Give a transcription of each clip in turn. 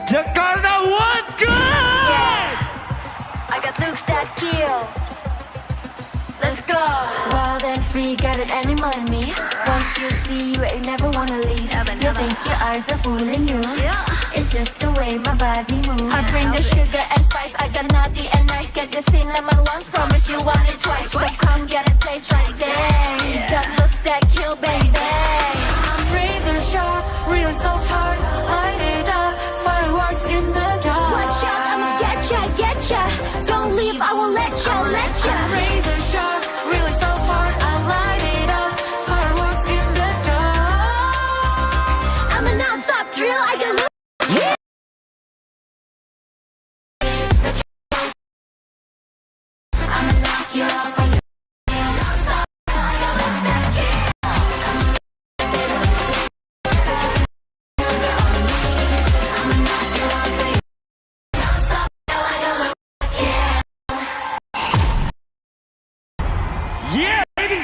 Jakarta, what's good? Yeah, I got looks that kill. Let's go. Wild and free, got an animal in me. Once you see, you ain't never wanna leave. You think your eyes are fooling you. It's just the way my body moves. I bring the sugar and spice. I got naughty and nice. Get the cinnamon once, promise you want it twice. So come get a taste right there. Got looks that kill, baby. I'm razor sharp, real so hard. Light it up, fireworks in the dark. Watch out, I'ma get ya. Don't leave, I will let ya. I'm razor sharp, really so hard. I light it up, fireworks in the dark. I'm a non-stop drill, I got look. Yeah. I'ma knock you off. Yeah, baby!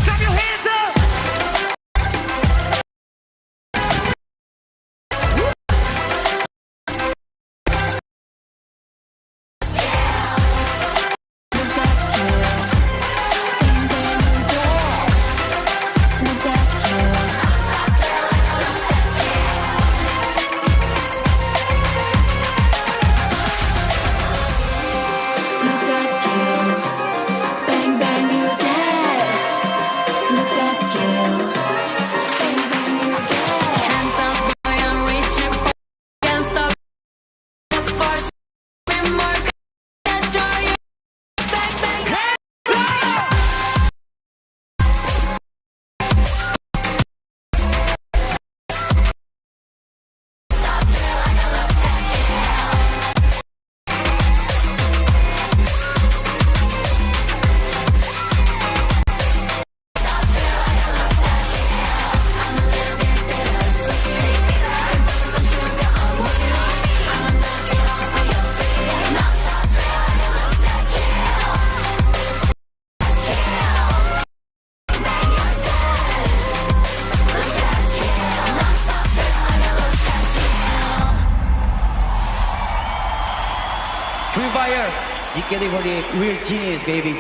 Clap your hands up! Free Fire, GK for the real genius, baby.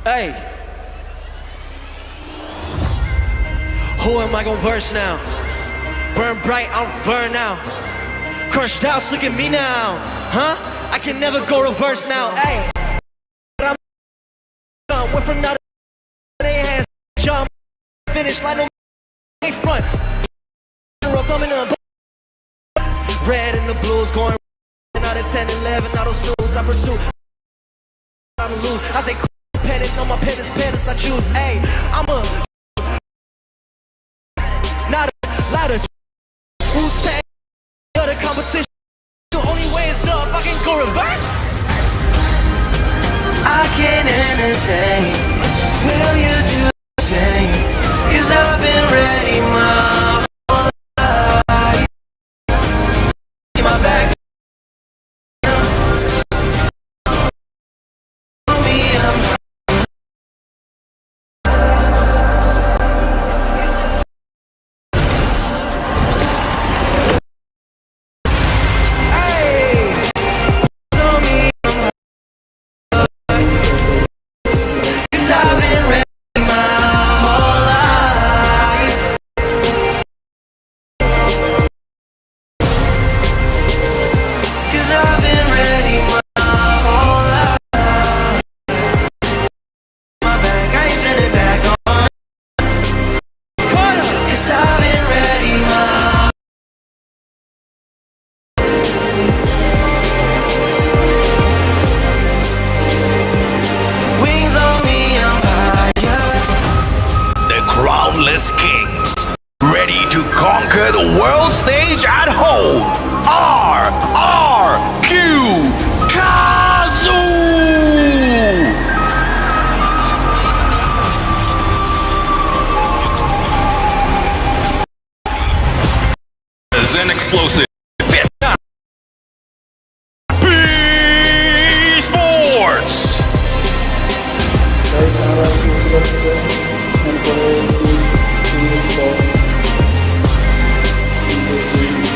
Hey, who am I gonna verse now? Burn bright, I'm burn out. Crushed out, look at me now. Huh? I can never go reverse now. Hey, I'm went from now to their hands. Jump, finish like no front. Red and the blues going out of 10, 11, all those snooze I pursue. I don't lose. I say petted, no my petties, I choose. Hey, I'm a not a loudest Wu-Tang. You're the competition. The only way is up. I can go reverse. entertain? Will you do the same? 'Cause I've been ready my whole life. Get my back. Me, I'm Kings, ready to conquer the world stage at home. RRQ Kazoo! As an explosive B Sports.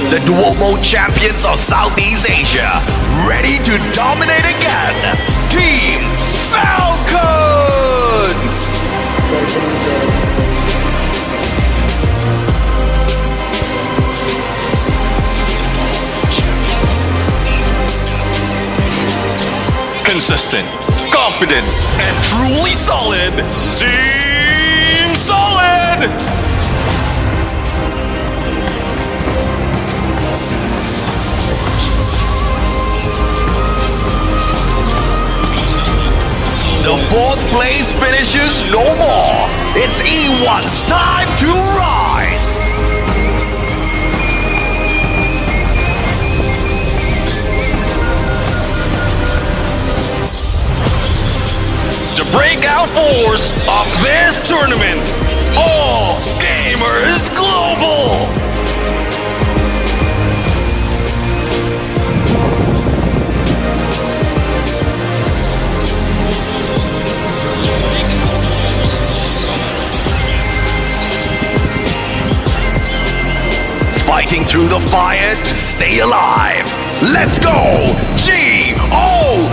The dual-mode champions of Southeast Asia, ready to dominate again. Team Falcons! Consistent, confident, and truly solid. Team Solid! The fourth place finishes no more. It's E1's time to rise. To break out force of this tournament, All Gamers Global. Fighting through the fire to stay alive. Let's go! GOW!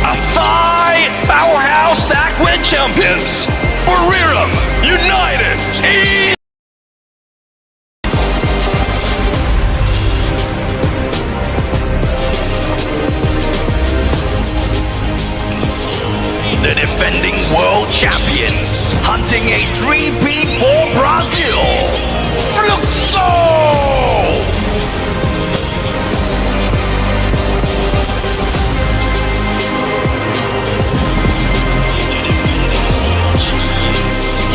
A Thai powerhouse stack with champions. Buriram United East. The defending world champions, hunting a three-peat for Brazil, Fluxo!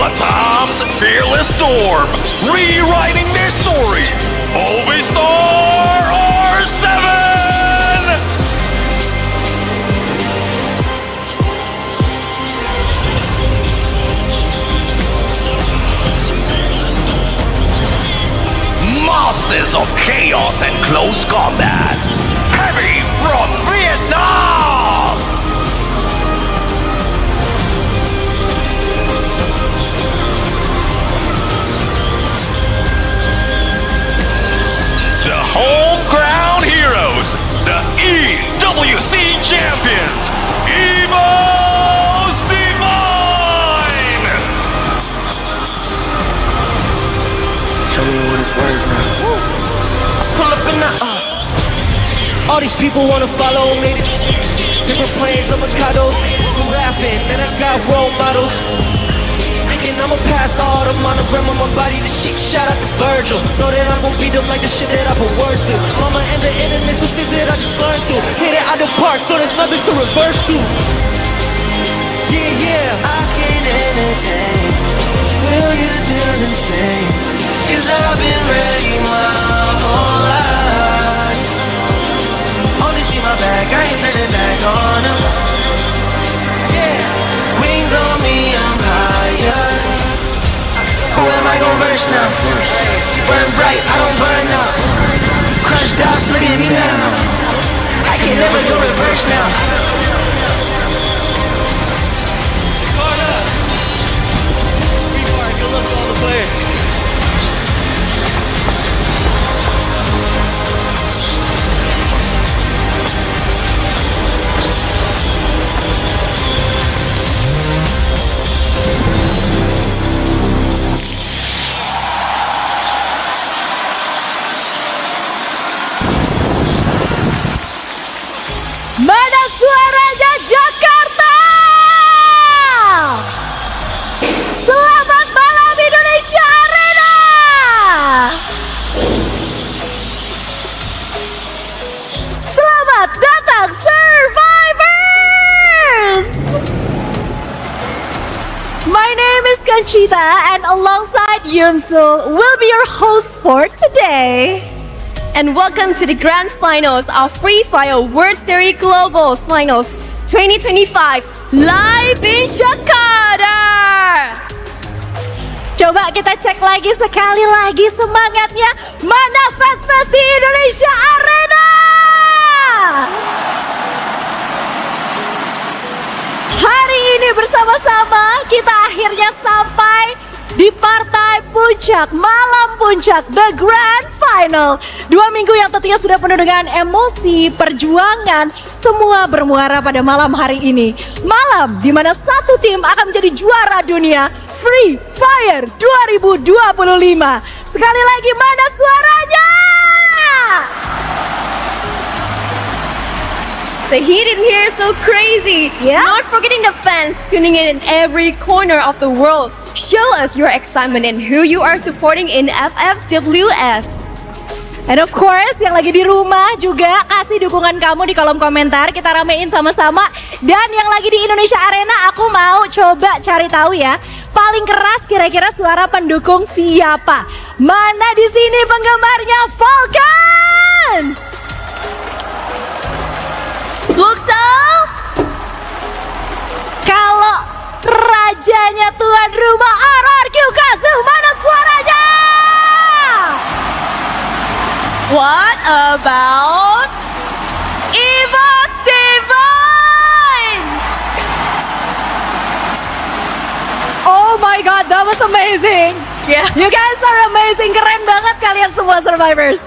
Latam's Fearless Storm, rewriting their story, Ovistar R7! Masters of Chaos and Close Combat, Heavy from Vietnam! The home ground heroes, the EWC champions, Evo's Divine! show me what it's worth now. Pull up in the all these people wanna follow me. Different planes, avocados, from rapping, and I got role models. Thinking I'ma pass all the monogram on my body, the shit shout out to Virgil. Know that I'm gon' beat them like the shit that I put words to. Mama and the internet, two things that I just learned through. Hit it out the park, so there's nothing to reverse to. Yeah, I can entertain. Will you still insane? 'Cause I've I go reverse now? Burn bright, I don't burn now. Crushed out, look at me now. I can never go reverse now. Good luck to all the players. Mana suaranya Jakarta? Selamat malam Indonesia Arena. Selamat datang Survivors. My name is Conchita and alongside Yunsul will be your host for today. And welcome to the grand finals of Free Fire World Series Global Finals 2025 live in Jakarta. Coba kita cek lagi sekali lagi semangatnya. Mana fans-fans di Indonesia Arena? Hari ini bersama-sama kita akhirnya sampai di partai puncak, malam puncak, the grand final. 2 minggu yang tentunya sudah penuh dengan emosi, perjuangan, semua bermuara pada malam hari ini. Malam di mana satu tim akan menjadi juara dunia Free Fire 2025. Sekali lagi mana suaranya? The heat in here is so crazy. Yeah? Not forgetting the fans tuning in every corner of the world. Show us your excitement and who you are supporting in FFWS. And of course, yang lagi di rumah juga kasih dukungan kamu di kolom komentar. Kita ramein sama-sama. Dan yang lagi di Indonesia Arena, aku mau coba cari tahu ya. Paling keras kira-kira suara pendukung siapa? Mana di sini penggemarnya Falcons? Luxel! Kalau rajanya tuan rumah RRQ Kazuh, mana suaranya? What about Evo Divine? Oh my god, that was amazing. Yeah. You guys are amazing, keren banget kalian semua Survivors.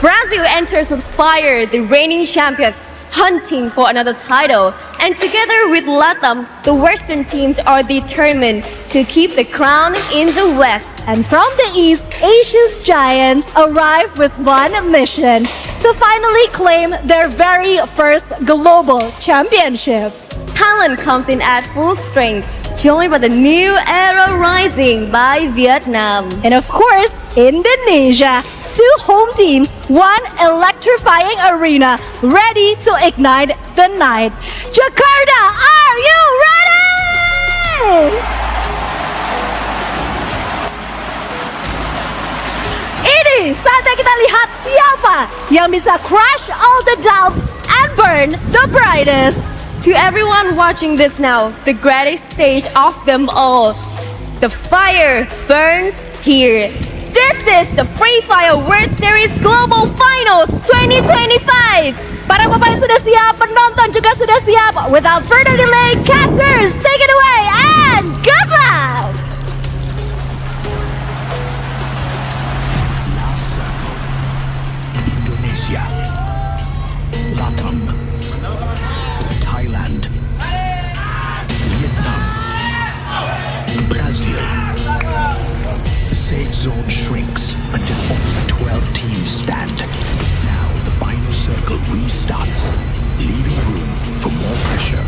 Brazil enters with fire, the reigning champions, hunting for another title. And together with LATAM, the Western teams are determined to keep the crown in the West. And from the East, Asia's giants arrive with one mission: to finally claim their very first global championship. Thailand comes in at full strength, joined by the new era rising by Vietnam. And of course, Indonesia. 2 home teams, 1 electrifying arena, ready to ignite the night. Jakarta, are you ready? Ini saatnya kita lihat siapa yang bisa crush all the doubts and burn the brightest. To everyone watching this now, the greatest stage of them all, the fire burns here. This is the Free Fire World Series Global Finals 2025. Para pemain sudah siap, penonton juga sudah siap. Without further delay, casters, take it away and good luck! Indonesia, LATAM, Thailand, Vietnam, Brazil. The safe zone shrinks until only 12 teams stand. Now the final circle restarts, leaving room for more pressure.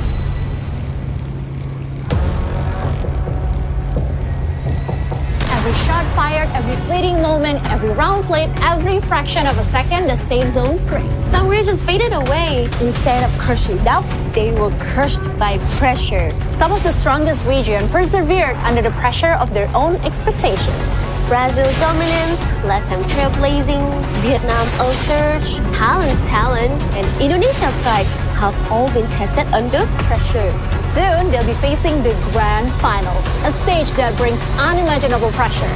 Every shot fired, every fleeting moment, every round played, every fraction of a second, the safe zone screams. Some regions faded away. Instead of crushing doubts, they were crushed by pressure. Some of the strongest region persevered under the pressure of their own expectations. Brazil dominance, LATAM trailblazing, Vietnam upsurge, Thailand's talent, and Indonesia pride have all been tested under pressure. Soon, they'll be facing the grand finals, a stage that brings unimaginable pressure.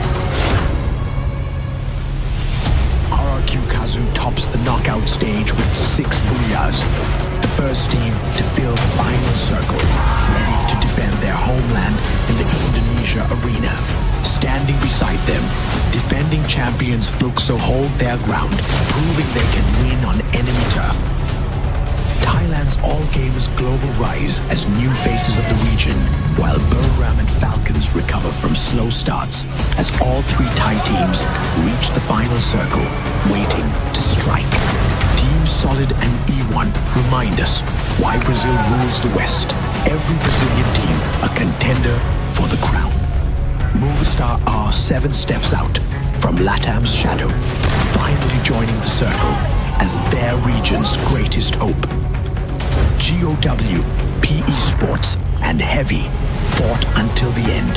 RRQ Kazu tops the knockout stage with 6 Booyahs. The first team to fill the final circle, ready to defend their homeland in the Indonesia arena. Standing beside them, defending champions Fluxo hold their ground, proving they can win on enemy turf. Thailand's All Games global rise as new faces of the region, while Buriram and Falcons recover from slow starts as all 3 Thai teams reach the final circle, waiting to strike. Team Solid and E1 remind us why Brazil rules the West. Every Brazilian team a contender for the crown. Movistar are 7 steps out from LATAM's shadow, finally joining the circle as their region's greatest hope. GOW, PE Sports, and Heavy fought until the end,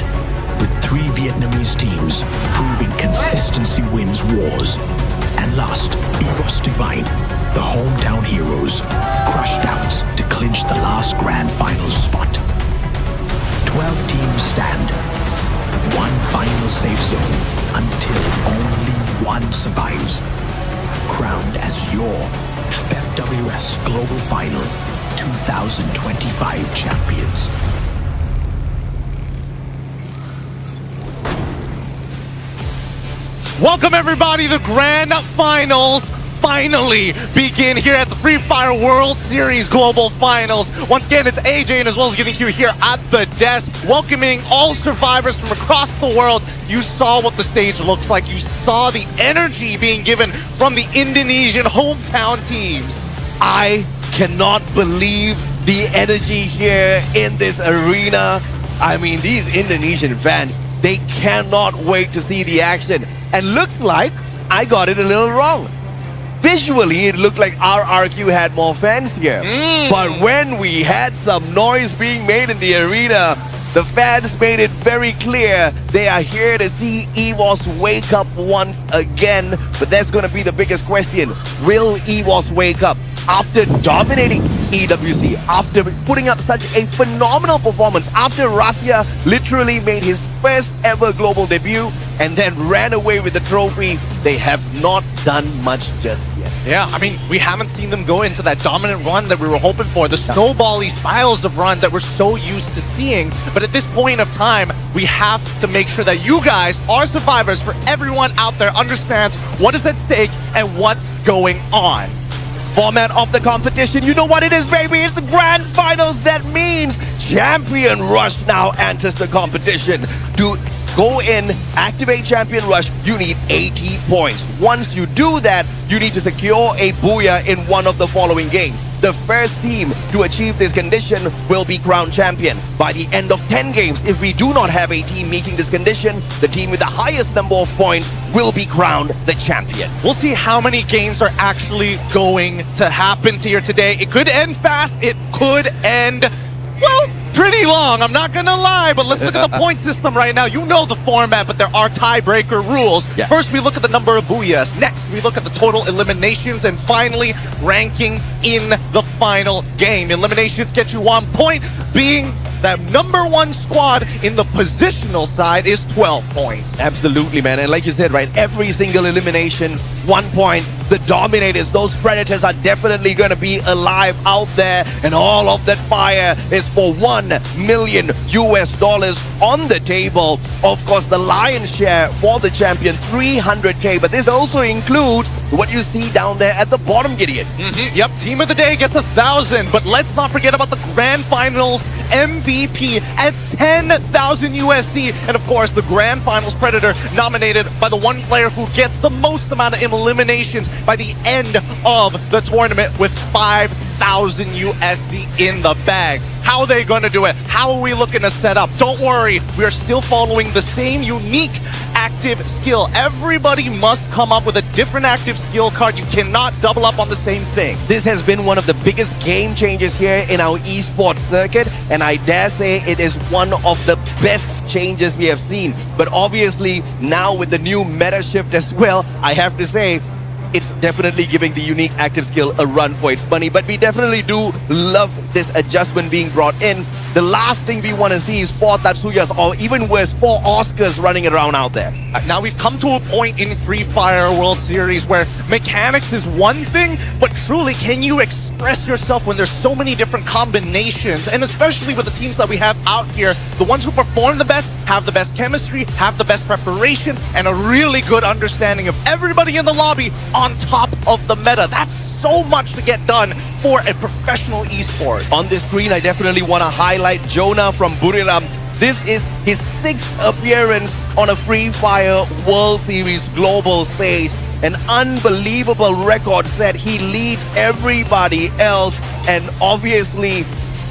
with 3 Vietnamese teams proving consistency wins wars. And last, EVOS Divine, the hometown heroes, crushed doubts to clinch the last grand finals spot. 12 teams stand, 1 final safe zone until only 1 survives. Crowned as your FWS Global Final 2025 champions. Welcome everybody, the grand finals finally begin here at the Free Fire World Series Global Finals. Once again, it's AJ and as well as Getting Q here at the desk, welcoming all survivors from across the world. You saw what the stage looks like. You saw the energy being given from the Indonesian hometown teams. I cannot believe the energy here in this arena. I mean, these Indonesian fans, they cannot wait to see the action. And looks like I got it a little wrong. Visually, it looked like RRQ had more fans here. But when we had some noise being made in the arena, the fans made it very clear they are here to see EVOS wake up once again. But that's going to be the biggest question. Will EVOS wake up? After dominating EWC, after putting up such a phenomenal performance, after Rasya literally made his first ever global debut and then ran away with the trophy, they have not done much just yet. Yeah, I mean, we haven't seen them go into that dominant run that we were hoping for, the snowbally styles of run that we're so used to seeing. But at this point of time, we have to make sure that you guys, our survivors, for everyone out there, understands what is at stake and what's going on. Format of the competition, you know what it is, baby. It's the grand finals. That means Champion Rush now enters the competition. To go in, activate Champion Rush, you need 80 points. Once you do that, you need to secure a Booyah in one of the following games. The first team to achieve this condition will be crowned champion. By the end of 10 games, if we do not have a team meeting this condition, the team with the highest number of points will be crowned the champion. We'll see how many games are actually going to happen here today. It could end fast, it could end, well, pretty long, I'm not gonna lie, but let's look at the point system right now. You know the format, but there are tiebreaker rules. Yeah. First, we look at the number of Booyahs. Next, we look at the total eliminations, and finally, ranking in the final game. Eliminations get you 1 point, being that number 1 squad in the positional side is 12 points. Absolutely, man. And like you said, right, every single elimination, 1 point. The dominators, those predators are definitely going to be alive out there, and all of that fire is for $1 million on the table. Of course, the lion's share for the champion, 300k, but this also includes what you see down there at the bottom, Gideon. Yep, team of the day gets 1,000, but let's not forget about the grand finals MVP at 10,000 USD. And of course, the grand finals predator nominated by the one player who gets the most amount of eliminations by the end of the tournament with 5,000 USD in the bag. How are they going to do it? How are we looking to set up? Don't worry, we are still following the same unique active skill. Everybody must come up with a different active skill card. You cannot double up on the same thing. This has been one of the biggest game changers here in our esports circuit, and I dare say it is one of the best changes we have seen. But obviously, now with the new meta shift as well, I have to say, it's definitely giving the unique active skill a run for its money. But we definitely do love this adjustment being brought in. The last thing we want to see is 4 Tatsuyas, or even worse, 4 Oscars running around out there. Now we've come to a point in Free Fire World Series where mechanics is one thing, but truly, can you express yourself when there's so many different combinations? And especially with the teams that we have out here, the ones who perform the best have the best chemistry, have the best preparation, and a really good understanding of everybody in the lobby on top of the meta. That's so much to get done for a professional esport. On this screen, I definitely want to highlight Jonah from Buriram. This is his 6th appearance on a Free Fire World Series global stage. An unbelievable record set. He leads everybody else, and obviously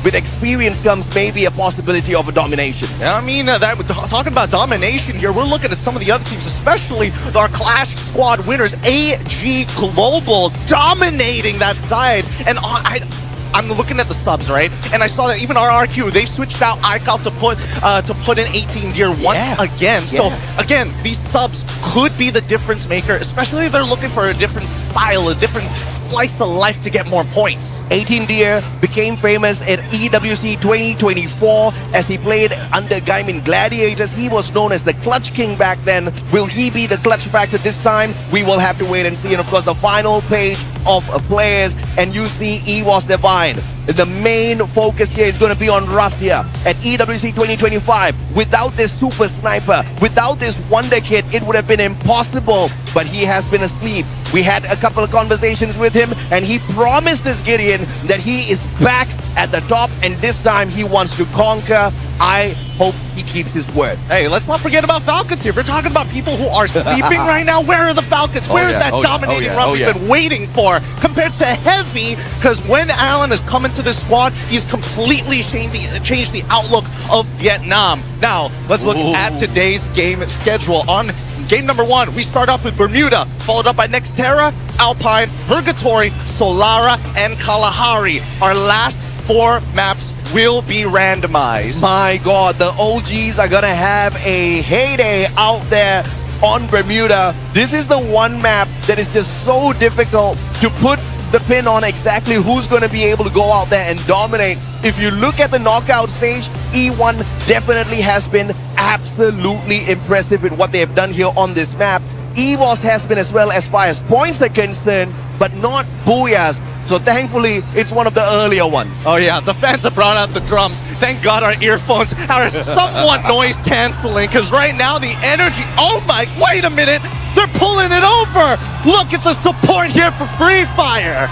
with experience comes maybe a possibility of a domination. Yeah, I mean, talking about domination here, we're looking at some of the other teams, especially our Clash Squad winners, AG Global, dominating that side. And I'm looking at the subs, right? And I saw that even RRQ, they switched out iCal to put in 18 Deer once again. So again, these subs could be the difference maker, especially if they're looking for a different style, a different slice of life to get more points. 18 Deer became famous at EWC 2024 as he played under Gaimin Gladiators. He was known as the Clutch King back then. Will he be the clutch factor this time? We will have to wait and see. And of course, the final page of players, and you see EVOS Divine. The main focus here is going to be on Russia at EWC 2025. Without this super sniper, without this wonder kid, it would have been impossible, but he has been asleep. We had a couple of conversations with him, and he promised us, Gideon, that he is back at the top, and this time he wants to conquer. I hope he keeps his word. Hey, let's not forget about Falcons here. We're talking about people who are sleeping right now. Where are the Falcons? Where's that dominating run we've been waiting for compared to Heavy? Because when Alan has come into this squad, he's completely changed the outlook of Vietnam. Now, let's look at today's game schedule. On game number 1, we start off with Bermuda, followed up by Nextera, Alpine, Purgatory, Solara, and Kalahari. Our last 4 maps will be randomized. My God, the OGs are gonna have a heyday out there on Bermuda. This is the one map that is just so difficult to put the pin on exactly who's going to be able to go out there and dominate. If you look at the knockout stage, E1 definitely has been absolutely impressive with what they have done here on this map. EVOS has been as well as far as points are concerned, but not Booyahs. So thankfully, it's one of the earlier ones. Oh yeah, the fans have brought out the drums. Thank God our earphones are somewhat noise canceling, because right now the energy, oh my, wait a minute, they're pulling it over. Look at the support here for Free Fire.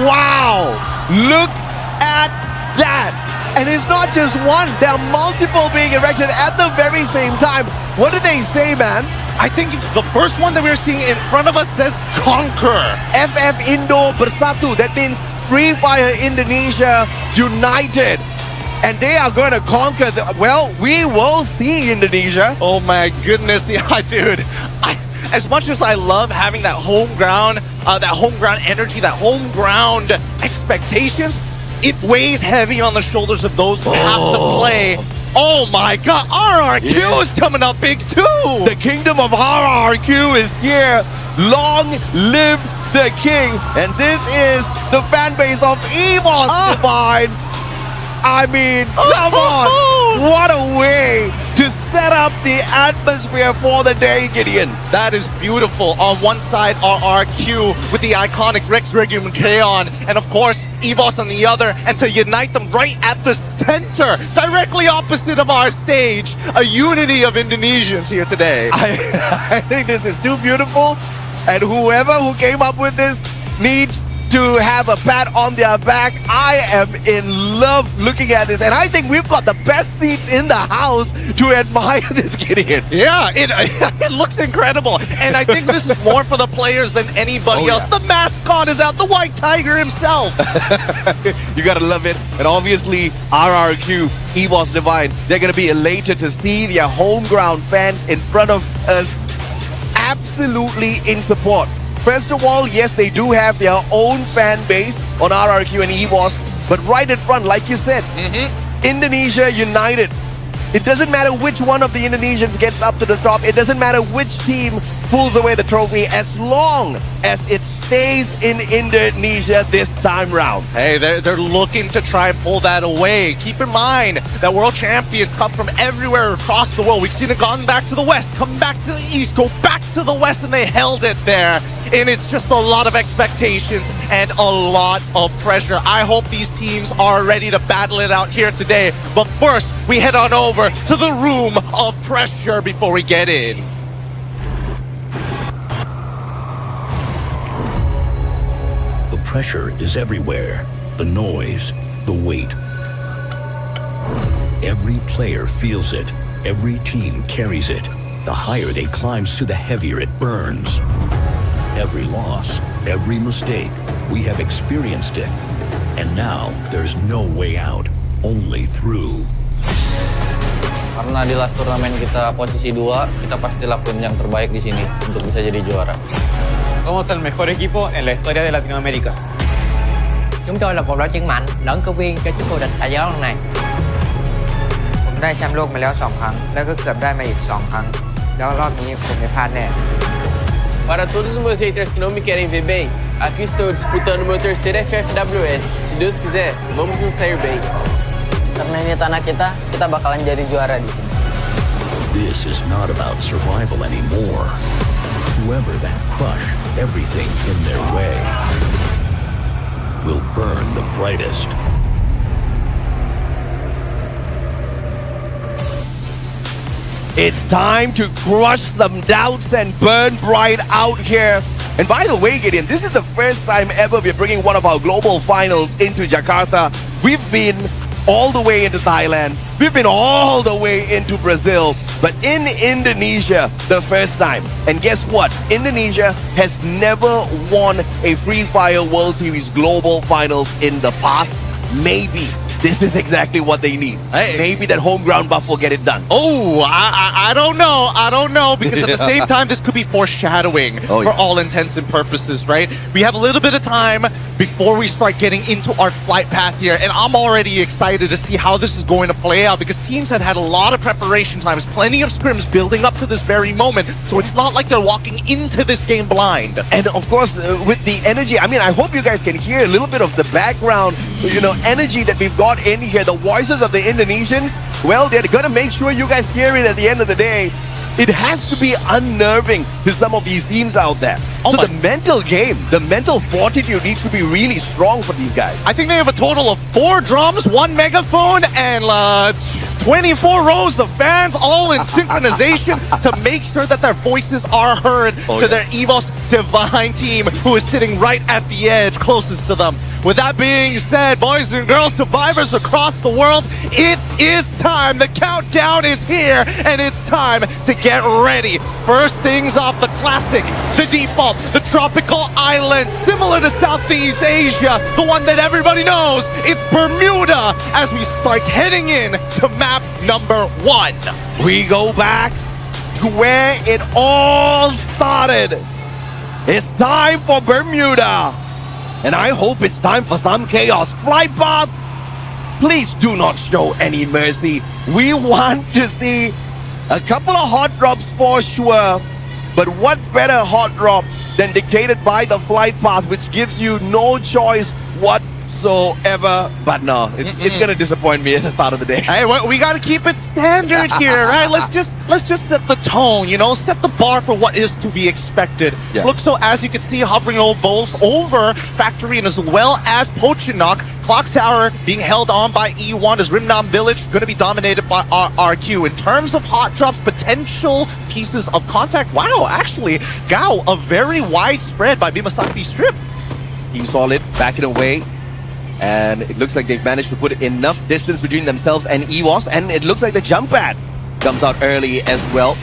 Wow, look at that. And it's not just one, there are multiple being erected at the very same time. What did they say, man? I think the first one that we're seeing in front of us says Conquer. FF Indo Bersatu. That means Free Fire Indonesia United. And they are going to conquer well, we will see Indonesia. Oh my goodness, yeah, dude. As much as I love having that home ground energy, that home ground expectations, it weighs heavy on the shoulders of those who have to play. Oh my God, RRQ is coming up big too! The kingdom of RRQ is here. Long live the king. And this is the fan base of EVOS Divine. I mean, come on. What a way to set up the atmosphere for the day, Gideon. That is beautiful. On one side, RRQ with the iconic Rex Regum Kaon, and of course, EVOS on the other, and to unite them right at the center, directly opposite of our stage, a unity of Indonesians here today. I think this is too beautiful, and who came up with this needs to have a pat on their back. I am in love looking at this, and I think we've got the best seats in the house to admire this, Gideon. Yeah, it looks incredible, and I think this is more for the players than anybody else. The mascot is out, the White Tiger himself. You gotta love it. And obviously, RRQ, EVOS Divine, they're gonna be elated to see their home ground fans in front of us, absolutely in support. First of all, yes, they do have their own fan base on RRQ and EVOS, but right in front, like you said, Indonesia United. It doesn't matter which one of the Indonesians gets up to the top. It doesn't matter which team pulls away the trophy as long as it stays in Indonesia this time round. Hey, they're looking to try and pull that away. Keep in mind that world champions come from everywhere across the world. We've seen it gone back to the west, come back to the east, go back to the west, and they held it there. And it's just a lot of expectations and a lot of pressure. I hope these teams are ready to battle it out here today. But first, we head on over to the room of pressure before we get in. The pressure is everywhere. The noise, the weight. Every player feels it. Every team carries it. The higher they climb, to the heavier it burns. Every loss, every mistake, we have experienced it. And now there's no way out, only through. Karena di last turnamen kita posisi 2, kita pasti lakuin yang terbaik di sini untuk bisa jadi juara. Somos el mejor equipo en la historia de Latinoamérica. Chúng tôi là một đội chuyên mạnh, lẫn cử viên cho chức vô địch tại giải đấu lần này. ผมได้แชมป์โลกมาแล้ว 2 ครั้ง แล้วก็เกือบได้มาอีก 2 ครั้ง แล้วรอบนี้ผมไม่พลาดแน่ Para todos os meus haters que não me querem ver bem, aqui estou disputando meu terceiro FFWS. Se Deus quiser, vamos nos sair bem. Karena ini tanah kita bakalan jadi juara di sini. This is not about survival anymore. Whoever that crush everything in their way will burn the brightest. It's time to crush some doubts and burn bright out here. And by the way, Gideon, this is the first time ever we're bringing one of our global finals into Jakarta. We've been all the way into Thailand. We've been all the way into Brazil. But in Indonesia, the first time. And guess what? Indonesia has never won a Free Fire World Series global finals in the past. Maybe this is exactly what they need. Hey. Maybe that home ground buff will get it done. Oh, I don't know, because at the same time, this could be foreshadowing for all intents and purposes, right? We have a little bit of time before we start getting into our flight path here, and I'm already excited to see how this is going to play out, because teams had a lot of preparation times, plenty of scrims building up to this very moment, so it's not like they're walking into this game blind. And of course, with the energy, I mean, I hope you guys can hear a little bit of the background, energy that we've got in here, the voices of the Indonesians. Well, they're gonna make sure you guys hear it at the end of the day. It has to be unnerving to some of these teams out there. So the mental game, the mental fortitude needs to be really strong for these guys. I think they have a total of 4 drums, 1 megaphone, and 24 rows of fans, all in synchronization to make sure that their voices are heard to their EVOS Divine team, who is sitting right at the edge closest to them. With that being said, boys and girls, survivors across the world, it is time. The countdown is here, and it's time to get ready. First things off, the classic, the default, the tropical island, similar to Southeast Asia, the one that everybody knows. It's Bermuda, as we start heading in to map number 1. We go back to where it all started. It's time for Bermuda. And I hope it's time for some chaos. Flight path, please do not show any mercy. We want to see a couple of hot drops for sure. But what better hot drop than dictated by the flight path, which gives you no choice whatsoever. But no, it's gonna disappoint me at the start of the day. Hey, we gotta keep it standard here, right? Let's just set the tone, set the bar for what is to be expected. Yeah. Look, so as you can see, hovering both over Factory and as well as Pochinok. Clock Tower being held on by E1 as Rimnam Village going to be dominated by RQ. In terms of hot drops, potential pieces of contact, wow, actually, Gao, a very wide spread by Bimasaki Strip. Team Solid backing away. And it looks like they've managed to put enough distance between themselves and EVOS. And it looks like the jump pad comes out early as well.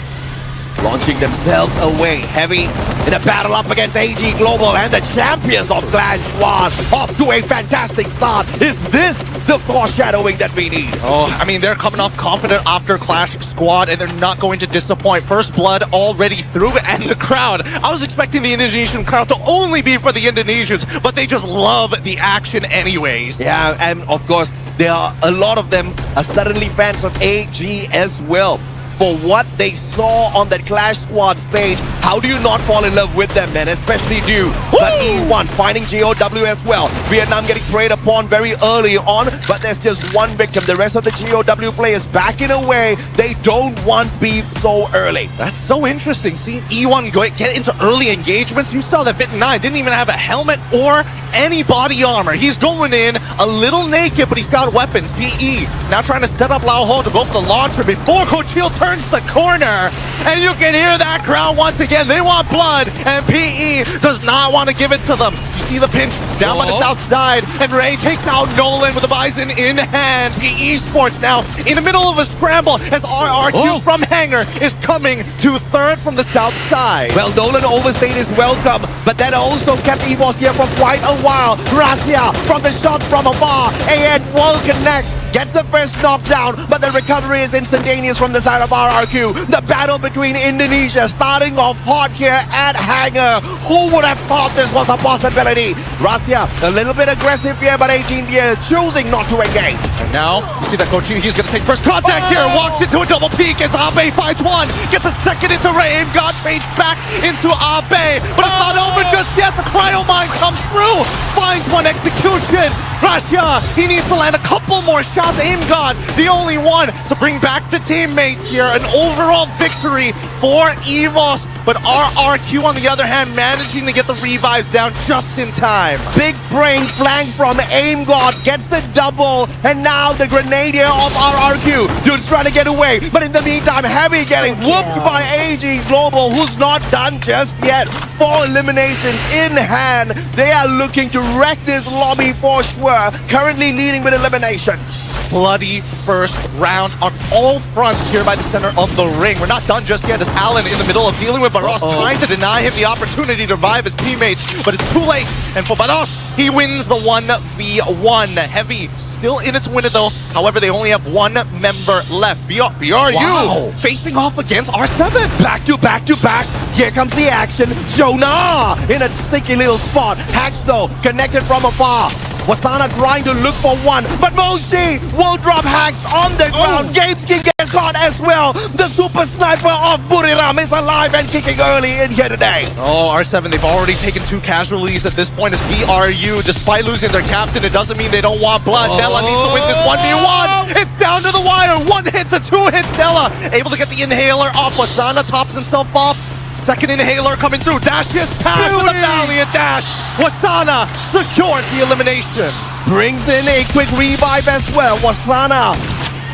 Launching themselves away heavy in a battle up against AG Global and the champions of Clash Squad. Off to a fantastic start. Is this the foreshadowing that we need? Oh, I mean, they're coming off confident after Clash Squad, and they're not going to disappoint. First blood already through, and the crowd. I was expecting the Indonesian crowd to only be for the Indonesians, but they just love the action anyways. Yeah, and of course, there are a lot of them are suddenly fans of AG as well. For what they saw on that Clash Squad stage, How do you not fall in love with them, man? Especially Dew. But E1 finding GOW as well. Vietnam getting preyed upon very early on, but there's just one victim. The rest of the GOW players backing away. They don't want beef so early. That's so interesting. Seeing E1 get into early engagements. You saw that Vit9 didn't even have a helmet or any body armor. He's going in a little naked, but he's got weapons. PE now trying to set up Lao Ho to go for the launcher before Coachil turns the corner. And you can hear that crowd once again. They want blood, and PE does not want to give it to them. You see the pinch down by the south side, and Ray takes out Nolan with the Bison in hand. PE Sports now in the middle of a scramble as RRQ from Hangar is coming to third from the south side. Well, Nolan overstayed his welcome, but that also kept EVOS here for quite a while. Gracia from the shot from afar. AN will connect. Gets the first knockdown, but the recovery is instantaneous from the side of RRQ. The battle between Indonesia starting off hot here at Hangar. Who would have thought this was a possibility? Gracia, a little bit aggressive here, but 18 year choosing not to engage. And now, you see that Coachil, he's going to take first contact here. Walks into a double peek as Abe finds one. Gets a second into Ray. Aim God trades back into Abe. But it's not over just yet. The cryo mine comes through. Finds one execution. Gracia, he needs to land a couple more shots. Aim God, the only one to bring back the teammates here. An overall victory for EVOS. But RRQ, on the other hand, managing to get the revives down just in time. Big brain flank from Aim God gets the double, and now the Grenadier of RRQ. Dude's trying to get away, but in the meantime, Heavy getting whooped by AG Global, who's not done just yet. 4 eliminations in hand. They are looking to wreck this lobby for sure. Currently leading with eliminations. Bloody first round on all fronts here by the center of the ring. We're not done just yet as Alan in the middle of dealing with Baros, trying to deny him the opportunity to revive his teammates, but it's too late. And for Baros, he wins the 1v1. Heavy still in it to win it though. However, they only have one member left. BRU facing off against R7. Back to back to back. Here comes the action. Jonah in a sticky little spot. Hax though, connected from afar. Wasana trying to look for one, but Moshi will drop Hax on the ground. Gameskin gets caught as well. The super sniper of Buriram is alive and kicking early in here today. Oh, R7, they've already taken 2 casualties at this point as BRU. Despite losing their captain, it doesn't mean they don't want blood. Della needs to win this 1v1. It's down to the wire. 1 hit to 2 hits. Della able to get the inhaler off. Wasana tops himself off. Second inhaler coming through. Dash is past with a valiant dash. Wasana secures the elimination. Brings in a quick revive as well. Wasana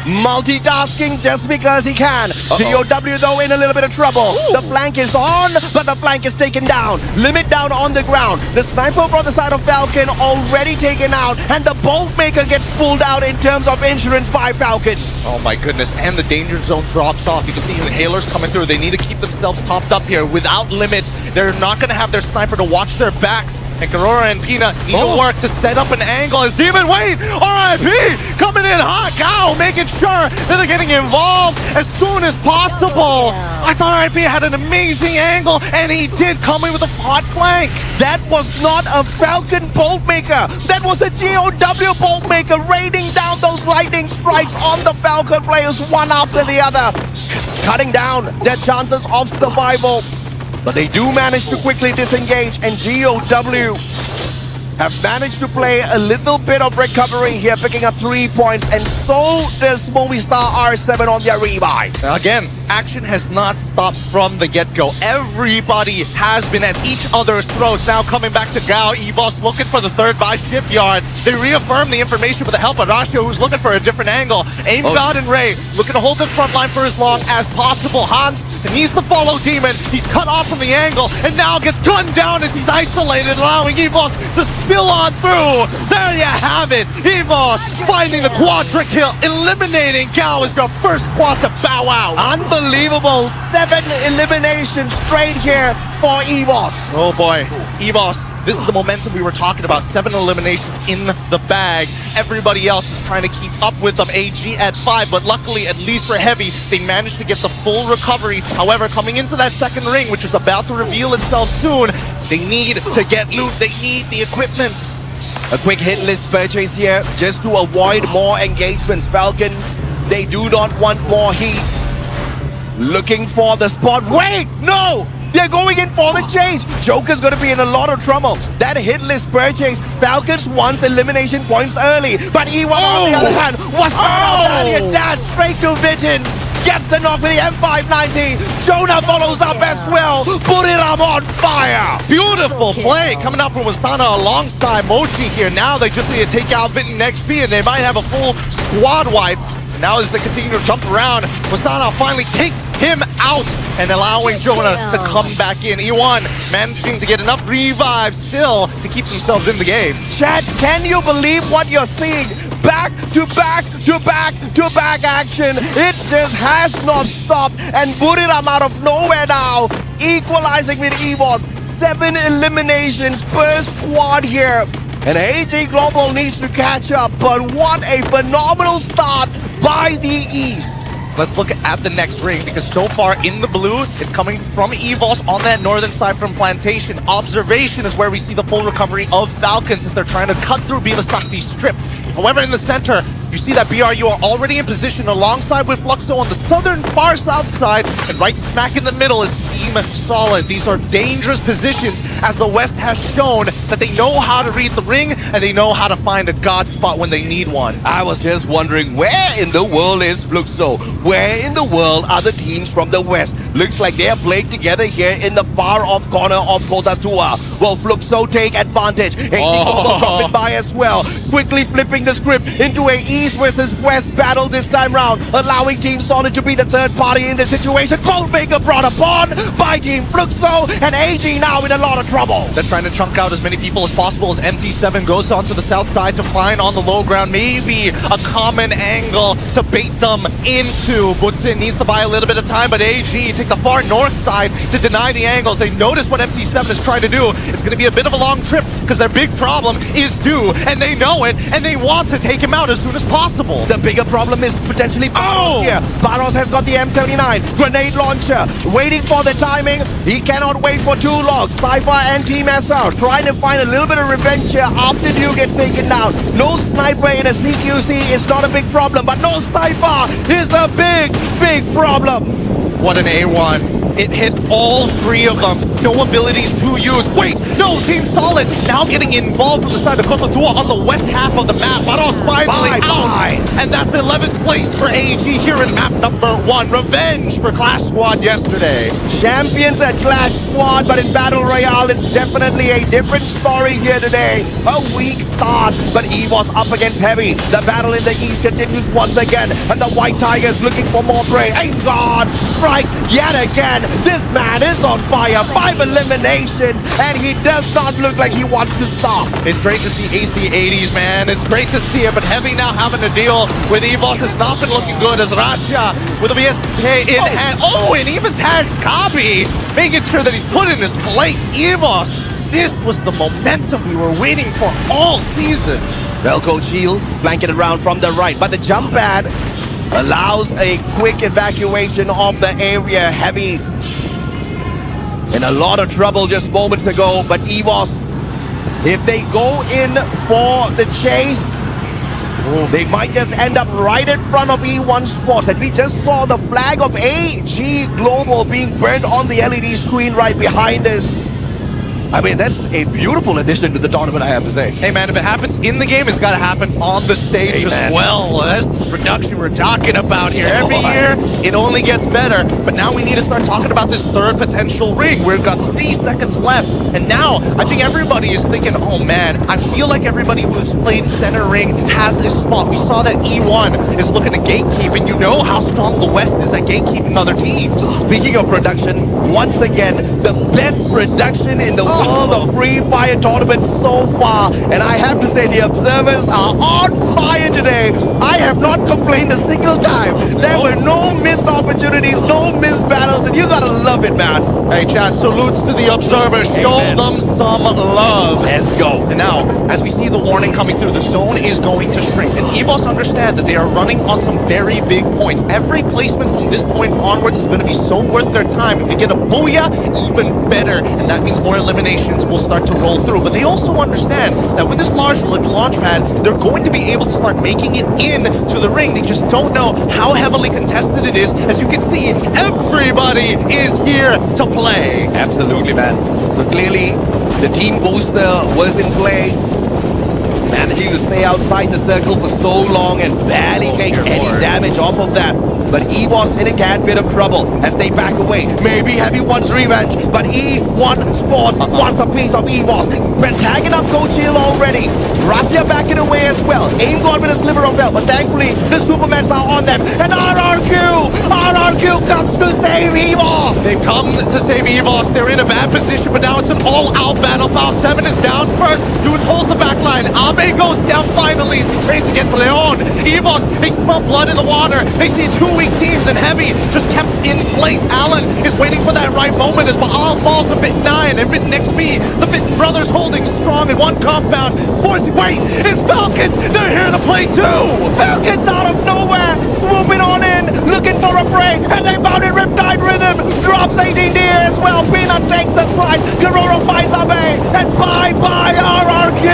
multitasking just because he can. GOW though in a little bit of trouble. The flank is on, but the flank is taken down. Limit down on the ground. The sniper from the side of Falcon already taken out, and the bolt maker gets pulled out in terms of insurance by Falcon. Oh my goodness, and the danger zone drops off. You can see inhalers coming through. They need to keep themselves topped up here. Without limit, they're not going to have their sniper to watch their backs. And Karora and Pina need to work to set up an angle as Demon Wayne, RIP, coming in hot, Cow, making sure that they're getting involved as soon as possible. I thought RIP had an amazing angle, and he did come in with a hot flank. That was not a Falcon bolt maker. That was a GOW bolt maker raining down those lightning strikes on the Falcon players one after the other, cutting down their chances of survival. But they do manage to quickly disengage, and GOW have managed to play a little bit of recovery here, picking up 3 points, and so does Movistar R7 on their revive. Again, action has not stopped from the get-go. Everybody has been at each other's throats. Now coming back to Gao, EVOS looking for the third by Shipyard. They reaffirm the information with the help of Rashio, who's looking for a different angle. Aim God and Ray looking to hold the front line for as long as possible. Hans needs to follow Demon. He's cut off from the angle and now gets gunned down as he's isolated, allowing EVOS to spill on through. There you have it. EVOS finding the quadra kill, eliminating Gao as your first squad to bow out. Unbelievable. 7 eliminations straight here for EVOS. Oh boy, EVOS. This is the momentum we were talking about. 7 eliminations in the bag. Everybody else is trying to keep up with them. AG at 5, but luckily, at least for Heavy, they managed to get the full recovery. However, coming into that second ring, which is about to reveal itself soon, they need to get loot. They need the equipment. A quick hit list purchase here just to avoid more engagements. Falcons, they do not want more heat. Looking for the spot. Wait, no! They're going in for the chase. Joker's going to be in a lot of trouble. That hitless purchase. Falcons wants elimination points early. But E1 on the other hand was and dash straight to Vitin. Gets the knock with the M590. Jonah follows up as well. Buriram on fire. Beautiful play coming out from Wasana alongside Moshi here. Now they just need to take out Vitin XP and they might have a full squad wipe. Now as they continue to jump around, Wasana finally takes him out and allowing Jonah to come back in. E1 managing to get enough revives still to keep themselves in the game. Chad, can you believe what you're seeing? Back to back to back to back action. It just has not stopped. And Buriram out of nowhere now, equalizing with EVOS. 7 eliminations per squad here. And AG Global needs to catch up. But what a phenomenal start by the East. Let's look at the next ring because so far in the blue, it's coming from EVOS on that northern side from Plantation. Observation is where we see the full recovery of Falcons as they're trying to cut through Bivasakti's strip. However, in the center, you see that BRU are already in position alongside with Fluxo on the southern far south side, and right smack in the middle is Team Solid. These are dangerous positions as the West has shown that they know how to read the ring and they know how to find a god spot when they need one. I was just wondering, where in the world is Fluxo? Where in the world are the teams from the West? Looks like they are playing together here in the far off corner of Kotatua. Will Fluxo take advantage? AG Global dropping by as well. Quickly flipping the script into a East versus West battle this time round, allowing Team Solid to be the third party in the situation. Goldmaker brought upon by Team Fluxo, and AG now in a lot of trouble. They're trying to chunk out as many people as possible as MT7 goes onto the south side to find on the low ground maybe a common angle to bait them into. Butsin needs to buy a little bit of time, but AG take the far north side to deny the angles. They notice what MT7 is trying to do. It's going to be a bit of a long trip because their big problem is due, and they know it, and they want to take him out as soon as possible. The bigger problem is potentially Barros here. Barros has got the M79 grenade launcher, waiting for the timing. He cannot wait for too long. Cypher and Team SR trying to find a little bit of revenge here after Dew gets taken down. No sniper in a CQC is not a big problem, but no Cypher is a big, big problem. What an A1. It hit all three of them. No abilities to use. Wait, no, Team Solid now getting involved from the side of Kotatua on the west half of the map. Barros finally out. And that's 11th place for AG here in map number 1. Revenge for Clash Squad yesterday. Champions at Clash Squad, but in Battle Royale, it's definitely a different story here today. A weak start, but EVOS up against Heavy. The battle in the East continues once again, and the White Tigers looking for more prey. Ain't God strikes yet again. This man is on fire. 5 eliminations, and he does not look like he wants to stop. It's great to see AC80s, man. It's great to see it, but Heavy now having to deal with EVOS has not been looking good as Rasha with a BSK in hand. Oh, and even tags Kabi, making sure that he's put in his plate. EVOS, this was the momentum we were waiting for all season. Velko Shield flanking around from the right, but the jump pad allows a quick evacuation of the area. Heavy in a lot of trouble just moments ago, but EVOS, if they go in for the chase, they might just end up right in front of E1 Sports. And we just saw the flag of AG Global being burned on the LED screen right behind us. I mean, that's a beautiful addition to the tournament, I have to say. Hey, man, if it happens in the game, it's got to happen on the stage as well. That's the production we're talking about here. Every year, it only gets better. But now we need to start talking about this third potential ring. We've got 3 seconds left. And now, I think everybody is thinking, oh, man, I feel like everybody who's played center ring has this spot. We saw that E1 is looking to gatekeep, and you know how strong the West is at gatekeeping other teams. Speaking of production, once again, the best production in the world of Free Fire tournaments so far, and I have to say the observers are on fire today. I have not complained a single time. There were no missed opportunities, no missed battles, and you gotta love it, man. Hey, chat, salutes to the observers. Show them some love. Let's go. And now, as we see the warning coming through, the zone is going to shrink. And EVOS understand that they are running on some very big points. Every placement from this point onwards is going to be so worth their time. If they get a booyah, even better. And that means more eliminations eliminations will start to roll through. But they also understand that with this large launch pad, they're going to be able to start making it into the ring. They just don't know how heavily contested it is. As you can see, everybody is here to play. Absolutely, man. So clearly, the team booster was in play. Managing to stay outside the circle for so long and barely take any damage off of that. But EVOS in a tad bit of trouble as they back away. Maybe Heavy wants revenge, but E1 Sports wants a piece of EVOS. Been tagging up Coach Hill already. Rastia backing away as well. Aim gone with a sliver of health, but thankfully the Supermans are on them. And RRQ comes to save EVOS. They've come to save EVOS. They're in a bad position, but now it's an all-out battle. Foul 7 is down first. Dudes holds the back line. Abe goes down finally. He trades against Leon. EVOS, they smell blood in the water. They see two weak teams, and Heavy just kept in place. Allen is waiting for that right moment as Baal falls to Bitten 9 and Bitten XP. The Bitten brothers holding strong in one compound. Wait, it's Falcons. They're here to play too. Falcons out of nowhere, swooping on in, looking for a fray, and they found it. Riptide Rhythm drops 18D as well. Peanut takes the slice. Karoro finds Abe, and bye-bye RRQ,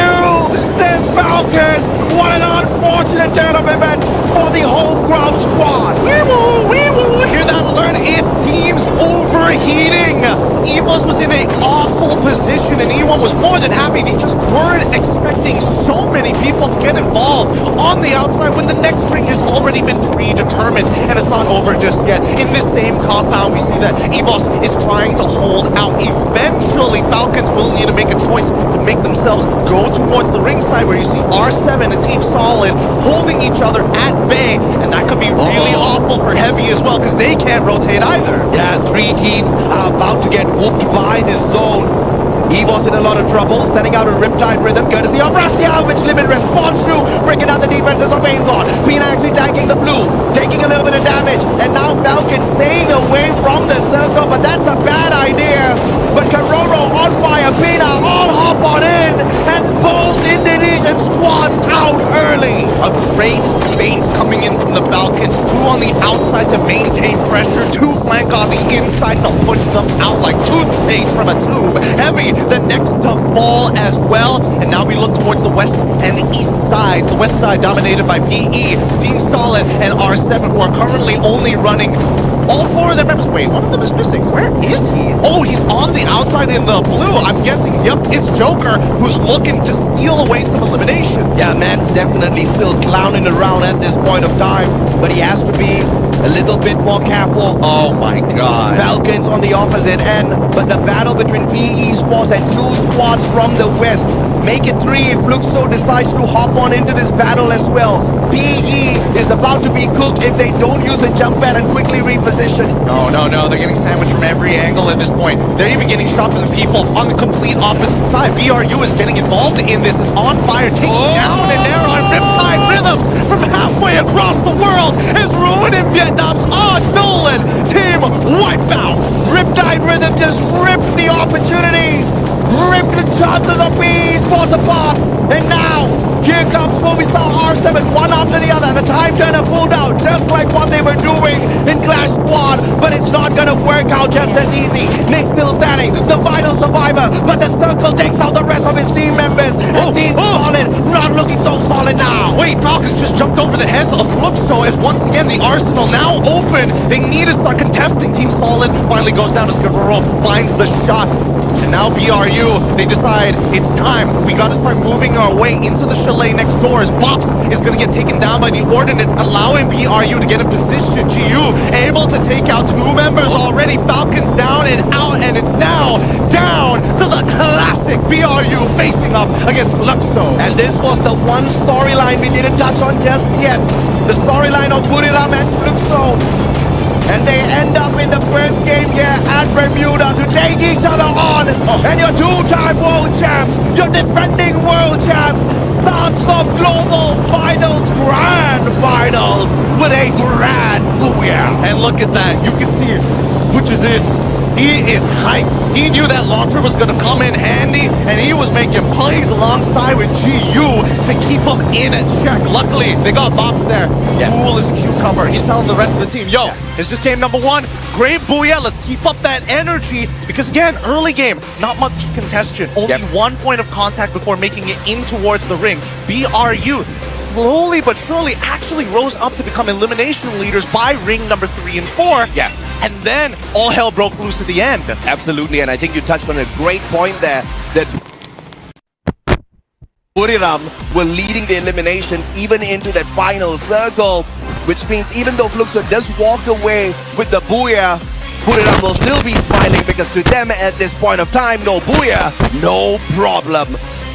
says Falcon. What an unfortunate turn of events for the home ground squad. Wee-woo, wee-woo. Hear that alert? It's teams overheating. EVOS was in an awful position, and E1 was more than happy. They just weren't expecting so many people to get involved on the outside when the next ring has already been predetermined, and it's not over just yet. In this same compound, we see that EVOS is trying to hold out. Eventually, Falcons will need to make a choice to make themselves go towards the ringside, where you see R7 and Team Solid holding each other at bay, and that could be really awful for Heavy as well, because they can't rotate either. Yeah, three teams are about to get whooped by this zone. EVOS in a lot of trouble, sending out a Riptide Rhythm courtesy of Rastia, which Limit responds to, breaking down the defenses of Aimgod. Pina actually tanking the blue, taking a little bit of damage, and now Falcon staying away from the circle, but that's a bad idea. But Karoro on fire, Pina all hop on in, and both Indonesian squads out early. A great feint coming in from the Falcons, two on the outside to maintain pressure, two flank on the inside to push them out like toothpaste from a tube. Heavy, the next to fall as well, and now we look towards the west and the east sides. The west side dominated by PE, Team Solid, and R7, who are currently only running all four of their members. Wait, one of them is missing. Where is he? Oh, he's on the outside in the blue. I'm guessing, yep, it's Joker, who's looking to steal away some elimination. Yeah, man's definitely still clowning around at this point of time, but he has to be a little bit more careful. Oh my god. Falcons on the opposite end, but the battle between PE Sports and two squads from the west make it 3 if Luxo decides to hop on into this battle as well. PE is about to be cooked if they don't use a jump pad and quickly reposition. No, they're getting sandwiched from every angle at this point. They're even getting shot from the people on the complete opposite side. BRU is getting involved in this. It's on fire, taking down an arrow, and Riptide Rhythms from halfway across the world is ruining Vietnam's odds. Nolan, team wipeout. Riptide Rhythm just ripped the opportunity, ripped the chances of PE Sports apart, and now here comes Movistar R7, one after the other. The time turner pulled out just like what they were doing in Clash Squad, but it's not gonna work out just as easy. Nick still standing, the final survivor, but the circle takes out the rest of his team members. And Team Solid not looking so solid now. Wait, Falcons just jumped over the heads of Luxo as once again the arsenal now open. They need to start contesting. Team Solid finally goes down as Guerrero finds the shots. And now BRU, they decide it's time. We got to start moving our way into the chalet next door as Bops is going to get taken down by the Ordnance, allowing BRU to get in position. GU able to take out two members already. Falcons down and out, and it's now down to the classic BRU facing up against Luxo. And this was the one storyline we didn't touch on just yet. The storyline of Buriram and Luxo. And they end up in the first game here at Bermuda to take each other on. And your two-time world champs, your defending world champs, starts off global finals, grand finals with a grand booyah. And look at that. You can see it. Which is it. He is hyped. He knew that launcher was going to come in handy, and he was making plays alongside with GU to keep him in check. Luckily, they got Bobs there. Cool as a cucumber. He's telling the rest of the team, yo, it's just game number one. Great booyah. Let's keep up that energy. Because again, early game, not much contention. Only 1 point of contact before making it in towards the ring. BRU slowly but surely actually rose up to become elimination leaders by ring number 3 and 4. Yeah. And then all hell broke loose at the end. Absolutely, and I think you touched on a great point there, that Buriram were leading the eliminations even into that final circle, which means even though Fluxo does walk away with the booyah, Buriram will still be smiling because to them at this point of time, no booyah, no problem.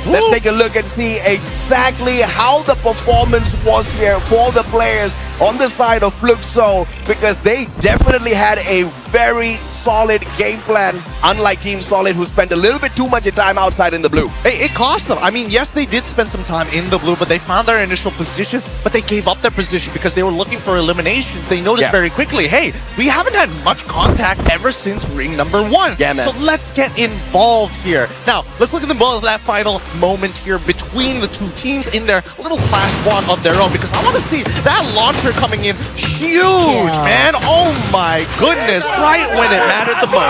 Let's take a look and see exactly how the performance was here for the players on the side of Fluxo, because they definitely had a very solid game plan, unlike Team Solid, who spent a little bit too much time outside in the blue. It cost them. I mean, yes, they did spend some time in the blue, but they found their initial position, but they gave up their position because they were looking for eliminations. They noticed very quickly, hey, we haven't had much contact ever since ring number 1. Yeah, man. So let's get involved here. Now, let's look at that final moment here between the two teams in their little flash squad of their own, because I want to see that launcher coming in huge, man. Oh my goodness, right when it mattered the most.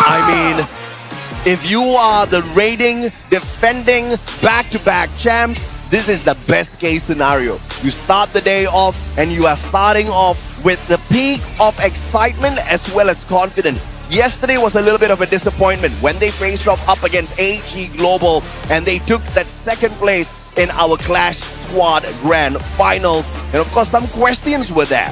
I mean, if you are the raiding, defending, back-to-back champs, this is the best case scenario. You start the day off and you are starting off with the peak of excitement as well as confidence. Yesterday was a little bit of a disappointment when they faced off up against AG Global and they took that second place in our Clash Squad Grand Finals. And of course, some questions were there.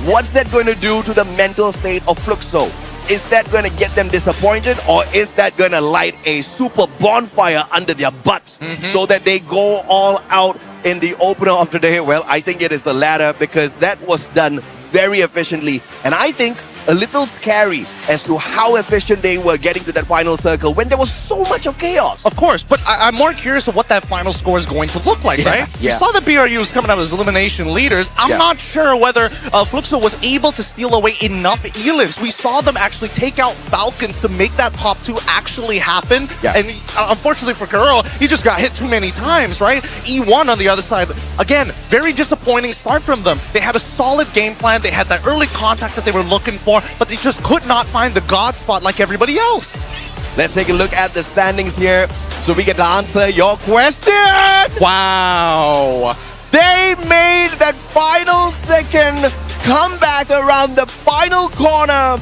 What's that going to do to the mental state of Fluxo? Is that going to get them disappointed, or is that going to light a super bonfire under their butt so that they go all out in the opener of the day? Well, I think it is the latter, because that was done very efficiently. And I think a little scary as to how efficient they were getting to that final circle when there was so much of chaos. Of course, but I'm more curious of what that final score is going to look like, right? You saw the BRUs coming out as elimination leaders. I'm not sure whether Fluxo was able to steal away enough elims. We saw them actually take out Falcons to make that top 2 actually happen. And unfortunately for Kuro, he just got hit too many times, right? E1 on the other side, again, very disappointing start from them. They had a solid game plan. They had that early contact that they were looking for, but they just could not find the God spot like everybody else. Let's take a look at the standings here so we get to answer your question. Wow. They made that final second comeback around the final corner.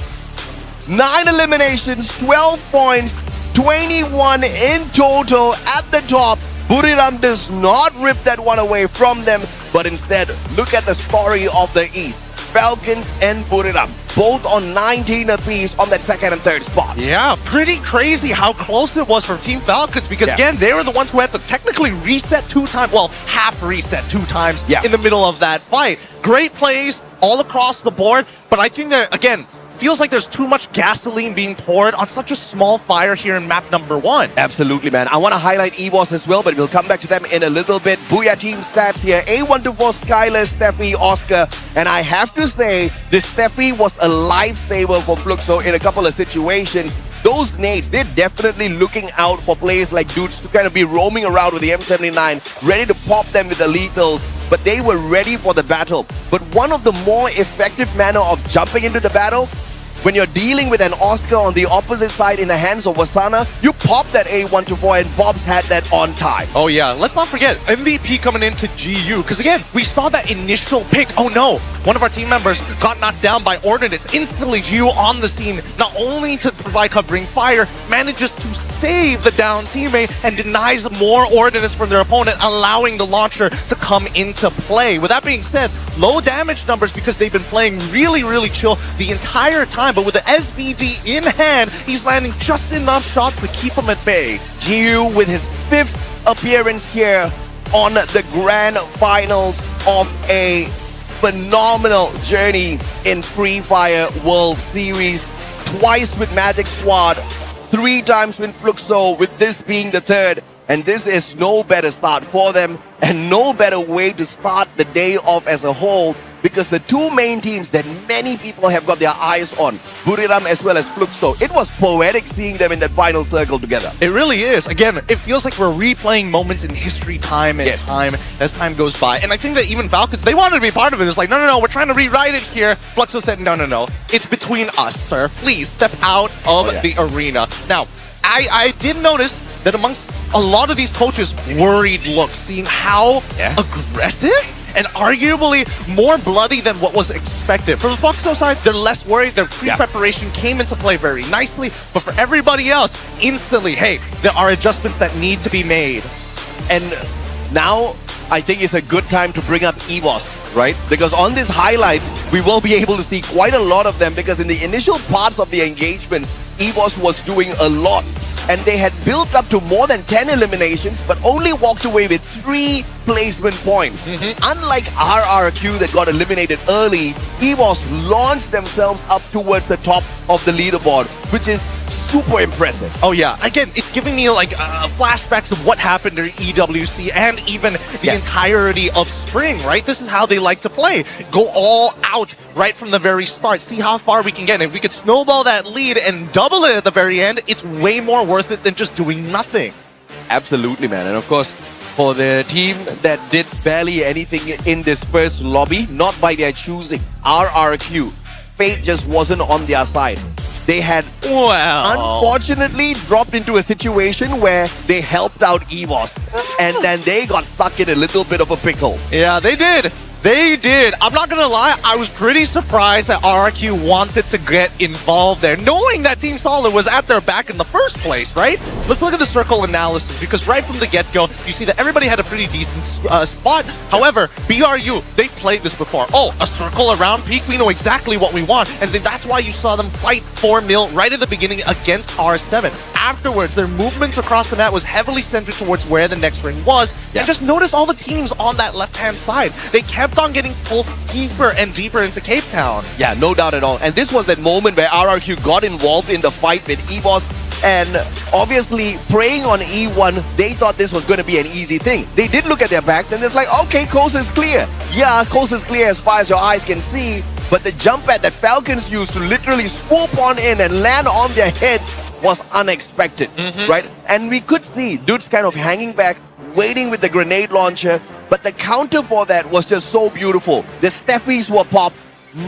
9 eliminations, 12 points, 21 in total at the top. Buriram does not rip that one away from them, but instead, look at the story of the East. Falcons and Buriram, both on 19 apiece on that second and third spot. Yeah, pretty crazy how close it was for Team Falcons, because again, they were the ones who had to technically reset 2 times, well, half reset 2 times in the middle of that fight. Great plays all across the board, but I think that, again, feels like there's too much gasoline being poured on such a small fire here in map number 1. Absolutely, man. I want to highlight EVOS as well, but we'll come back to them in a little bit. Booyah team stats here. A124, Skylar, Steffi, Oscar. And I have to say, this Steffi was a lifesaver for Fluxo in a couple of situations. Those nades, they're definitely looking out for players like Dudes to kind of be roaming around with the M79, ready to pop them with the lethals. But they were ready for the battle. But one of the more effective manner of jumping into the battle, when you're dealing with an Oscar on the opposite side in the hands of Wasana, you pop that A124 and Bob's had that on time. Oh yeah, let's not forget, MVP coming into GU, because again, we saw that initial pick. Oh no, one of our team members got knocked down by Ordnance. Instantly, GU on the scene, not only to provide covering fire, manages to save the down teammate and denies more Ordnance from their opponent, allowing the launcher to come into play. With that being said, low damage numbers because they've been playing really, really chill the entire time, but with the SVD in hand, he's landing just enough shots to keep him at bay. GU with his 5th appearance here on the Grand Finals of a phenomenal journey in Free Fire World Series. Twice with Magic Squad, 3 times with Fluxo, with this being the 3rd. And this is no better start for them and no better way to start the day off as a whole, because the two main teams that many people have got their eyes on, Buriram as well as Fluxo, it was poetic seeing them in that final circle together. It really is. Again, it feels like we're replaying moments in history time and time as time goes by. And I think that even Falcons, they wanted to be part of it. It's like, no, we're trying to rewrite it here. Fluxo said, no. It's between us, sir. Please step out of the arena. Now, I did notice that amongst a lot of these coaches, worried looks, seeing how aggressive and arguably more bloody than what was expected. For the Fluxo side, they're less worried. Their pre-preparation came into play very nicely. But for everybody else, instantly, hey, there are adjustments that need to be made. And now, I think it's a good time to bring up EVOS, right? Because on this highlight, we will be able to see quite a lot of them, because in the initial parts of the engagement, EVOS was doing a lot. And they had built up to more than 10 eliminations, but only walked away with 3 placement points. Unlike RRQ that got eliminated early, EVOS launched themselves up towards the top of the leaderboard, which is super impressive. Oh yeah, again, it's giving me like flashbacks of what happened during EWC and even the entirety of Spring, right? This is how they like to play. Go all out right from the very start. See how far we can get. And if we could snowball that lead and double it at the very end, it's way more worth it than just doing nothing. Absolutely, man. And of course, for the team that did barely anything in this first lobby, not by their choosing, RRQ, fate just wasn't on their side. They had unfortunately dropped into a situation where they helped out EVOS, and then they got stuck in a little bit of a pickle. Yeah, they did. They did. I'm not gonna lie, I was pretty surprised that RRQ wanted to get involved there, knowing that Team Solid was at their back in the first place, right? Let's look at the circle analysis, because right from the get-go, you see that everybody had a pretty decent spot. However, BRU, they played this before. Oh, a circle around peak, we know exactly what we want, and then that's why you saw them fight 4-0 right at the beginning against R7. Afterwards, their movements across the map was heavily centered towards where the next ring was, and just notice all the teams on that left-hand side. They kept on getting pulled deeper and deeper into Cape Town. Yeah, no doubt at all. And this was that moment where RRQ got involved in the fight with EVOS, and obviously preying on E1, they thought this was going to be an easy thing. They did look at their backs and it's like, okay, coast is clear. Yeah, coast is clear as far as your eyes can see, but the jump pad that Falcons used to literally swoop on in and land on their heads was unexpected, right? And we could see dudes kind of hanging back, waiting with the grenade launcher, but the counter for that was just so beautiful. The Steffies were popped.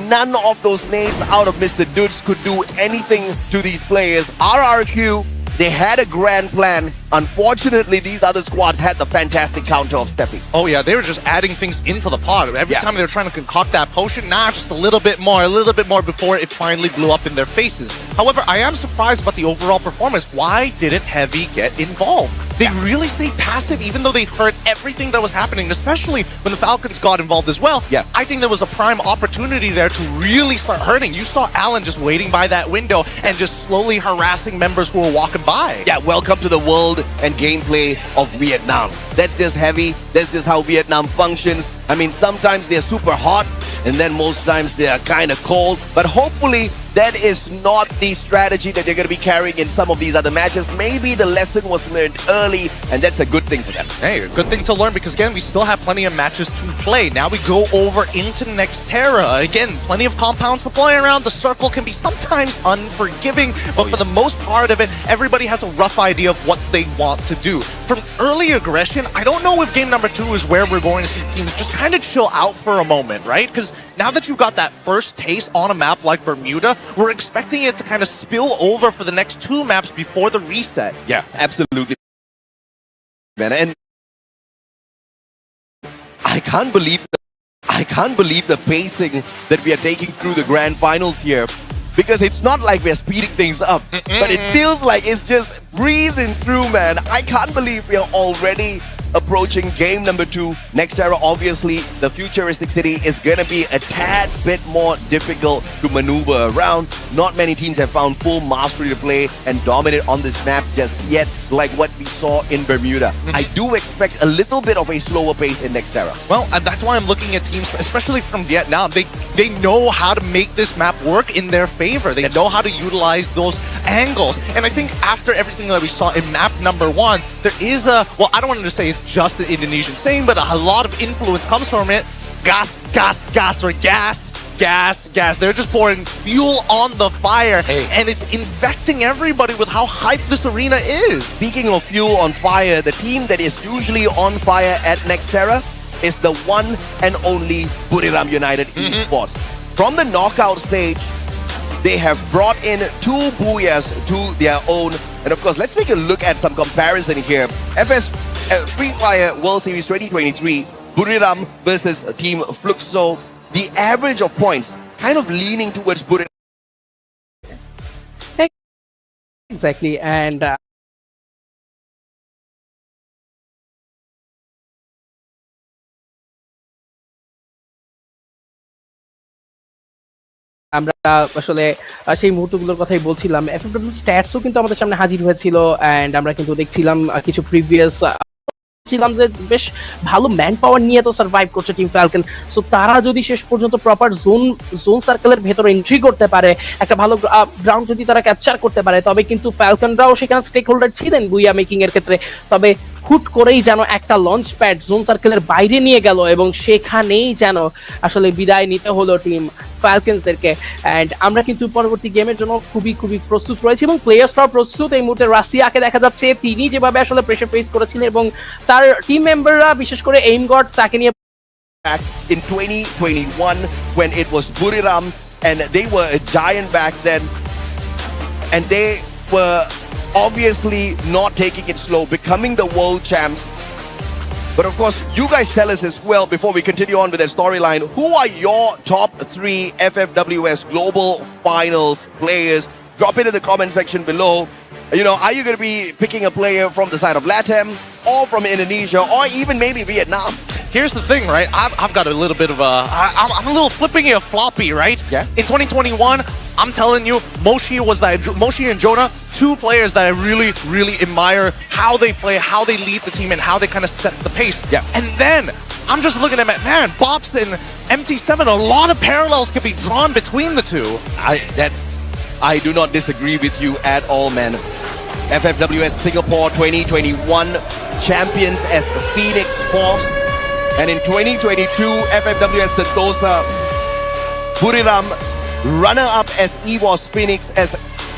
None of those nades out of Mr. Dudes could do anything to these players. RRQ, they had a grand plan. Unfortunately, these other squads had the fantastic counter of Steffi. Oh yeah, they were just adding things into the pot. Every time they were trying to concoct that potion, just a little bit more before it finally blew up in their faces. However, I am surprised about the overall performance. Why didn't Heavy get involved? They really stayed passive even though they heard everything that was happening, especially when the Falcons got involved as well. I think there was a prime opportunity there to really start hurting. You saw Alan just waiting by that window and just slowly harassing members who were walking by. Yeah, welcome to the world and gameplay of Vietnam. That's just Heavy. That's just how Vietnam functions. I mean, sometimes they're super hot, and then most times they're kind of cold. But hopefully, that is not the strategy that they're going to be carrying in some of these other matches. Maybe the lesson was learned early, and that's a good thing for them. Hey, a good thing to learn, because again, we still have plenty of matches to play. Now we go over into Nextera. Again, plenty of compounds to play around. The circle can be sometimes unforgiving, but for the most part of it, everybody has a rough idea of what they want to do. From early aggression, I don't know if game number 2 is where we're going to see teams just kind of chill out for a moment, right? Because now that you've got that first taste on a map like Bermuda, we're expecting it to kind of spill over for the next 2 maps before the reset. Yeah, absolutely, man. And I can't believe the pacing that we are taking through the grand finals here, because it's not like we're speeding things up, but it feels like it's just breezing through, man. I can't believe we are already approaching game number 2. Nextera, obviously, the futuristic city is gonna be a tad bit more difficult to maneuver around. Not many teams have found full mastery to play and dominate on this map just yet, like what we saw in Bermuda. I do expect a little bit of a slower pace in Nextera. Well, and that's why I'm looking at teams, especially from Vietnam. They know how to make this map work in their favor. They know how to utilize those angles. And I think after everything that we saw in map number 1, there is a, well, I don't want to say it's just an Indonesian saying, but a lot of influence comes from it. Gas gas. They're just pouring fuel on the fire, and it's infecting everybody with how hyped this arena is. Speaking of fuel on fire, the team that is usually on fire at Nextera is the one and only Buriram United Esports. From the knockout stage, they have brought in 2 Booyahs to their own. And of course, let's take a look at some comparison here. Free Fire World Series 2023, Buriram versus Team Fluxo. The average of points kind of leaning towards Buriram. Exactly, and আমরা আসলে সেই মুহূর্তগুলোর কথাই বলছিলাম। এফএফডব্লিউ স্ট্যাটসও কিন্তু আমাদের সামনে হাজির হয়েছিল, এন্ড আমরা কিন্তু দেখছিলাম কিছু প্রিভিয়াস ছিলাম যে বেশ ভালো ম্যান পাওয়ার নিয়ে তো সার্ভাইভ করছে টিম ফ্যালকন। সো তারা যদি শেষ পর্যন্ত প্রপার জোন সার্কেলের ভেতরে এন্ট্রি করতে পারে, একটা ভালো গ্রাউন্ড যদি তারা ক্যাপচার করতে পারে, তবে কিন্তু ফ্যালকনরাও সেখানে স্টেক হোল্ডার ছিলেন বুইয়া মেকিং এর ক্ষেত্রে। তবে হুট করেই যেন একটা লঞ্চ প্যাড জোন সার্কেলের বাইরে নিয়ে গেল এবং সেখানেই যেন আসলে বিদায় নিতে হলো টিম ফ্যালকনসদেরকে। অ্যান্ড আমরা কিন্তু পরবর্তী গেমের জন্য খুবই প্রস্তুত রয়েছি এবং প্লেয়ার্সরাও প্রস্তুত। এই মুহূর্তে রাশিয়াকে দেখা যাচ্ছে তিনি যেভাবে আসলে প্রেশার ফেস করেছিলেন এবং তার টিম মেম্বাররা বিশেষ করে এইম গড তাকে নিয়ে Back in 2021 when it was Buriram and they were a giant back then, and they were obviously not taking it slow, becoming the world champs. But of course, you guys tell us as well before we continue on with the storyline, who are your top 3 FFWS Global Finals players? Drop it in the comment section below. You know, are you going to be picking a player from the side of LATAM or from Indonesia or even maybe Vietnam? Here's the thing, right? I've got a little bit of I'm a little flipping a floppy, right? Yeah. In 2021, I'm telling you, Moshi and Jonah, 2 players that I really admire how they play, how they lead the team, and how they kind of set the pace. Yeah. And then I'm just looking at man, Bops and MT7, a lot of parallels can be drawn between the 2. I do not disagree with you at all, man. FFWS Singapore 2021 champions as the Phoenix Force. And in 2022, FFWS Sentosa, Buriram, runner-up as EVOS Phoenix as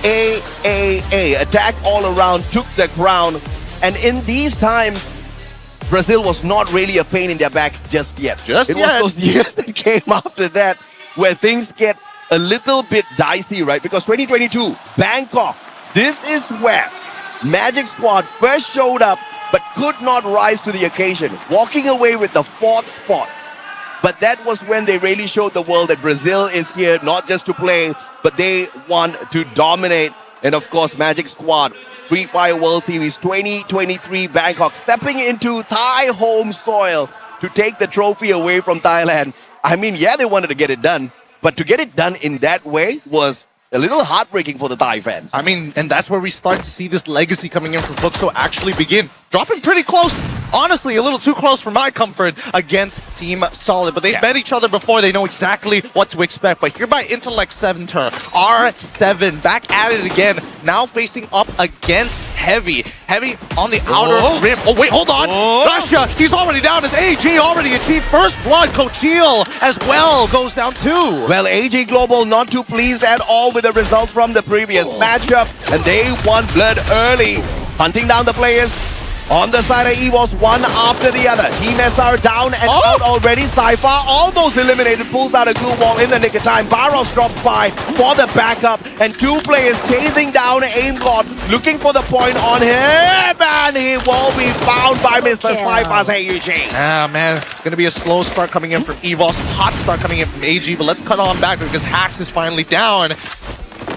AAA. Attack all around, took the crown. And in these times, Brazil was not really a pain in their backs just yet. It was those years that came after that where things get a little bit dicey, right? Because 2022, Bangkok, this is where Magic Squad first showed up but could not rise to the occasion, walking away with the 4th spot. But that was when they really showed the world that Brazil is here not just to play, but they want to dominate. And of course, Magic Squad, Free Fire World Series 2023 Bangkok, stepping into Thai home soil to take the trophy away from Thailand. I mean, yeah, they wanted to get it done, but to get it done in that way was a little heartbreaking for the Thai fans. I mean, and that's where we start to see this legacy coming in from Fluxo actually begin. Dropping pretty close, honestly, a little too close for my comfort against Team Solid. But they've met each other before, they know exactly what to expect. But here by Intellect Center, R7 back at it again, now facing up against Heavy. Heavy on the outer rim. Oh, wait, hold on. Russia, he's already down as AG already achieved first blood. Cochil as well goes down too. Well, AG Global not too pleased at all with the result from the previous matchup, and they won blood early, hunting down the players. On the side of EVOS, one after the other. Team SR down and out already. Cypher almost eliminated, pulls out a glue wall in the nick of time. Barros drops by for the backup, and 2 players chasing down AimGod, looking for the point on him, and he will be found by Mr. Cypher's AUG. Ah, man, it's going to be a slow start coming in from EVOS, hot start coming in from AG, but let's cut on back because Hax is finally down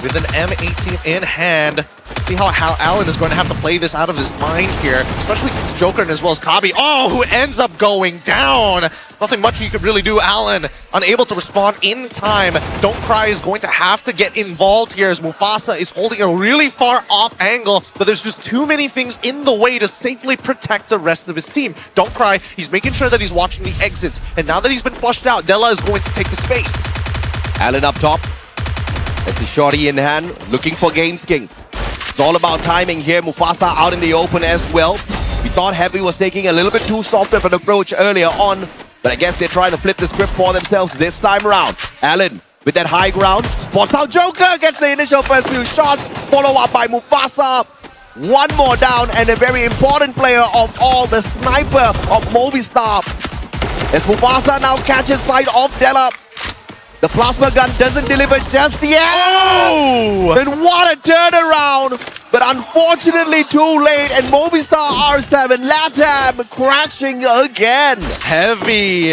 with an M18 in hand. See how Allen is going to have to play this out of his mind here, especially since Joker as well as Kabi. Oh, who ends up going down. Nothing much you could really do. Allen unable to respond in time. Don't Cry is going to have to get involved here as Mufasa is holding a really far off angle, but there's just too many things in the way to safely protect the rest of his team. Don't Cry, he's making sure that he's watching the exits, and now that he's been flushed out, Della is going to take the space. Allen up top. As the shorty in hand, looking for Games King. It's all about timing here. Mufasa out in the open as well. We thought Heavy was taking a little bit too soft of an approach earlier on, But I guess they're trying to flip the script for themselves this time around. Allen with that high ground, spots out Joker, gets the initial first few shots, follow up by Mufasa. One more down, and a very important player of all, the sniper of Movistar. As Mufasa now catches sight of Della. The plasma gun doesn't deliver just yet. Oh! And what a turnaround! But unfortunately too late, and Movistar R7 Latam crashing again. Heavy.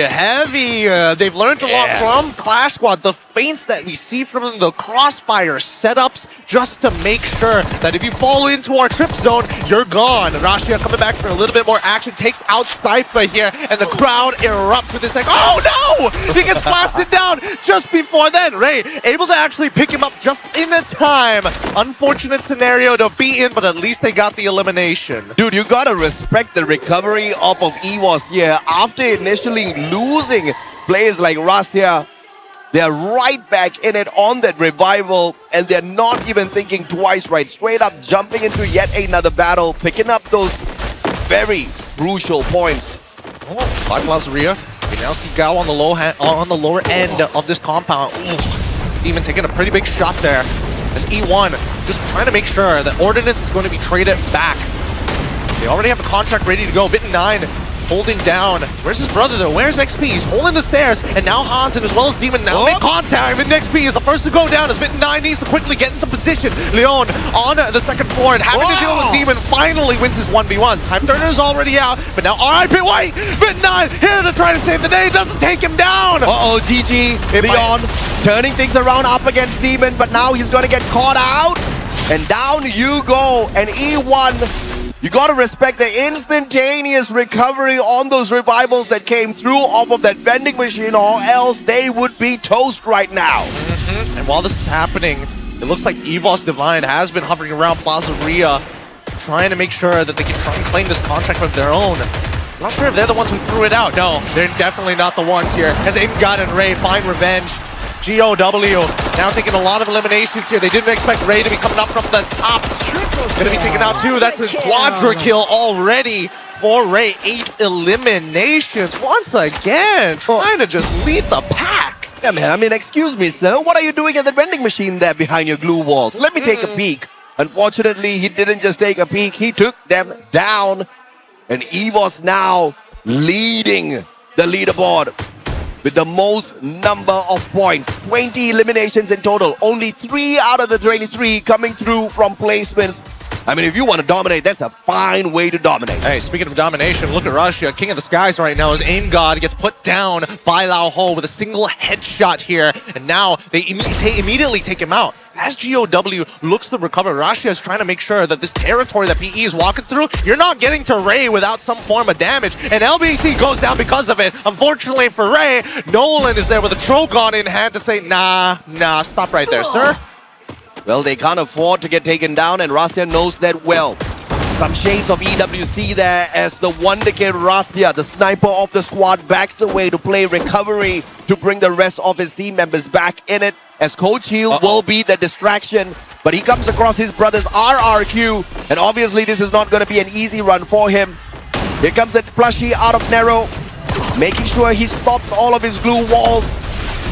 They've learned a lot from Clash Squad. The feints that we see from them, the crossfire setups, just to make sure that if you fall into our trip zone, you're gone. Rashia coming back for a little bit more action, takes out Cypher here, and the crowd erupts with this like, oh no! He gets blasted down just before then. Ray able to actually pick him up just in a time. Unfortunate scenario to be in, but at least they got the elimination. Dude, you gotta respect the recovery off of EVOS here. After initially losing players like Rashia, they're right back in it on that revival, and they're not even thinking twice, right? Straight up jumping into yet another battle, picking up those very crucial points. Oh, like Lazaria, we now see Gao on the lower end of this compound. Ooh, Demon taking a pretty big shot there. As E1 just trying to make sure that Ordnance is going to be traded back. They already have the contract ready to go. Vitten9 holding down. Where's his brother though? Where's XP? He's holding the stairs, and now Hansen as well as Demon now make contact. And XP is the first to go down as Vitten9 needs to quickly get into position. Leon on the second floor and having to deal with Demon finally wins his 1v1. Time Turner is already out, but now RIP, wait! Vitten9 here to try to save the day, doesn't take him down! Uh-oh, GG. Leon turning things around up against Demon, but now he's gonna get caught out. And down you go, and E1, you gotta respect the instantaneous recovery on those revivals that came through off of that vending machine, or else they would be toast right now. And while this is happening, it looks like EVOS Divine has been hovering around Plazaria, trying to make sure that they can try and claim this contract of their own. I'm not sure if they're the ones who threw it out. No, they're definitely not the ones here. As Ingod and Ray find revenge. GOW now taking a lot of eliminations here. They didn't expect Ray to be coming up from the top. Gonna be taken out too. That's a quadra kill already for Ray. 8 eliminations once again, trying to just lead the pack. Yeah, man, I mean, excuse me, sir. What are you doing at the vending machine there behind your glue walls? Let me take a peek. Unfortunately, he didn't just take a peek. He took them down. And EVOS now leading the leaderboard with the most number of points. 20 eliminations in total. Only 3 out of the 23 coming through from placements. I mean, if you want to dominate, that's a fine way to dominate. Hey, speaking of domination, look at Russia, King of the Skies right now as Aim God gets put down by Lao Ho with a single headshot here. And now they immediately take him out. As GOW looks to recover, Russia is trying to make sure that this territory that PE is walking through, you're not getting to Ray without some form of damage. And LBT goes down because of it. Unfortunately for Ray, Nolan is there with a Trogon in hand to say, nah, stop right there, sir. Well, they can't afford to get taken down, and Rastia knows that well. Some shades of EWC there as the Wonder Kid Rastia, the sniper of the squad, backs away to play recovery to bring the rest of his team members back in it, as Coach Heal will be the distraction. But he comes across his brother's RRQ, and obviously this is not going to be an easy run for him. Here comes the plushie out of Nero, making sure he stops all of his glue walls.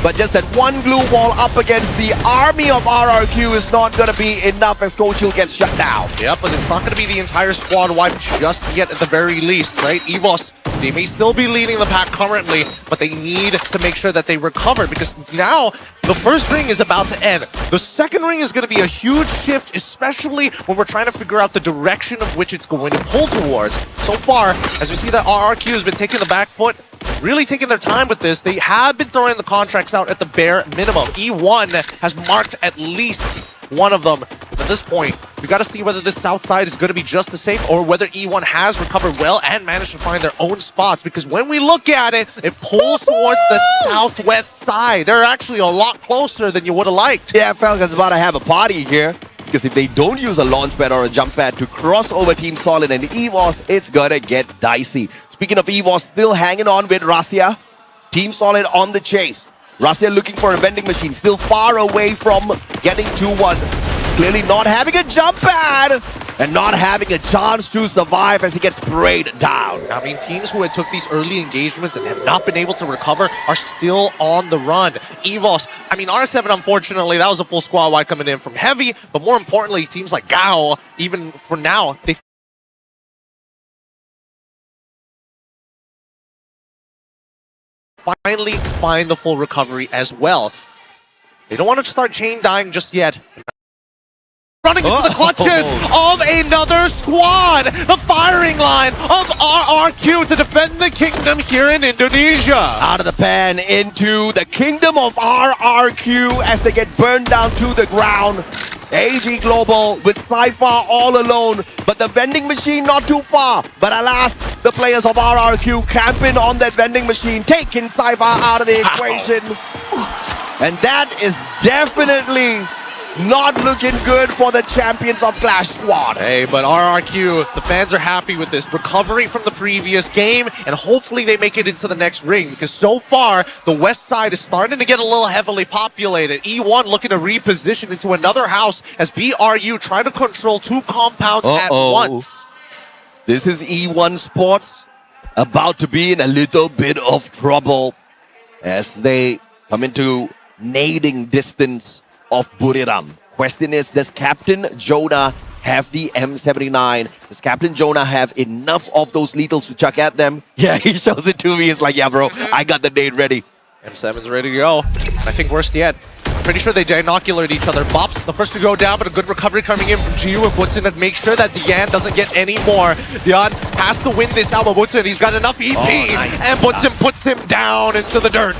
But just that one glue wall up against the army of RRQ is not going to be enough as Coach Hill gets shut down. Yep, but it's not going to be the entire squad wipe just yet at the very least, right? EVOS, they may still be leading the pack currently, but they need to make sure that they recover because now the first ring is about to end. The second ring is going to be a huge shift, especially when we're trying to figure out the direction of which it's going to pull towards. So far, as we see that RRQ has been taking the back foot, really taking their time with this. They have been throwing the contracts out at the bare minimum. E1 has marked at least one of them. At this point, we got to see whether this south side is going to be just the same or whether E1 has recovered well and managed to find their own spots. Because when we look at it, it pulls towards the southwest side. They're actually a lot closer than you would have liked. Yeah, Falcon's about to have a party here. Because if they don't use a launch pad or a jump pad to cross over Team Solid and EVOS, it's gonna get dicey. Speaking of EVOS, still hanging on with Rastia. Team Solid on the chase. Rastia looking for a vending machine, still far away from getting 2-1. Clearly not having a jump pad. and not having a chance to survive as he gets sprayed down. I mean, teams who had took these early engagements and have not been able to recover are still on the run. EVOS, I mean, R7, unfortunately, that was a full squad wide coming in from Heavy, but more importantly, teams like Gao, even for now, they finally find the full recovery as well. They don't want to start chain dying just yet. Running into the clutches of another squad! The firing line of RRQ to defend the kingdom here in Indonesia. Out of the pan into the kingdom of RRQ as they get burned down to the ground. AG Global with Cypher all alone, but the vending machine not too far. But alas, the players of RRQ camping on that vending machine, taking Cypher out of the equation. And that is definitely not looking good for the champions of Clash Squad. Hey, but RRQ, the fans are happy with this recovery from the previous game, and hopefully they make it into the next ring, because so far, the west side is starting to get a little heavily populated. E1 looking to reposition into another house as BRU trying to control two compounds at once. This is E1 Sports about to be in a little bit of trouble as they come into nading distance of Buriram. Question is, does Captain Jonah have the M79? Does Captain Jonah have enough of those lethals to chuck at them? Yeah, he shows it to me. He's like, yeah, bro, I got the nade ready. M7's ready to go. I think worst yet. Pretty sure they inoculate each other. Bops, the first to go down, but a good recovery coming in from GU and Butson to make sure that Dian doesn't get any more. Dian has to win this now, but Butson, he's got enough EP, and Butson puts him down into the dirt.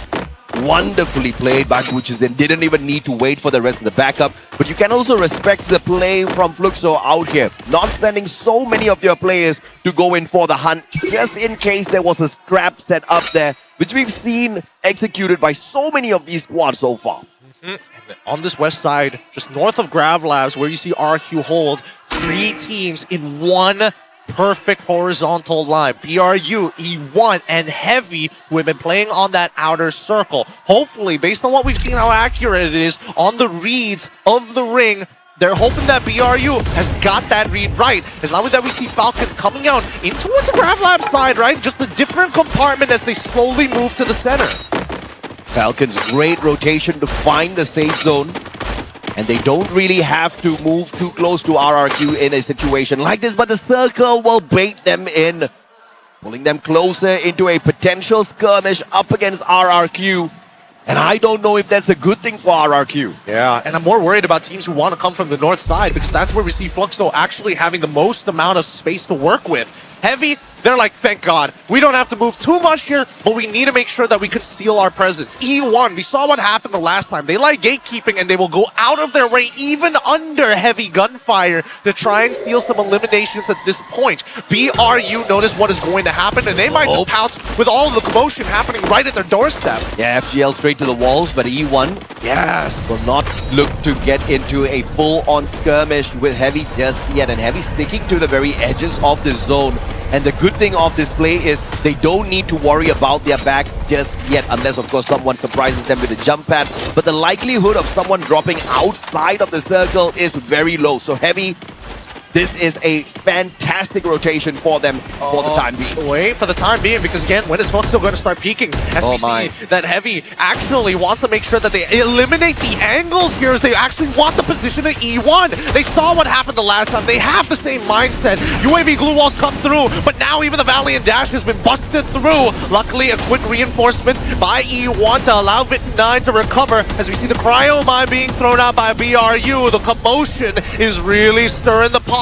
Wonderfully played by Guchizin. Didn't even need to wait for the rest of the backup. But you can also respect the play from Fluxo out here. Not sending so many of your players to go in for the hunt, just in case there was a trap set up there, which we've seen executed by so many of these squads so far. And on this west side, just north of Grav Labs, where you see RQ hold, 3 teams in one perfect horizontal line. BRU, E1, and Heavy, who have been playing on that outer circle. Hopefully, based on what we've seen, how accurate it is on the reads of the ring, they're hoping that BRU has got that read right. As long as that we see Falcons coming out in towards the Grav Lab side, right? Just a different compartment as they slowly move to the center. Falcons, great rotation to find the safe zone. And they don't really have to move too close to RRQ in a situation like this, but the circle will bait them in, pulling them closer into a potential skirmish up against RRQ. And I don't know if that's a good thing for RRQ. Yeah, and I'm more worried about teams who want to come from the north side, because that's where we see Fluxo actually having the most amount of space to work with. Heavy, they're like, thank God, we don't have to move too much here, but we need to make sure that we conceal our presence. E1, we saw what happened the last time. They like gatekeeping, and they will go out of their way, even under heavy gunfire, to try and steal some eliminations at this point. BRU notice what is going to happen, and they might just pounce with all of the commotion happening right at their doorstep. Yeah, FGL straight to the walls, but E1 will not look to get into a full-on skirmish with Heavy just yet, and Heavy sticking to the very edges of the zone. And the good thing of this play is they don't need to worry about their backs just yet, unless, of course, someone surprises them with a jump pad. But the likelihood of someone dropping outside of the circle is very low. So Heavy, this is a fantastic rotation for them for the time being. Wait, for the time being, because again, when is Fluxo going to start peeking? As we see that Heavy actually wants to make sure that they eliminate the angles here, as they actually want the position of E1. They saw what happened the last time. They have the same mindset. UAV glue walls come through, but now even the Valiant Dash has been busted through. Luckily, a quick reinforcement by E1 to allow Vitten9 to recover, as we see the cryo mine being thrown out by BRU. The commotion is really stirring the pot.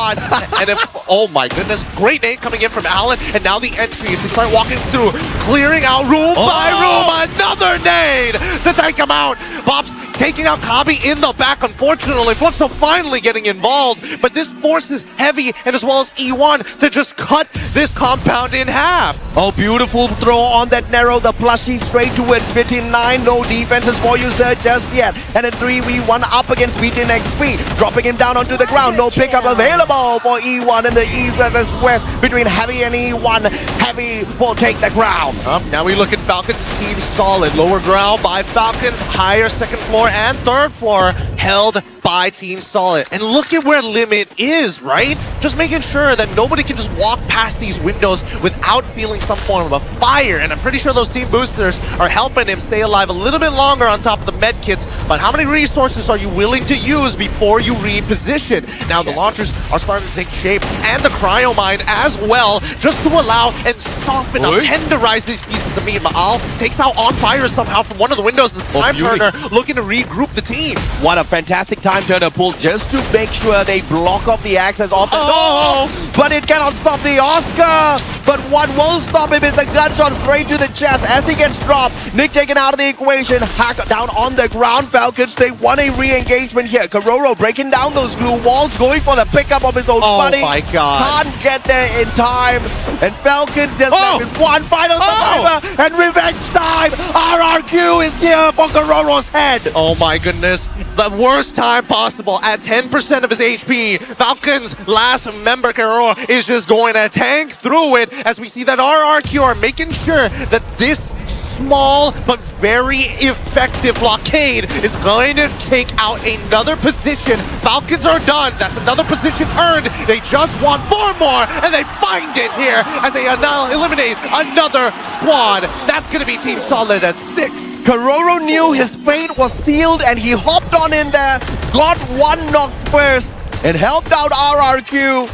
And if, oh my goodness, great nade coming in from Alan, and now the entry as they start walking through, clearing out room by room, another nade to take him out. Pops taking out Kabi in the back, unfortunately. Fluxo finally getting involved, but this forces Heavy and as well as E1 to just cut this compound in half. Oh, beautiful throw on that narrow, the plushie straight towards Vitten9. No defenses for you, sir, just yet. And a 3v1 up against Vitten XP, dropping him down onto the ground. No pickup available for E1 in the east versus west between Heavy and E1. Heavy will take the ground. Now we look at Falcons, team solid. Lower ground by Falcons, higher second floor floor and third floor held by Team Solid. And look at where Limit is, right? Just making sure that nobody can just walk past these windows without feeling some form of a fire. And I'm pretty sure those team boosters are helping him stay alive a little bit longer on top of the med kits. But how many resources are you willing to use before you reposition? Now the launchers are starting to take shape, and the cryo mine as well, just to allow and soften up, tenderize these pieces of meat. Maal takes out On Fire somehow from one of the windows. Time Turner looking to regroup the team. What a fantastic Time Turner pull just to make sure they block off the access off the door. But it cannot stop the Oscar. But what will stop him is a gunshot straight to the chest as he gets dropped. Nick taken out of the equation. Hack down on the ground. Falcons, they want a re-engagement here. Kororo breaking down those glue walls, going for the pickup of his own buddy. Oh my god. Can't get there in time. And Falcons just left with one final survivor. And revenge time. RRQ is here for Kororo's head. Oh my goodness. The worst time possible at 10% of his HP. Falcon's last member, Kororo, is just going to tank through it as we see that RRQ are making sure that this small but very effective blockade is going to take out another position. Falcons are done. That's another position earned. They just want 4 more, and they find it here as they eliminate another squad. That's going to be Team Solid at 6. Kororo knew his fate was sealed, and he hopped on in there, got one knock first, and helped out RRQ.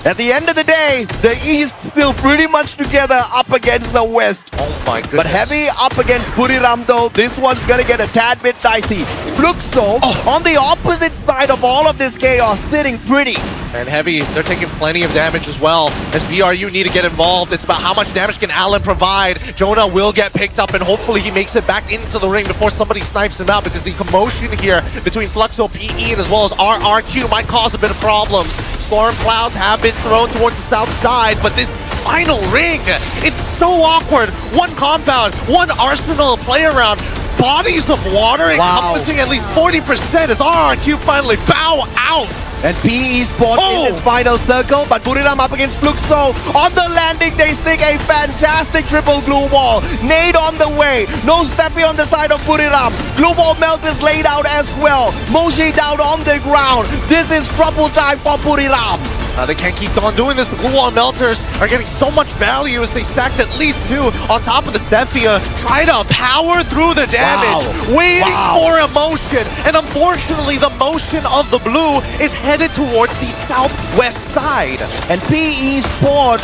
At the end of the day, the East still pretty much together up against the West. Oh my goodness. But Heavy up against Buriram though, this one's gonna get a tad bit dicey. Fluxo on the opposite side of all of this chaos, sitting pretty. And Heavy, they're taking plenty of damage as well. As BRU need to get involved, it's about how much damage can Allen provide. Jonah will get picked up, and hopefully he makes it back into the ring before somebody snipes him out, because the commotion here between Fluxo, PE, and as well as RRQ might cause a bit of problems. Storm clouds have been thrown towards the south side, but this final ring, it's so awkward. One compound, one arsenal to play around. Bodies of water encompassing at least 40% as RRQ finally bow out. And PE Sport in this final circle, but Buriram up against Fluxo. On the landing, they stick a fantastic triple glue wall. Nade on the way. No Steffi on the side of Buriram. Glue wall melt is laid out as well. Moshi down on the ground. This is trouble time for Buriram. They can't keep on doing this. The glue wall melters are getting so much value as they stacked at least 2 on top of the Stefia. Try to power through the damage, waiting for emotion. And unfortunately, the motion of the blue is headed towards the southwest side. And PE Sport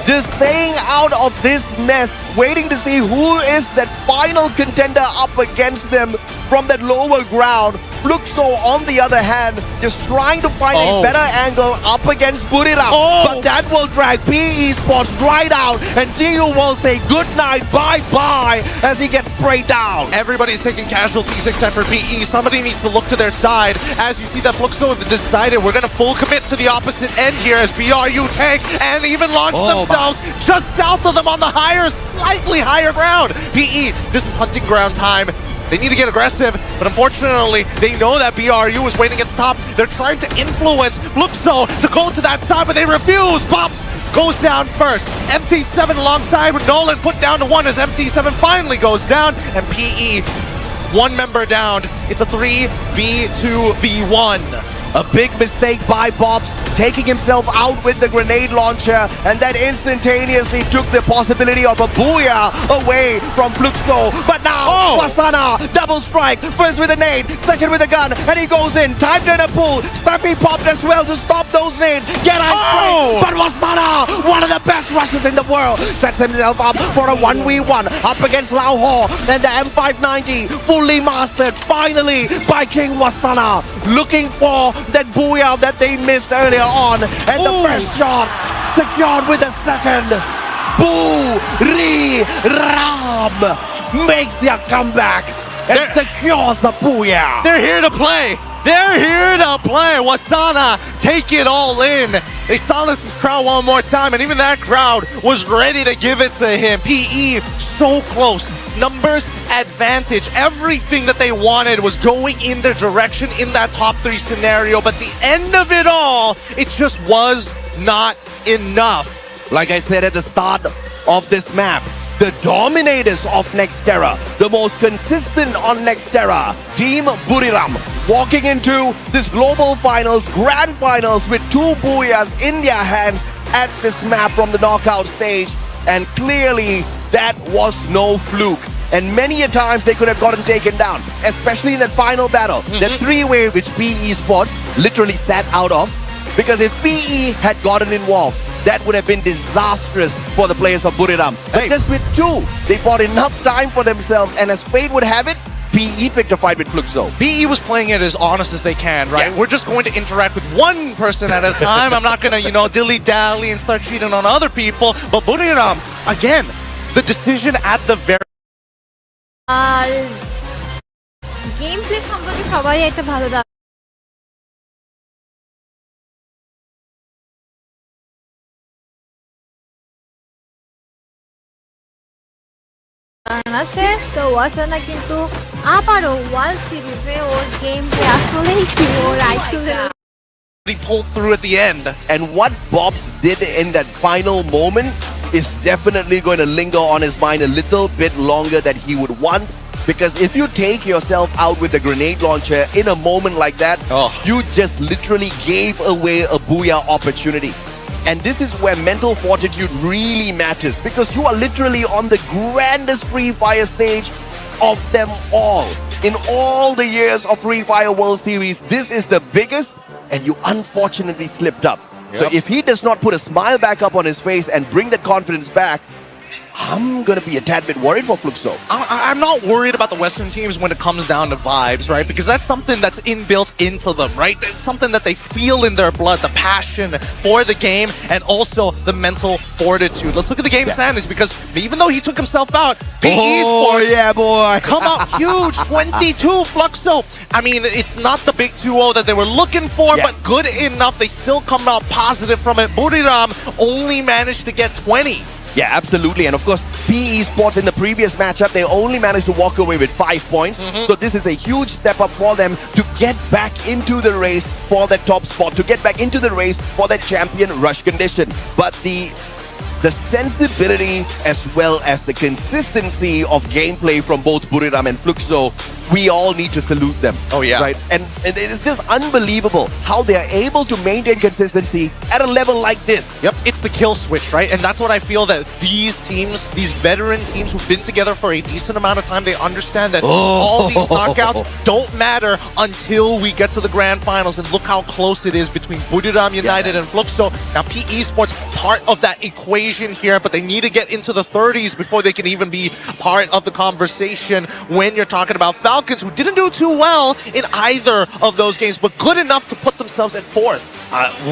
just staying out of this mess, waiting to see who is that final contender up against them from that lower ground. Fluxo, on the other hand, just trying to find a better angle up against Buriram. But that will drag PE Sports right out, and TU will say goodnight, bye-bye, as he gets sprayed down. Everybody's taking casualties except for PE. Somebody needs to look to their side. As you see that Fluxo have decided we're going to full commit to the opposite end here as BRU tank and even launch themselves just south of them on the slightly higher ground. PE, this is hunting ground time. They need to get aggressive, but unfortunately, they know that BRU is waiting at the top. They're trying to influence Fluxo to go to that side, but they refuse. Pops goes down first. MT7 alongside with Nolan put down to 1 as MT7 finally goes down, and PE, 1 member down. It's a 3v2v1. A big mistake by Bobs, taking himself out with the grenade launcher, and that instantaneously took the possibility of a booyah away from Fluxo. But now, Wasana, double strike, first with a nade, second with a gun, and he goes in. Time Turner pull, Steffi popped as well to stop those nades. Get out, but Wasana, one of the best rushes in the world, sets himself up for a 1v1 up against Lao Ho, and the M590 fully mastered finally by King Wasana, looking for that booyah that they missed earlier on, and the first shot secured with a second. Buriram makes their comeback and secures the booyah. They're here to play. They're here to play. Wasana take it all in. They silenced the crowd one more time, and even that crowd was ready to give it to him. PE so close. Numbers advantage. Everything that they wanted was going in their direction in that top 3 scenario, but the end of it all, it just was not enough. Like I said at the start of this map, the dominators of Nextera, the most consistent on Nextera, Team Buriram, walking into this global finals, grand finals with 2 Booyahs in their hands at this map from the knockout stage. And clearly, that was no fluke. And many a times they could have gotten taken down, especially in that final battle. The 3-way which PE Sports literally sat out of. Because if PE had gotten involved, that would have been disastrous for the players of Buriram. But just with 2, they bought enough time for themselves. And as fate would have it, PE picked a fight with Fluxo. PE was playing it as honest as they can, right? Yeah. We're just going to interact with one person at a time. I'm not going to, dilly-dally and start cheating on other people. But Buriram, again, the decision at the very... game play সম্পর্কে সবাই একটা ভালো ধারণা আছে তো ওয়াসানা কিন্তু আবারও world সিরিজে ওর গেম প্লে আসলেই কি ওর IQ He pulled through at the end. And what Bobs did in that final moment is definitely going to linger on his mind a little bit longer than he would want. Because if you take yourself out with a grenade launcher in a moment like that, you just literally gave away a Booyah opportunity. And this is where mental fortitude really matters, because you are literally on the grandest Free Fire stage of them all. In all the years of Free Fire World Series, this is the biggest, and you unfortunately slipped up. So if he does not put a smile back up on his face and bring that confidence back, I'm going to be a tad bit worried for Fluxo. I'm not worried about the Western teams when it comes down to vibes, right? Because that's something that's inbuilt into them, right? It's something that they feel in their blood, the passion for the game and also the mental fortitude. Let's look at the game standings, because even though he took himself out, PE Sports come out huge, 22 Fluxo. I mean, it's not the big 2-0 that they were looking for, but good enough. They still come out positive from it. Buriram only managed to get 20. Yeah, absolutely. And of course, PE Sports in the previous matchup, they only managed to walk away with 5 points. So this is a huge step up for them to get back into the race for that top spot, to get back into the race for that champion rush condition. But the sensibility as well as the consistency of gameplay from both Buriram and Fluxo, we all need to salute them. Oh yeah. Right? And it is just unbelievable how they are able to maintain consistency at a level like this. Yep, it's the kill switch, right? And that's what I feel that these teams, these veteran teams who've been together for a decent amount of time, they understand that all these knockouts don't matter until we get to the grand finals. And look how close it is between Buriram United and Fluxo. Now PE Sports part of that equation here, but they need to get into the 30s before they can even be part of the conversation when you're talking about Falcons, who didn't do too well in either of those games, but good enough to put themselves at 4th.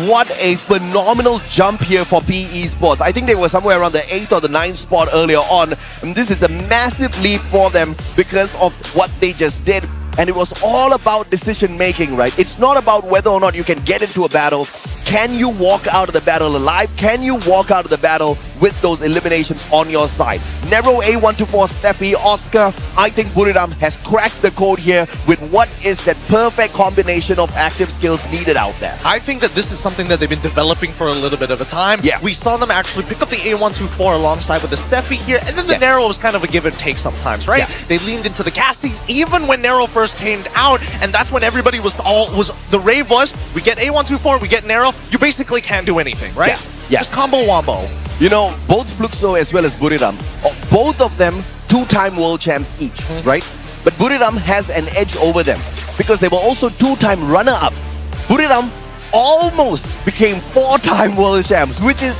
What a phenomenal jump here for PE Sports. I think they were somewhere around the 8th or the 9th spot earlier on. And this is a massive leap for them because of what they just did. And it was all about decision making, right? It's not about whether or not you can get into a battle. Can you walk out of the battle alive? Can you walk out of the battle with those eliminations on your side? Nero, A124, Steffi, Oscar, I think Buriram has cracked the code here with what is that perfect combination of active skills needed out there. I think that this is something that they've been developing for a little bit of a time. Yeah. We saw them actually pick up the A124 alongside with the Steffi here, and then the Nero was kind of a give and take sometimes, right? Yeah. They leaned into the Casties even when Nero first came out, and that's when everybody was the rave was, we get A124, we get Nero, you basically can't do anything, right? Yeah. Just combo wombo. You know, both Fluxo as well as Buriram, both of them 2-time world champs each, right? But Buriram has an edge over them because they were also 2-time runner-up. Buriram almost became 4-time world champs, which is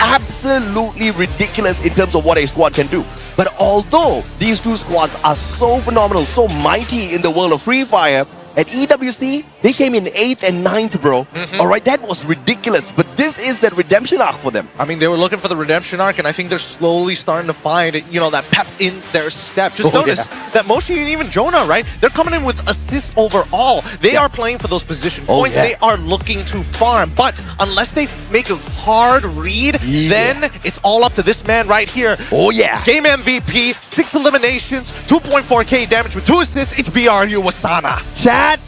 absolutely ridiculous in terms of what a squad can do. But although these two squads are so phenomenal, so mighty in the world of Free Fire, at EWC, they came in 8th and 9th, bro. All right, that was ridiculous. But this is that redemption arc for them. I mean, they were looking for the redemption arc, and I think they're slowly starting to find, that pep in their step. Just notice that Moshi and even Jonah, right? They're coming in with assists overall. They are playing for those position points. They are looking to farm. But unless they make a hard read, then it's all up to this man right here. Oh, yeah. Game MVP, 6 eliminations, 2.4k damage with 2 assists. It's BRU Wasana. Chat,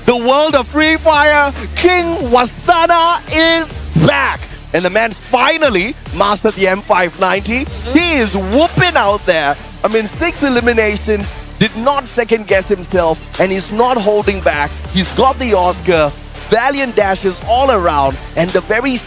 the world of Free Fire, King Wasana is back. And the man's finally mastered the M590. He is whooping out there. I mean, 6 eliminations, did not second guess himself, and he's not holding back. He's got the Oscar, valiant dashes all around, and the very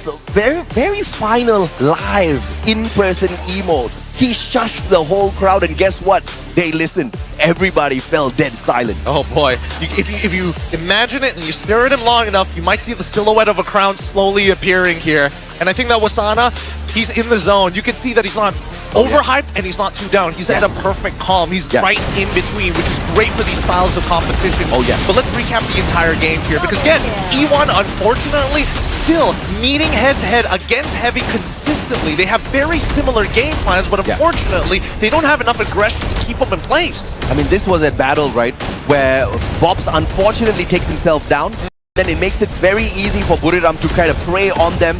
final live in-person emote. He shushed the whole crowd, and guess what? They listened. Everybody fell dead silent. Oh boy. If you imagine it and you stare at him long enough, you might see the silhouette of a crown slowly appearing here. And I think that Wasana, he's in the zone. You can see that he's not overhyped and he's not too down. He's at a perfect calm. He's right in between, which is great for these styles of competition. Oh yeah. But let's recap the entire game here, because again, E1 unfortunately still meeting head-to-head against Heavy consistently. They have very similar game plans, but unfortunately, they don't have enough aggression to keep them in place. I mean, this was a battle, right, where Bobs unfortunately takes himself down. Then it makes it very easy for Buriram to kind of prey on them.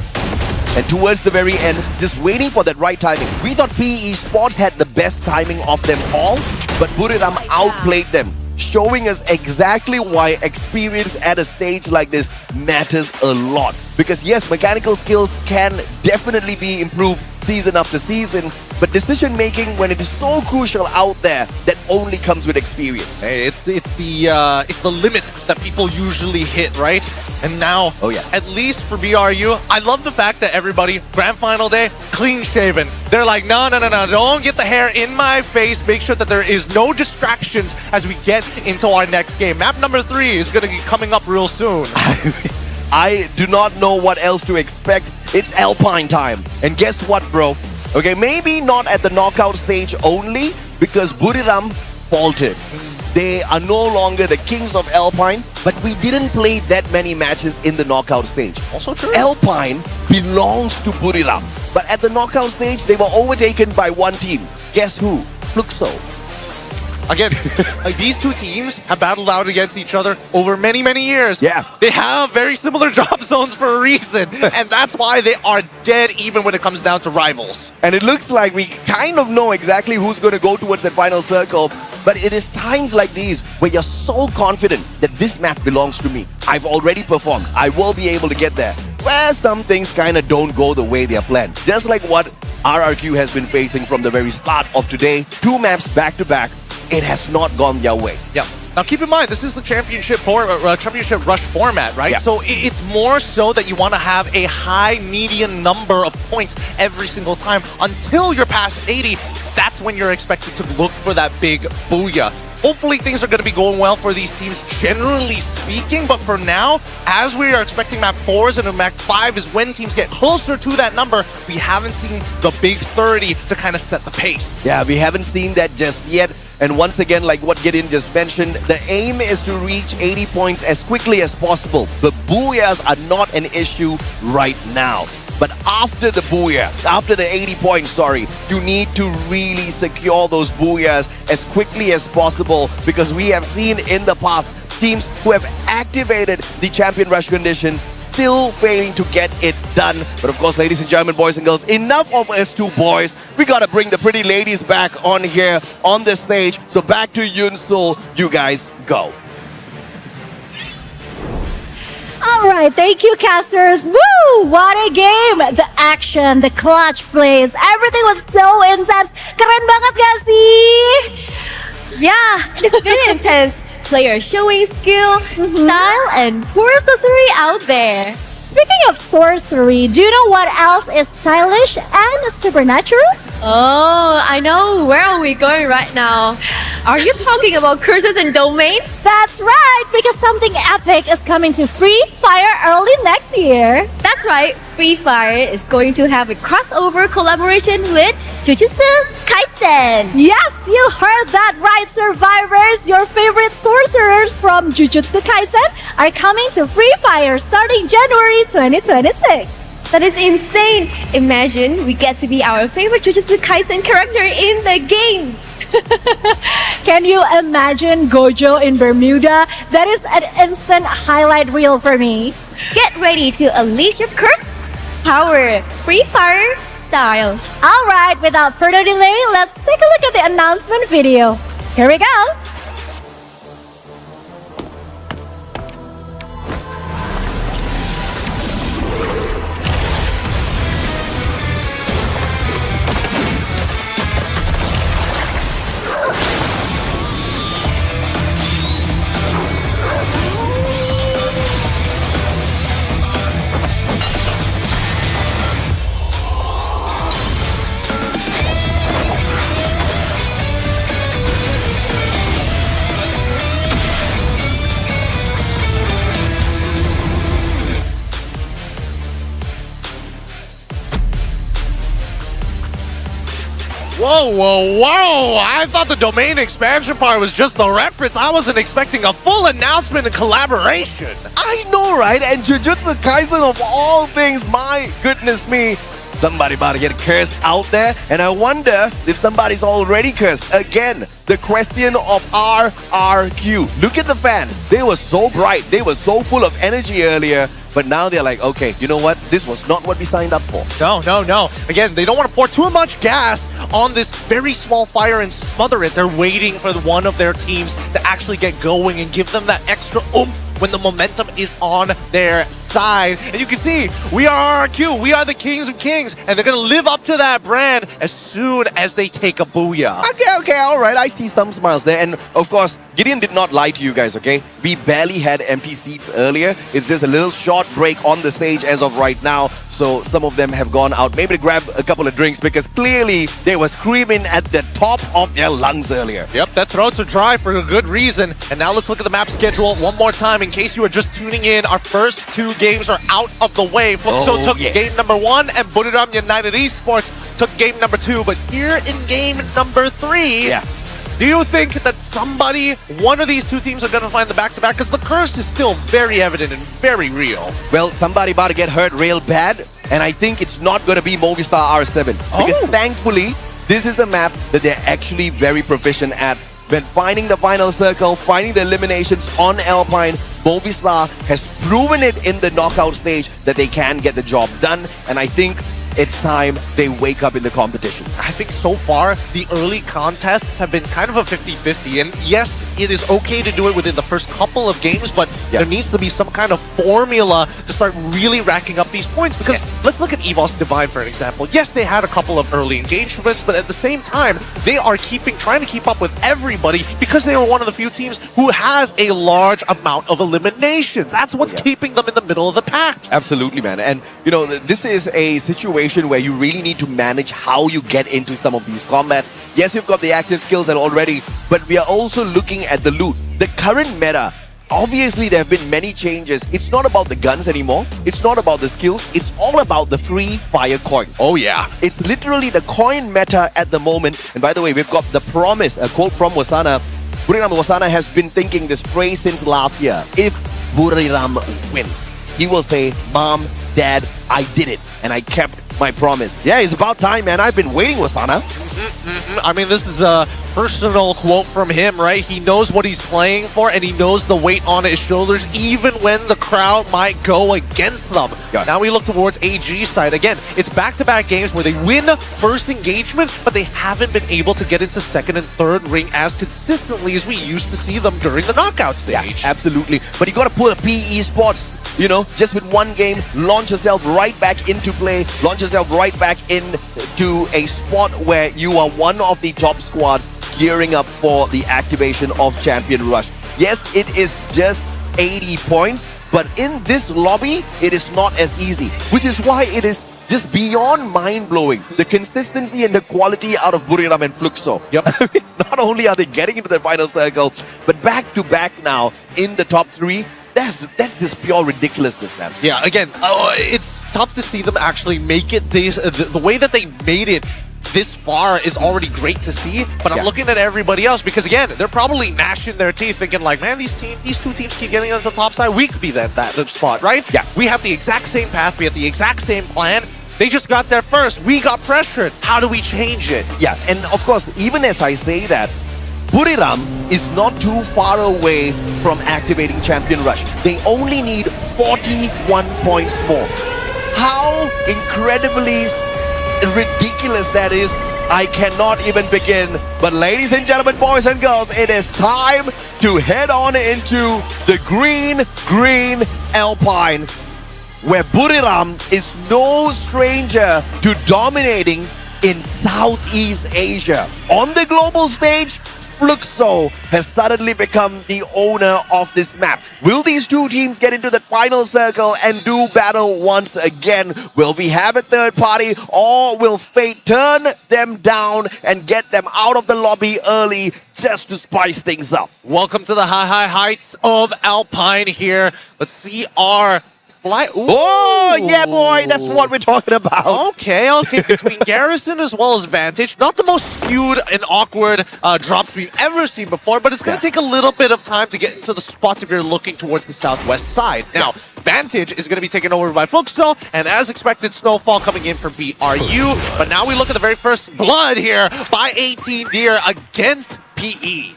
And towards the very end, just waiting for that right timing. We thought PE Sports had the best timing of them all, but Buriram outplayed them, showing us exactly why experience at a stage like this matters a lot. Because yes, mechanical skills can definitely be improved season after season, but decision making when it is so crucial out there, that only comes with experience. Hey, it's the limit that people usually hit, right? And now, at least for BRU, I love the fact that everybody, grand final day, clean shaven. They're like, no, don't get the hair in my face. Make sure that there is no distractions as we get into our next game. Map number 3 is going to be coming up real soon. I do not know what else to expect. It's Alpine time. And guess what, bro? Okay, maybe not at the knockout stage only, because Buriram faltered. They are no longer the kings of Alpine, but we didn't play that many matches in the knockout stage. Also true. Alpine belongs to Buriram, but at the knockout stage, they were overtaken by one team. Guess who? Fluxo. Again, these two teams have battled out against each other over many, many years. Yeah. They have very similar drop zones for a reason, and that's why they are dead even when it comes down to rivals. And it looks like we kind of know exactly who's going to go towards that final circle, but it is times like these where you're so confident that this map belongs to me. I've already performed. I will be able to get there. Where some things kind of don't go the way they're planned. Just like what RRQ has been facing from the very start of today. 2 maps back to back. It has not gone their way. Yeah. Now keep in mind, this is the championship rush format, right? Yeah. So it's more so that you want to have a high median number of points every single time until you're past 80. That's when you're expected to look for that big booyah. Hopefully things are going to be going well for these teams, generally speaking. But for now, as we are expecting map 4s and map 5 is when teams get closer to that number, we haven't seen the big 30 to kind of set the pace. Yeah, we haven't seen that just yet. And once again, like what Gideon just mentioned, the aim is to reach 80 points as quickly as possible. The booyahs are not an issue right now. But after the booyah, after the 80 points, you need to really secure those booyahs as quickly as possible, because we have seen in the past teams who have activated the champion rush condition still failing to get it done. But of course, ladies and gentlemen, boys and girls, enough of us two boys. We gotta bring the pretty ladies back on here on the stage. So back to Yunsul, you guys go. Alright, thank you casters. Woo! What a game! The action, the clutch plays, everything was so intense. Keren banget gak sih? Yeah, it's been intense. Players showing skill, style, and poor sorcery out there. Speaking of sorcery, do you know what else is stylish and supernatural? Oh, I know. Where are we going right now? Are you talking about curses and domains? That's right, because something epic is coming to Free Fire early next year. That's right, Free Fire is going to have a crossover collaboration with Jujutsu Kaisen. Yes, you heard that right, survivors. Your favorite sorcerers from Jujutsu Kaisen are coming to Free Fire starting January 2026. That is insane! Imagine we get to be our favorite Jujutsu Kaisen character in the game! Can you imagine Gojo in Bermuda? That is an instant highlight reel for me. Get ready to unleash your curse power, Free Fire style. Alright, without further delay, let's take a look at the announcement video. Here we go! Whoa, whoa, whoa! I thought the domain expansion part was just the reference. I wasn't expecting a full announcement and collaboration. I know, right? And Jujutsu Kaisen of all things, my goodness me. Somebody about to get cursed out there, and I wonder if somebody's already cursed. Again, the question of RRQ. Look at the fans. They were so bright. They were so full of energy earlier. But now they're like, okay, you know what? This was not what we signed up for. No, no, no. Again, they don't want to pour too much gas on this very small fire and smother it. They're waiting for one of their teams to actually get going and give them that extra oomph when the momentum is on their side. And you can see, we are RRQ. We are the kings of kings. And they're going to live up to that brand as soon as they take a booyah. Okay, all right. I see some smiles there. And of course, Gideon did not lie to you guys, okay? We barely had empty seats earlier. It's just a little short break on the stage as of right now. So some of them have gone out, maybe to grab a couple of drinks, because clearly they were screaming at the top of their lungs earlier. Yep, their throats are dry for a good reason. And now let's look at the map schedule one more time. In case you were just tuning in, our first two games are out of the way. Fluxo took game number 1, and Buriram United Esports took game number 2. But here in game number 3, do you think that one of these two teams are going to find the back-to-back? Because the curse is still very evident and very real. Well, somebody about to get hurt real bad, and I think it's not going to be Movistar R7. Because thankfully, this is a map that they're actually very proficient at. When finding the final circle, finding the eliminations on Alpine, Movistar has proven it in the knockout stage that they can get the job done. And I think it's time they wake up in the competition. I think so far, the early contests have been kind of a 50-50. And yes, it is okay to do it within the first couple of games, but there needs to be some kind of formula to start really racking up these points. Because let's look at EVOS Divine, for an example. Yes, they had a couple of early engagements, but at the same time, they are trying to keep up with everybody because they are one of the few teams who has a large amount of eliminations. That's what's keeping them in the middle of the pack. Absolutely, man. And, you know, this is a situation where you really need to manage how you get into some of these combats. Yes, you've got the active skills already, but we are also looking at the loot. The current meta, obviously there have been many changes. It's not about the guns anymore. It's not about the skills. It's all about the free fire coins. Oh yeah. It's literally the coin meta at the moment. And by the way, we've got the promise, a quote from Wasana. Buriram Wasana has been thinking this phrase since last year. If Buriram wins, he will say, Mom, Dad, I did it. And I kept my promise. Yeah, it's about time, man. I've been waiting, Wasana. I mean, this is a personal quote from him, right? He knows what he's playing for, and he knows the weight on his shoulders, even when the crowd might go against them. Now we look towards AG's side. Again, it's back-to-back games where they win first engagement, but they haven't been able to get into second and third ring as consistently as we used to see them during the knockout stage. Yeah, absolutely. But you got to put a PE Sports, you know, just with one game, launch yourself right back into play, launch yourself right back into a spot where you are one of the top squads gearing up for the activation of Champion Rush. Yes, it is just 80 points, but in this lobby, it is not as easy, which is why it is just beyond mind-blowing. The consistency and the quality out of Buriram and Fluxo. I mean, not only are they getting into the final circle, but back-to-back now in the top 3. That's just pure ridiculousness, man. Yeah, again, it's tough to see them actually make it this. The way that they made it this far is already great to see, but I'm looking at everybody else because, again, they're probably gnashing their teeth thinking like, man, these two teams keep getting on the top side. We could be that spot, right? Yeah. We have the exact same path. We have the exact same plan. They just got there first. We got pressured. How do we change it? Yeah, and of course, even as I say that, Buriram is not too far away from activating Champion Rush. They only need 41 points more. How incredibly ridiculous that is, I cannot even begin. But ladies and gentlemen, boys and girls, it is time to head on into the green Alpine, where Buriram is no stranger to dominating in Southeast Asia. On the global stage, Fluxo has suddenly become the owner of this map. Will these two teams get into the final circle and do battle once again? Will we have a third party, or will fate turn them down and get them out of the lobby early just to spice things up? Welcome to the high heights of Alpine here. Let's see our fly. Ooh. Oh, yeah, boy. That's what we're talking about. Okay. Between Garrison as well as Vantage. Not the most skewed and awkward drops we've ever seen before, but it's going to take a little bit of time to get into the spots if you're looking towards the southwest side. Now, Vantage is going to be taken over by Fluxo, and as expected, Snowfall coming in for BRU. But now we look at the very first blood here by 18 Deer against PE.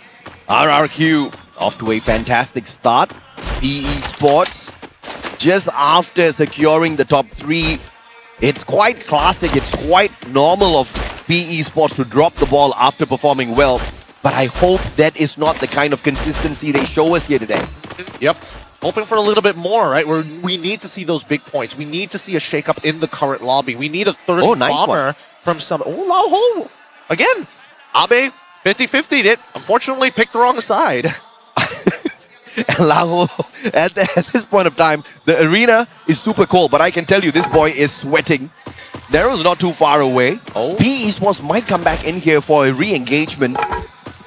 RRQ off to a fantastic start. PE Sports, just after securing the top 3, it's quite classic, it's quite normal of PE Sports to drop the ball after performing well. But I hope that is not the kind of consistency they show us here today. Yep. Hoping for a little bit more, right? We need to see those big points. We need to see a shakeup in the current lobby. We need a third bomber from some... Oh, Lao Ho! Again, Abe 50-50'd it. Unfortunately, picked the wrong side. And Lao Ho, at this point of time, the arena is super cold, but I can tell you this boy is sweating. Nero's not too far away. PE Sports might come back in here for a re-engagement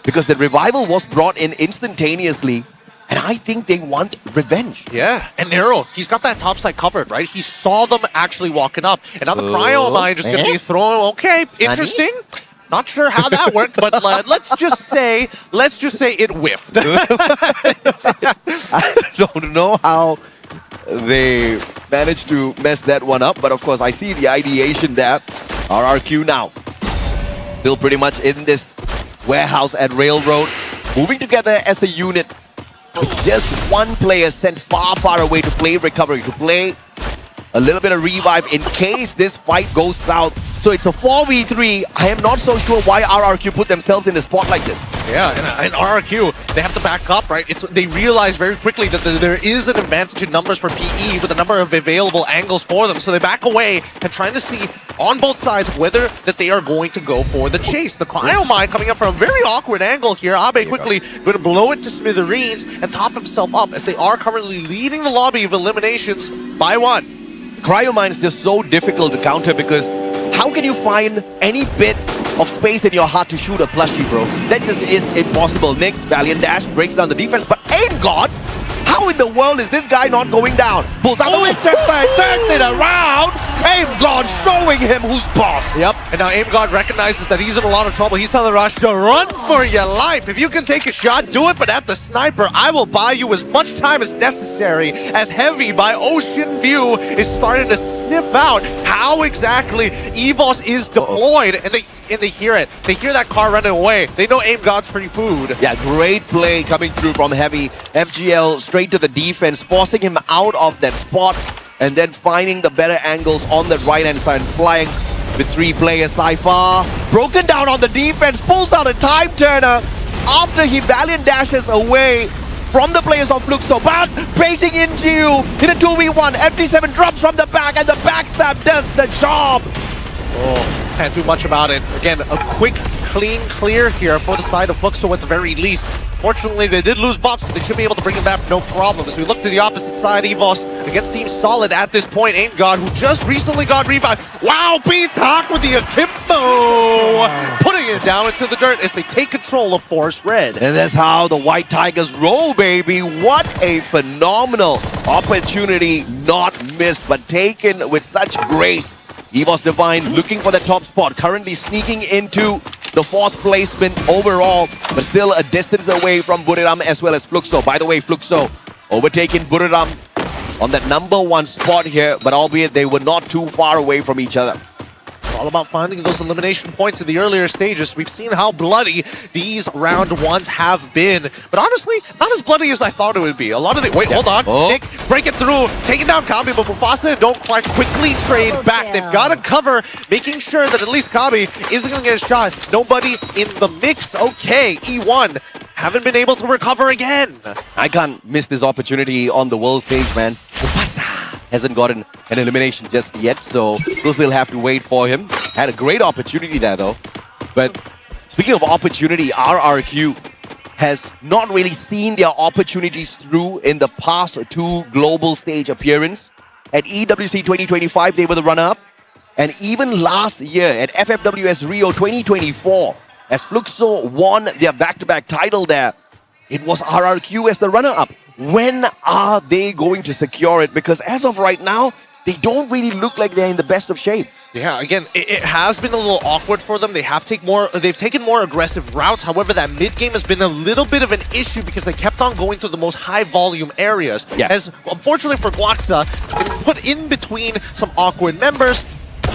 because the revival was brought in instantaneously. And I think they want revenge. Yeah, and Nero, he's got that top side covered, right? He saw them actually walking up. And now the Cryo Mine just going to be thrown. Okay, interesting. Not sure how that worked, but let's just say it whiffed. I don't know how they managed to mess that one up, but of course I see the ideation there. RRQ now still pretty much in this warehouse at Railroad, moving together as a unit. Just one player sent far away to play recovery, to play a little bit of revive in case this fight goes south. So it's a 4v3. I am not so sure why RRQ put themselves in a spot like this. Yeah, and RRQ, they have to back up, right? They realize very quickly that there is an advantage in numbers for PE with a number of available angles for them. So they back away and trying to see on both sides whether that they are going to go for the chase. The Cryo Mine coming up from a very awkward angle here. Abe quickly going to blow it to smithereens and top himself up as they are currently leading the lobby of eliminations by 1. Cryo Mine is just so difficult to counter because how can you find any bit of space in your heart to shoot a plushie, bro? That just is impossible. Next, Valiant Dash breaks down the defense, but Aim God, how in the world is this guy not going down? Pulls out the Winchester, turns it around. Aim God showing him who's boss. Yep, and now Aim God recognizes that he's in a lot of trouble. He's telling Rush to run for your life. If you can take a shot, do it, but at the sniper, I will buy you as much time as necessary. As Heavy by Ocean View is starting to sniff out how exactly EVOS is deployed, and they hear it. They hear that car running away. They know Aim God's free food. Yeah, great play coming through from Heavy. FGL straight to the defense, forcing him out of that spot, and then finding the better angles on the right-hand side, flying with 3 players. Cypher broken down on the defense, pulls out a time turner after he Valiant dashes away from the players of Fluxo, but baiting in Gio in a 2v1. FD7 drops from the back, and the backstab does the job. Oh, can't do much about it. Again, a quick, clean clear here for the side of Fluxo at the very least. Fortunately, they did lose Bops, but they should be able to bring him back no problem. As we look to the opposite side, EVOS against Team Solid at this point. Aim God, who just recently got revived. Wow, beats Hawk with the Akimbo! Putting it down into the dirt as they take control of Forest Red. And that's how the White Tigers roll, baby. What a phenomenal opportunity, not missed, but taken with such grace. EVOS Divine looking for the top spot, currently sneaking into the 4th placement overall, but still a distance away from Buriram as well as Fluxo. By the way, Fluxo overtaking Buriram on that #1 spot here, but albeit they were not too far away from each other. It's all about finding those elimination points in the earlier stages. We've seen how bloody these round 1s have been, but honestly, not as bloody as I thought it would be. A lot of the... Wait, hold on. Nick, break it through, taking down Kabi, but Mufasa and don't quite quickly trade back. They've got to cover, making sure that at least Kabi isn't going to get a shot. Nobody in the mix. Okay, E1 haven't been able to recover again. I can't miss this opportunity on the world stage, man. Mufasa hasn't gotten an elimination just yet, so we'll still have to wait for him. Had a great opportunity there, though. But speaking of opportunity, RRQ has not really seen their opportunities through in the past 2 global stage appearances. At EWC 2025, they were the runner-up. And even last year at FFWS Rio 2024, as Fluxo won their back-to-back title there, it was RRQ as the runner-up. when are they going to secure it? Because as of right now, they don't really look like they're in the best of shape. Yeah, again, it has been a little awkward for them. They've taken more aggressive routes. However, that mid game has been a little bit of an issue because they kept on going to the most high volume areas. Yeah. As unfortunately for Guaxa, they put in between some awkward members.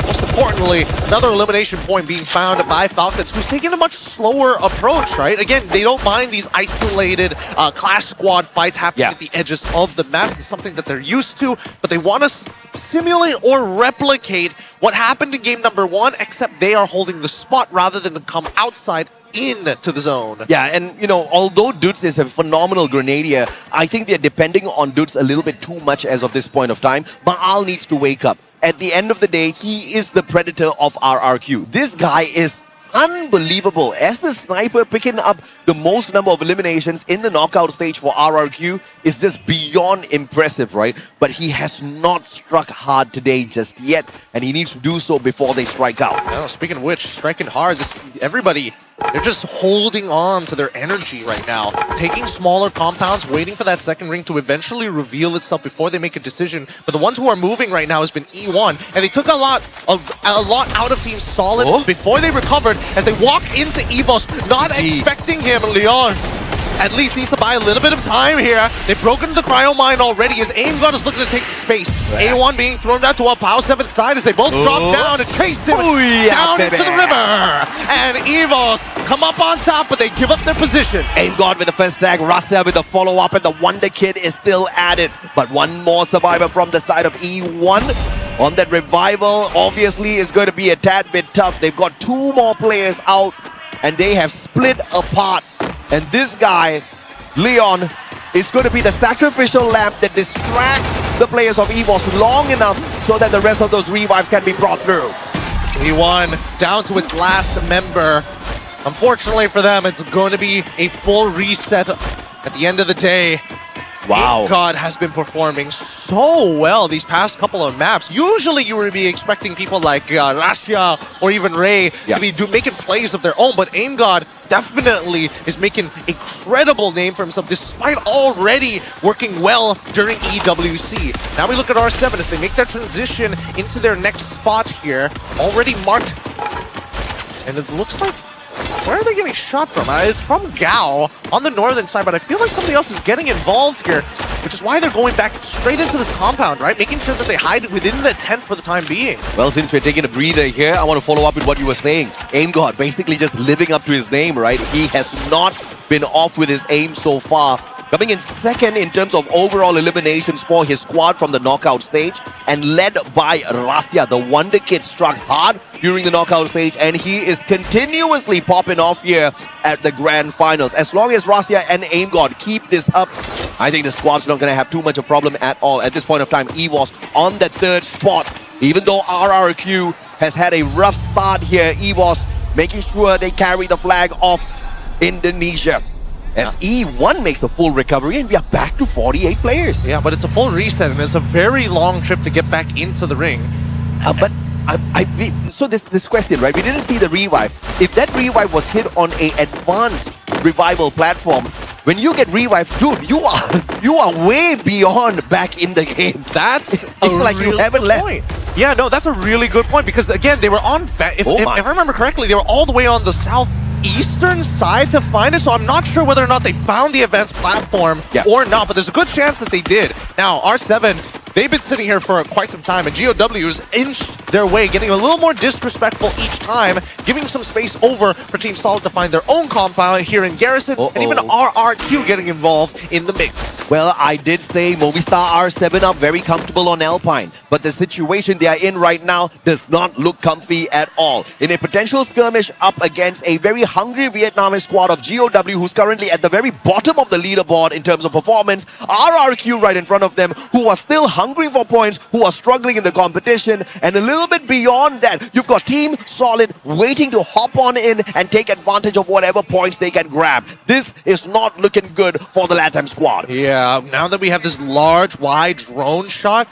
Most importantly, another elimination point being found by Falcons, who's taking a much slower approach, right? Again, they don't mind these isolated Clash Squad fights happening at the edges of the map. It's something that they're used to, but they want to simulate or replicate what happened in game number 1, except they are holding the spot rather than to come outside into the zone. Yeah, and you know, although Dudes is a phenomenal grenadier, I think they're depending on Dudes a little bit too much as of this point of time. Maal needs to wake up. At the end of the day, he is the predator of RRQ. This guy is unbelievable. As the sniper picking up the most number of eliminations in the knockout stage for RRQ is just beyond impressive, right? But he has not struck hard today just yet, and he needs to do so before they strike out. Oh, speaking of which, striking hard, everybody, they're just holding on to their energy right now. Taking smaller compounds, waiting for that second ring to eventually reveal itself before they make a decision. But the ones who are moving right now has been E1, and they took a lot out of Team Solid before they recovered as they walk into EVOS, not expecting him. Leon at least needs to buy a little bit of time here. They've broken the cryo mine already as AimGod is looking to take space. A1 being thrown down to a Pow 7 side as they both drop down and chase him down into the river. And EVOS come up on top, but they give up their position. AimGod with the first tag, Rasya with the follow-up, and the Wonder Kid is still at it. But one more survivor from the side of E1 on that revival obviously is going to be a tad bit tough. They've got 2 more players out, and they have split apart. And this guy, Leon, is going to be the sacrificial lamb that distracts the players of EVOS long enough so that the rest of those revives can be brought through. E1 down to its last member. Unfortunately for them, it's going to be a full reset at the end of the day. Wow. AimGod has been performing so well these past couple of maps. Usually you would be expecting people like Rasya or even Ray to be making plays of their own, but AimGod definitely is making a credible name for himself despite already working well during EWC. Now we look at R7 as they make their transition into their next spot here. Already marked. And it looks like, where are they getting shot from? It's from Gao on the northern side, but I feel like somebody else is getting involved here, which is why they're going back straight into this compound, right? Making sure that they hide within the tent for the time being. Well, since we're taking a breather here, I want to follow up with what you were saying. AimGod basically just living up to his name, right? He has not been off with his aim so far. Coming in second in terms of overall eliminations for his squad from the knockout stage, and led by Rasya. The Wonder Kid struck hard during the knockout stage, and he is continuously popping off here at the grand finals. As long as Rasya and AimGod keep this up, I think the squad's not going to have too much of a problem at all. At this point of time, EVOS on the 3rd spot. Even though RRQ has had a rough start here, EVOS making sure they carry the flag off Indonesia. As E1 makes a full recovery, and we are back to 48 players. Yeah, but it's a full reset, and it's a very long trip to get back into the ring. But so this question, right? We didn't see the revive. If that revive was hit on a advanced revival platform, when you get revived, dude, you are way beyond back in the game. That's like you haven't left. Yeah, no, that's a really good point because again, they were on. If I remember correctly, they were all the way on the southeastern side to find it. So I'm not sure whether or not they found the advanced platform or not, but there's a good chance that they did. Now R7. They've been sitting here for quite some time, and GOW's inched their way, getting a little more disrespectful each time, giving some space over for Team Solid to find their own compound here in Garrison, and even RRQ getting involved in the mix. Well, I did say Movistar R7 up very comfortable on Alpine, but the situation they are in right now does not look comfy at all. In a potential skirmish up against a very hungry Vietnamese squad of GOW, who's currently at the very bottom of the leaderboard in terms of performance, RRQ right in front of them, who are still hungry for points, who are struggling in the competition, and a little bit beyond that, you've got Team Solid waiting to hop on in and take advantage of whatever points they can grab. This is not looking good for the LATAM squad. Yeah, now that we have this large, wide drone shot,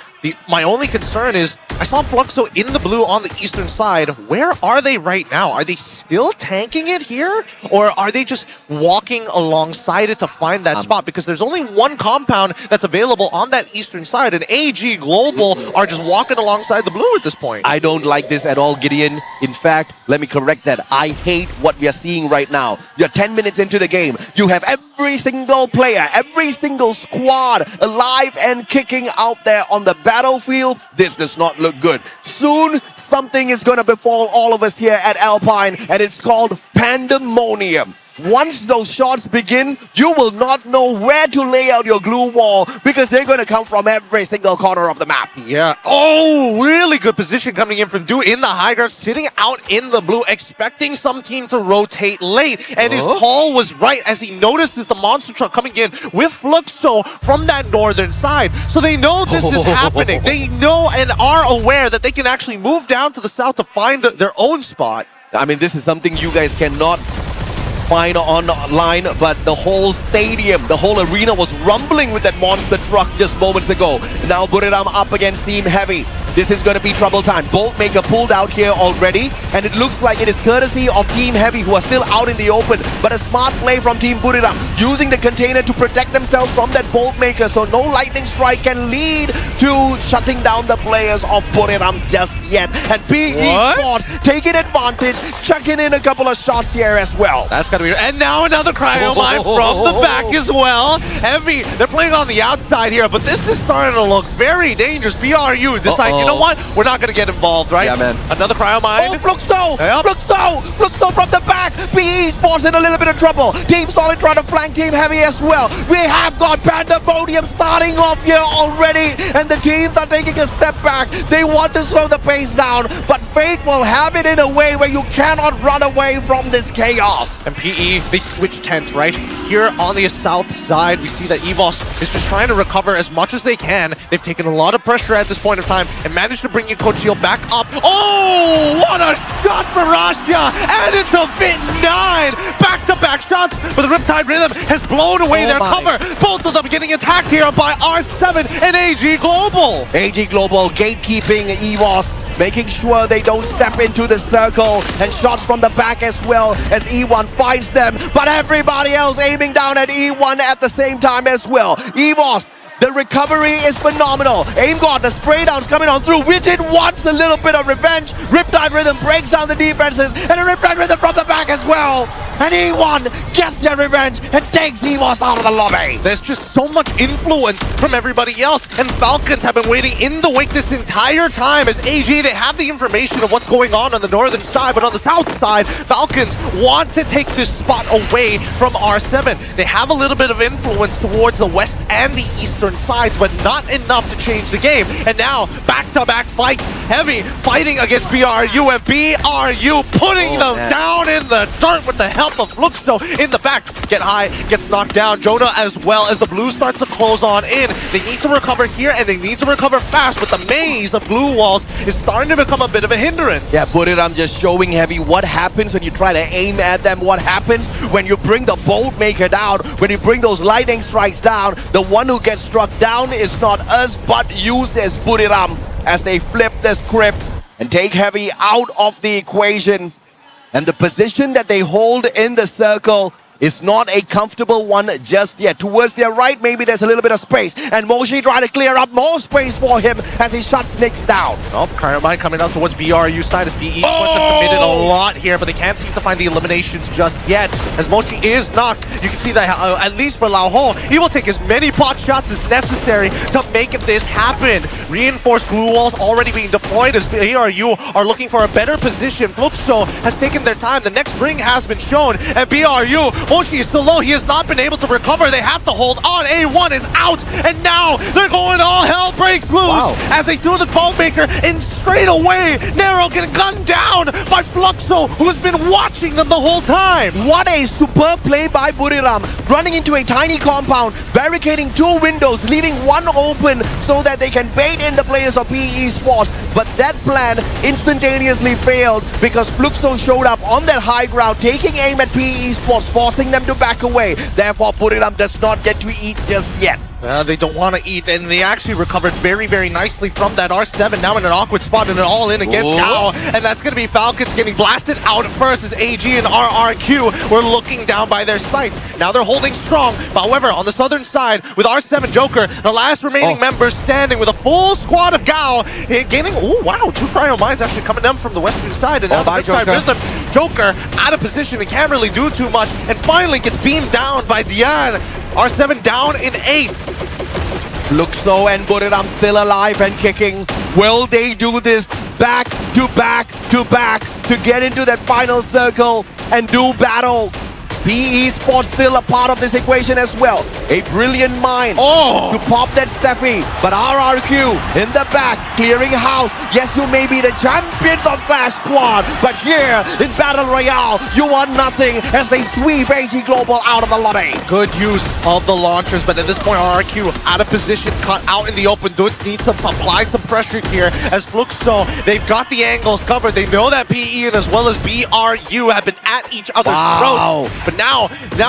my only concern is I saw Fluxo in the blue on the eastern side. Where are they right now? Are they still tanking it here? Or are they just walking alongside it to find that spot? Because there's only one compound that's available on that eastern side, and AG Global are just walking alongside the blue at this point. I don't like this at all, Gideon. In fact, let me correct that. I hate what we are seeing right now. You're 10 minutes into the game. You have every single player, every single squad alive and kicking out there on the battlefield. This does not look good. Soon, something is going to befall all of us here at Alpine, and it's called pandemonium. Once those shots begin, you will not know where to lay out your glue wall because they're going to come from every single corner of the map. Yeah. Oh, really good position coming in from Du in the high ground, sitting out in the blue, expecting some team to rotate late. And his call was right as he notices the monster truck coming in with Fluxo from that northern side. So they know this is happening. They know and are aware that they can actually move down to the south to find their own spot. I mean, this is something you guys cannot find online, but the whole stadium, the whole arena was rumbling with that monster truck just moments ago. Now Buriram up against Team Heavy. This is going to be trouble time. Boltmaker pulled out here already, and it looks like it is courtesy of Team Heavy who are still out in the open, but a smart play from Team Buriram, using the container to protect themselves from that Boltmaker, so no lightning strike can lead to shutting down the players of Buriram just yet. And PE Sports taking advantage, chucking in a couple of shots here as well. That's gotta be. And now another cryo mine from the back as well. Heavy, they're playing on the outside here, but this is starting to look very dangerous. BRU decide, you know what? We're not gonna get involed, right? Yeah, man. Another cryo mine. Oh, Fluxo! Yep. Fluxo from the back! PE Sports in a little bit of trouble. Team Solid trying to flank Team Heavy as well. We have got pandemonium starting off here already, and the teams are taking a step back. They want to slow the pace down, but Fate will have it in a way where you cannot run away from this chaos. And PE, they switch tent, right? Here on the south side, we see that EVOS is just trying to recover as much as they can. They've taken a lot of pressure at this point of time and managed to bring Ikochio back up. Oh, what a shot for Rasha! And it's a Fit 9! Back-to-back shots, but the Riptide Rhythm has blown away their cover. Both of them getting attacked here by R7 and AG Global. AG Global gatekeeping EVOS, making sure they don't step into the circle, and shots from the back as well as E1 finds them, but everybody else aiming down at E1 at the same time as well. EVOS, the recovery is phenomenal. Aim God, the spray downs coming on through. Within wants a little bit of revenge. Riptide Rhythm breaks down the defenses, and a Riptide Rhythm from the back as well. And E1 gets their revenge and takes EVOS out of the lobby. There's just so much influence from everybody else, and Falcons have been waiting in the wake this entire time. As AG, they have the information of what's going on the northern side, but on the south side, Falcons want to take this spot away from R7. They have a little bit of influence towards the west and the eastern sides, but not enough to change the game. And now, back-to-back fights. Heavy fighting against BRU, and BRU putting them down in the dirt with the help of Fluxo in the back. Get high, gets knocked down. Jonah as well as the blue starts to close on in. They need to recover here, and they need to recover fast, but the maze of blue walls is starting to become a bit of a hindrance. Yeah, I'm just showing Heavy what happens when you try to aim at them, what happens when you bring the Boltmaker down, when you bring those lightning strikes down. The one who gets struck down is not us, but you, says Buriram, as they flip the script and take Heavy out of the equation. And the position that they hold in the circle is not a comfortable one just yet. Towards their right, maybe there's a little bit of space, and Moshi trying to clear up more space for him as he shuts Nyx down. Oh, Karamine coming out towards BRU side as PE Sports have committed a lot here, but they can't seem to find the eliminations just yet. As Moshi is knocked, you can see that at least for Lao Ho, he will take as many pot shots as necessary to make this happen. Reinforced glue walls already being deployed as BRU are looking for a better position. Fluxo has taken their time. The next ring has been shown, and BRU, Moshi is still low. He has not been able to recover. They have to hold on. A1 is out, and now they're going all hell breaks loose as they do the Boltmaker, and straight away, Nero getting gunned down by Fluxo, who has been watching them the whole time. What a superb play by Buriram, running into a tiny compound, barricading two windows, leaving one open so that they can bait in the players of PE Sports. But that plan instantaneously failed because Fluxo showed up on that high ground, taking aim at PE Sports, forcing them to back away. Therefore, Buriram does not get to eat just yet. They don't want to eat, and they actually recovered very, very nicely from that R7. Now in an awkward spot and an all-in against Gao, and that's going to be Falcons getting blasted out first as AG and RRQ were looking down by their sights. Now they're holding strong, but however, on the southern side, with R7 Joker, the last remaining member standing with a full squad of Gao, gaining, oh wow, 2 Cryo Mines actually coming down from the western side, and now the Riptide Rhythm, Joker out of position and can't really do too much, and finally gets beamed down by Dian. R7 down in 8th. Fluxo and Buriram still alive and kicking. Will they do this back to back to back to get into that final circle and do battle? PE Sports still a part of this equation as well. A brilliant mind to pop that Steffi, but RRQ in the back, clearing house. Yes, you may be the champions of Clash Squad, but here in Battle Royale, you are nothing as they sweep AG Global out of the lobby. Good use of the launchers, but at this point, RRQ out of position, caught out in the open. Dudes need to apply some pressure here as Fluxo, they've got the angles covered. They know that PE and as well as BRU have been at each other's throats. But now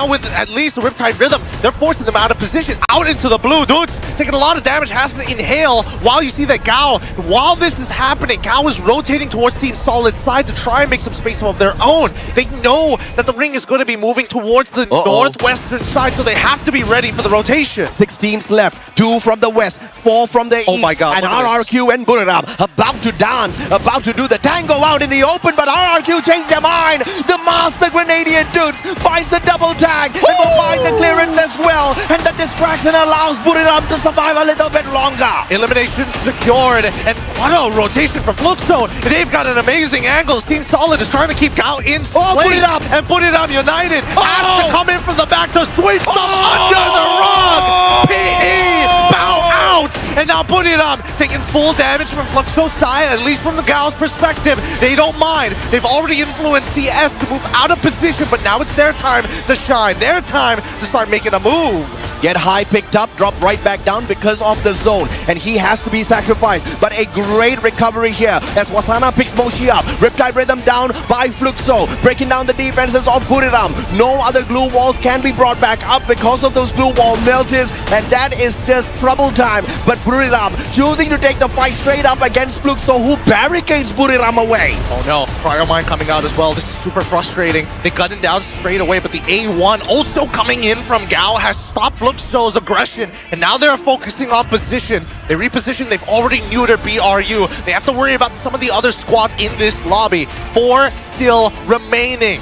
with at least the Riptide Rhythm, they're forcing them out of position, out into the blue. Dudes taking a lot of damage, has to inhale while you see that Gao, while this is happening, Gao is rotating towards Team Solid's side to try and make some space of their own. They know that the ring is going to be moving towards the northwestern side, so they have to be ready for the rotation. 6 teams left, 2 from the west, 4 from the east. Oh my god. And RRQ and Buriram about to dance, about to do the tango out in the open, but RRQ changed their mind. The Master Grenadier dudes finds the double tag and will find the clearance as well, and the distraction allows Buriram to survive a little bit longer. Elimination secured, and what a rotation from Fluxo. They've got an amazing angle. Team Solid is trying to keep Gao in place, and Buriram United has to come in from the back to sweep them under the rug. PE bow out, and now Buriram taking full damage from Fluxo's side, at least from the Gao's perspective. They don't mind. They've already influenced CS to move out of position, but now it's their time to shine, their time to start making a move. Get high picked up, drop right back down because of the zone, and he has to be sacrificed. But a great recovery here as Wasana picks Moshi up. Riptide Rhythm down by Fluxo, breaking down the defenses of Buriram. No other glue walls can be brought back up because of those glue wall melters, and that is just trouble time. But Buriram choosing to take the fight straight up against Fluxo, who barricades Buriram away. Oh no, Cryo Mine coming out as well. This is super frustrating. They got him down straight away, but the A1 also coming in from Gao has stopped Fluxo's aggression, and now they're focusing on position. They reposition, they've already neutered BRU. They have to worry about some of the other squads in this lobby. 4 still remaining.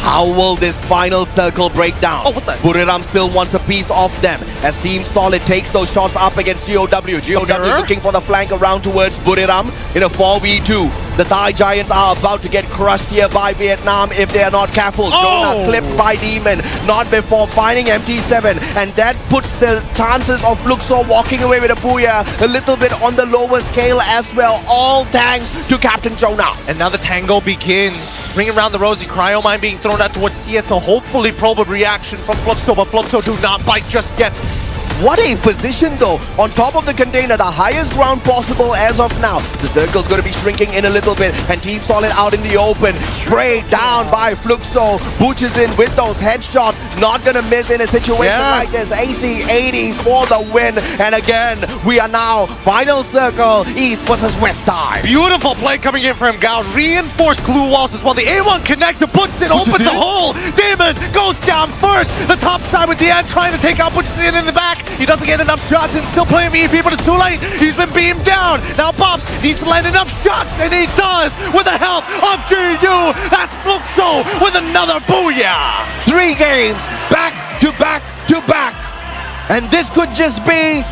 How will this final circle break down? Buriram still wants a piece of them as Team Solid takes those shots up against GOW. GOW looking for the flank around towards Buriram in a 4v2. The Thai Giants are about to get crushed here by Vietnam if they are not careful. Jonah clipped by Demon, not before finding MT7, and that puts the chances of Fluxo walking away with a booyah a little bit on the lower scale as well, all thanks to Captain Jonah. And now the tango begins. Ring around the rosy, Cryo Mine being thrown out towards CS, so hopefully probe a reaction from Fluxo, but Fluxo do not bite just yet. What a position though, on top of the container, the highest ground possible as of now. The circle's going to be shrinking in a little bit, and Team Solid out in the open, sprayed down by Fluxo. Butch is in with those headshots, not going to miss in a situation like this. AC80 for the win, and again, we are now final circle, east versus west side. Beautiful play coming in from Gao, reinforced glue walls as well. The A1 connects, puts it, opens a hole. Demon goes down first, the top side with Dian trying to take out Butch in the back. He doesn't get enough shots and still playing EP, but it's too late. He's been beamed down. Now Pops needs to land enough shots, and he does with the help of GU. That's Fluxo with another booyah. 3 games back to back to back. And this could just be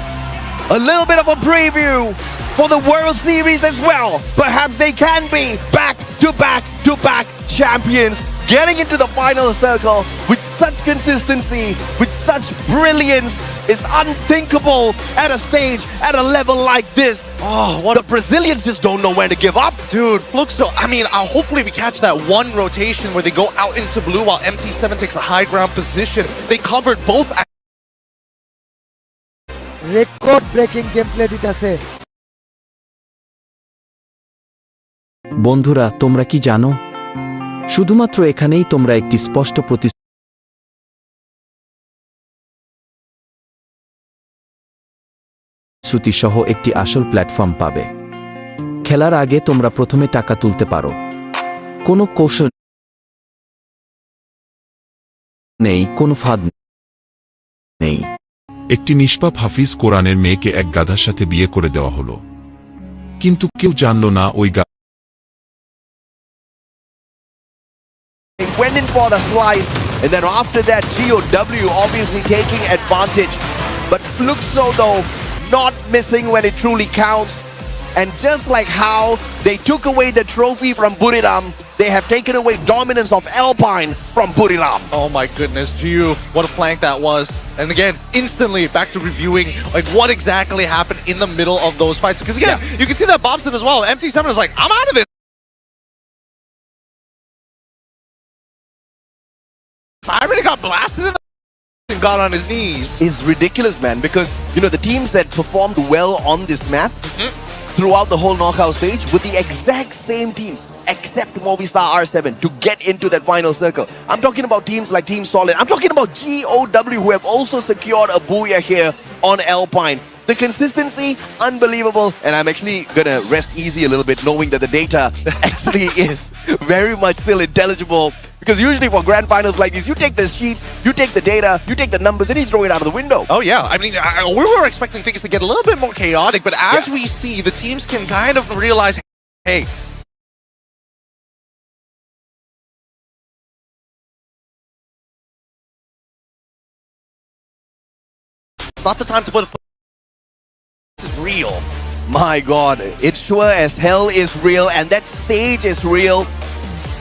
a little bit of a preview for the World Series as well. Perhaps they can be back to back to back champions, getting into the final circle with such consistency, with such brilliance, is unthinkable at a stage, at a level like this. The Brazilians just don't know when to give up. Dude, Fluxo, I mean, hopefully we catch that one rotation where they go out into blue while MT7 takes a high ground position. They covered both. Record breaking gameplay দিতেছে। বন্ধুরা, তোমরা কি জানো? শুধুমাত্র এখানেই তোমরা একটি স্পষ্ট প্রতিশ্রুতি সহ একটি আসল প্ল্যাটফর্ম পাবে। খেলার আগে তোমরা প্রথমে টাকা তুলতে পারো। কোনো কৌশল নেই, কোনো ফাঁদ নেই। একটি নিষ্পাপ হাফিজ কোরআনের মেয়েকে এক গাধার সাথে বিয়ে করে দেওয়া হলো, কিন্তু কেউ জানল না ওই They went in for the slice, and then after that, GOW obviously taking advantage. But Fluxo, though, not missing when it truly counts. And just like how they took away the trophy from Buriram, they have taken away dominance of Alpine from Buriram. Oh my goodness, Gio, what a flank that was. And again, instantly back to reviewing like what exactly happened in the middle of those fights. Because again, you can see that Bobson as well. MT7 is like, I'm out of this. I already got blasted in the and got on his knees. It's ridiculous, man, because, you know, the teams that performed well on this map throughout the whole knockout stage were the exact same teams, except Movistar R7, to get into that final circle. I'm talking about teams like Team Solid. I'm talking about GOW, who have also secured a booyah here on Alpine. The consistency, unbelievable, and I'm actually gonna rest easy a little bit knowing that the data actually is very much still intelligible. Because usually for grand finals like these, you take the sheets, you take the data, you take the numbers, and you throw it out of the window. Oh yeah, I mean, we were expecting things to get a little bit more chaotic, but as we see, the teams can kind of realize, hey, it's not the time to put a this is real. My God, it's sure as hell is real, and that stage is real.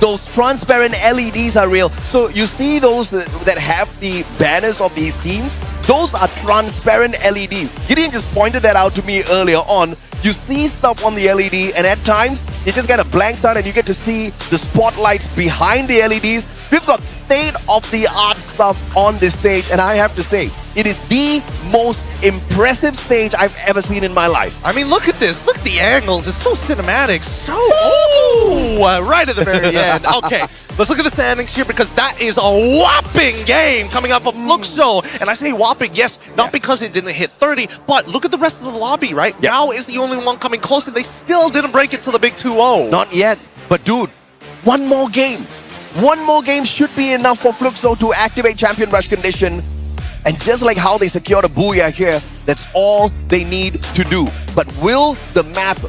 Those transparent LEDs are real. So you see those that have the banners of these teams? Those are transparent LEDs. Gideon just pointed that out to me earlier on. You see stuff on the LED, and at times it just kind of blanks out and you get to see the spotlights behind the LEDs. We've got state-of-the-art stuff on this stage, and I have to say, it is the most impressive stage I've ever seen in my life. I mean, look at this. Look at the angles. It's so cinematic. So, ooh, right at the very end. Okay, let's look at the standings here because that is a whopping game coming up of Fluxo. And I say whopping, yes, not because it didn't hit 30, but look at the rest of the lobby, right? Now is the only one coming close, and they still didn't break it to the big 2-0. Not yet. But dude, one more game. One more game should be enough for Fluxo to activate Champion Rush condition. And just like how they secured a booyah here, that's all they need to do. But will the map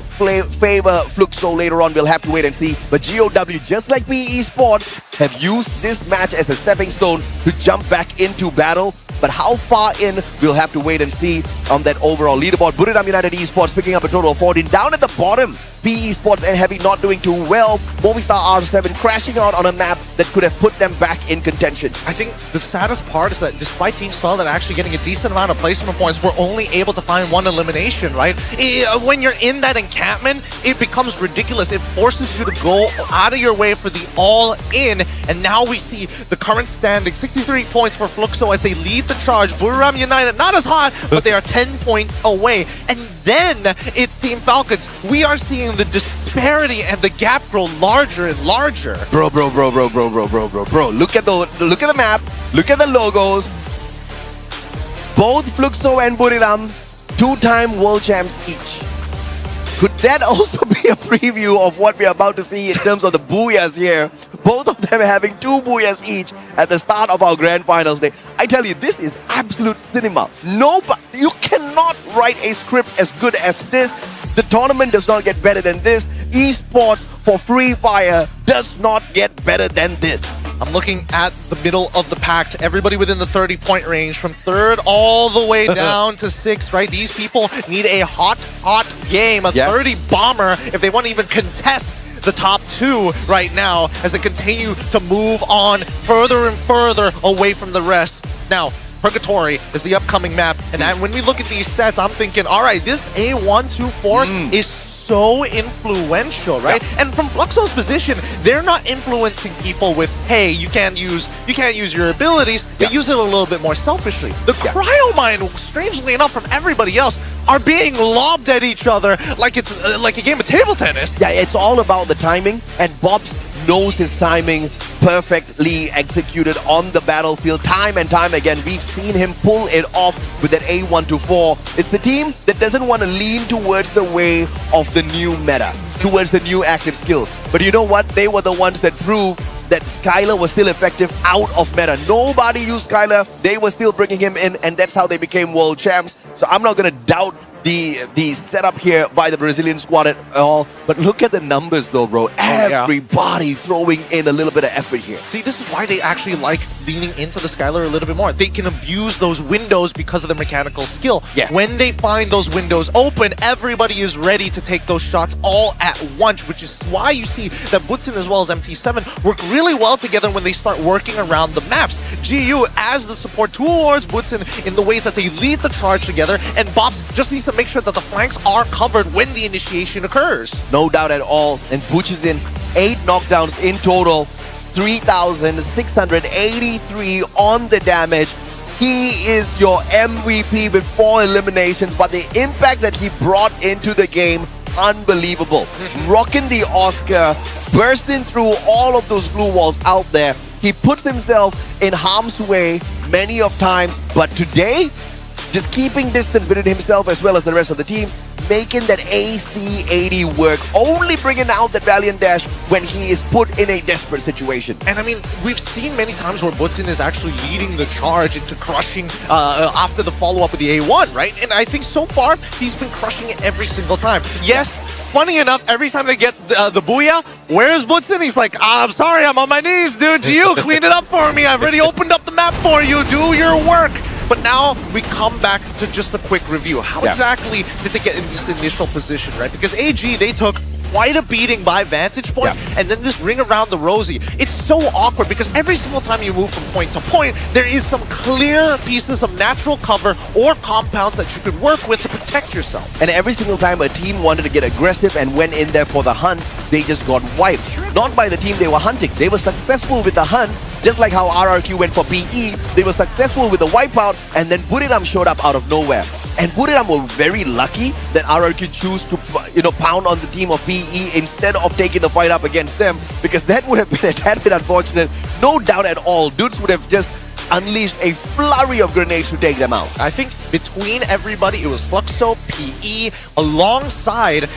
favor Fluxo later on? We'll have to wait and see. But GOW, just like PE Sports, have used this match as a stepping stone to jump back into battle. But how far in, we'll have to wait and see on that overall leaderboard. Buriram United Esports picking up a total of 14. Down at the bottom, PE Sports and Heavy not doing too well. Movistar R7 crashing out on a map that could have put them back in contention. I think the saddest part is that despite Team Solid actually getting a decent amount of placement points, we're only able to find one elimination, right? When you're in that encampment, it becomes ridiculous. It forces you to go out of your way for the all-in. And now we see the current standing, 63 points for Fluxo as they lead the charge. Buriram United, not as hot, but they are 10 points away. And then it's Team Falcons. We are seeing the disparity and the gap grow larger and larger. Bro. Look at the map. Look at the logos. Both Fluxo and Buriram, two-time world champs each. Could that also be a preview of what we're about to see in terms of the booyahs here? Both of them having 2 booyahs each at the start of our grand finals day. I tell you, this is absolute cinema. You cannot write a script as good as this. The tournament does not get better than this. Esports for Free Fire does not get better than this. I'm looking at the middle of the pack. Everybody within the 30-point range, from 3rd all the way down to 6th, right? These people need a hot game, a 30 bomber, if they want to even contest the top 2 right now as they continue to move on further and further away from the rest. Now, Purgatory is the upcoming map, and when we look at these stats, I'm thinking, all right, this A124 is so influential, right? And from Fluxo's position, they're not influencing people with, hey, you can't use your abilities. They use it a little bit more selfishly. The Cryo Mine, strangely enough, from everybody else, are being lobbed at each other like it's like a game of table tennis. Yeah, it's all about the timing, and Bob's knows his timing, perfectly executed on the battlefield time and time again. We've seen him pull it off with that A124. It's the team that doesn't want to lean towards the way of the new meta, towards the new active skills. But you know what? They were the ones that proved that Skylar was still effective out of meta. Nobody used Skylar. They were still bringing him in, and that's how they became world champs. So I'm not going to doubt the setup here by the Brazilian squad at all. But look at the numbers though, bro. Everybody throwing in a little bit of effort here. See, this is why they actually like leaning into the Skylar a little bit more. They can abuse those windows because of their mechanical skill. Yeah. When they find those windows open, everybody is ready to take those shots all at once, which is why you see that Butsin as well as MT7 work really well together when they start working around the maps. GU as the support towards Butsin in the ways that they lead the charge together, and Bops just needs to make sure that the flanks are covered when the initiation occurs. No doubt at all. And Butch is in 8 knockdowns in total, 3,683 on the damage. He is your MVP with 4 eliminations, but the impact that he brought into the game, unbelievable. Rocking the Oscar, bursting through all of those glue walls out there. He puts himself in harm's way many of times, but today, just keeping distance between himself as well as the rest of the teams, making that AC-80 work, only bringing out that Valiant Dash when he is put in a desperate situation. And I mean, we've seen many times where Butsin is actually leading the charge into crushing after the follow-up with the A1, right? And I think so far, he's been crushing it every single time. Yes, funny enough, every time they get the Booyah, where's Butsin? He's like, I'm sorry, I'm on my knees, dude. You clean it up for me. I've already opened up the map for you. Do your work. But now we come back to just a quick review. How exactly did they get in this initial position, right? Because AG, they took quite a beating by Vantage Point, and then this ring around the Rosie. It's so awkward because every single time you move from point to point, there is some clear pieces of natural cover or compounds that you could work with to protect yourself. And every single time a team wanted to get aggressive and went in there for the hunt, they just got wiped. Not by the team they were hunting. They were successful with the hunt, just like how RRQ went for PE. They were successful with the wipeout, and then Buriram showed up out of nowhere. And Buriram were very lucky that RRQ chose to, pound on the team of PE instead of taking the fight up against them, because that would have been a tad bit unfortunate. No doubt at all, dudes would have just unleashed a flurry of grenades to take them out. I think between everybody, it was Fluxo, PE, alongside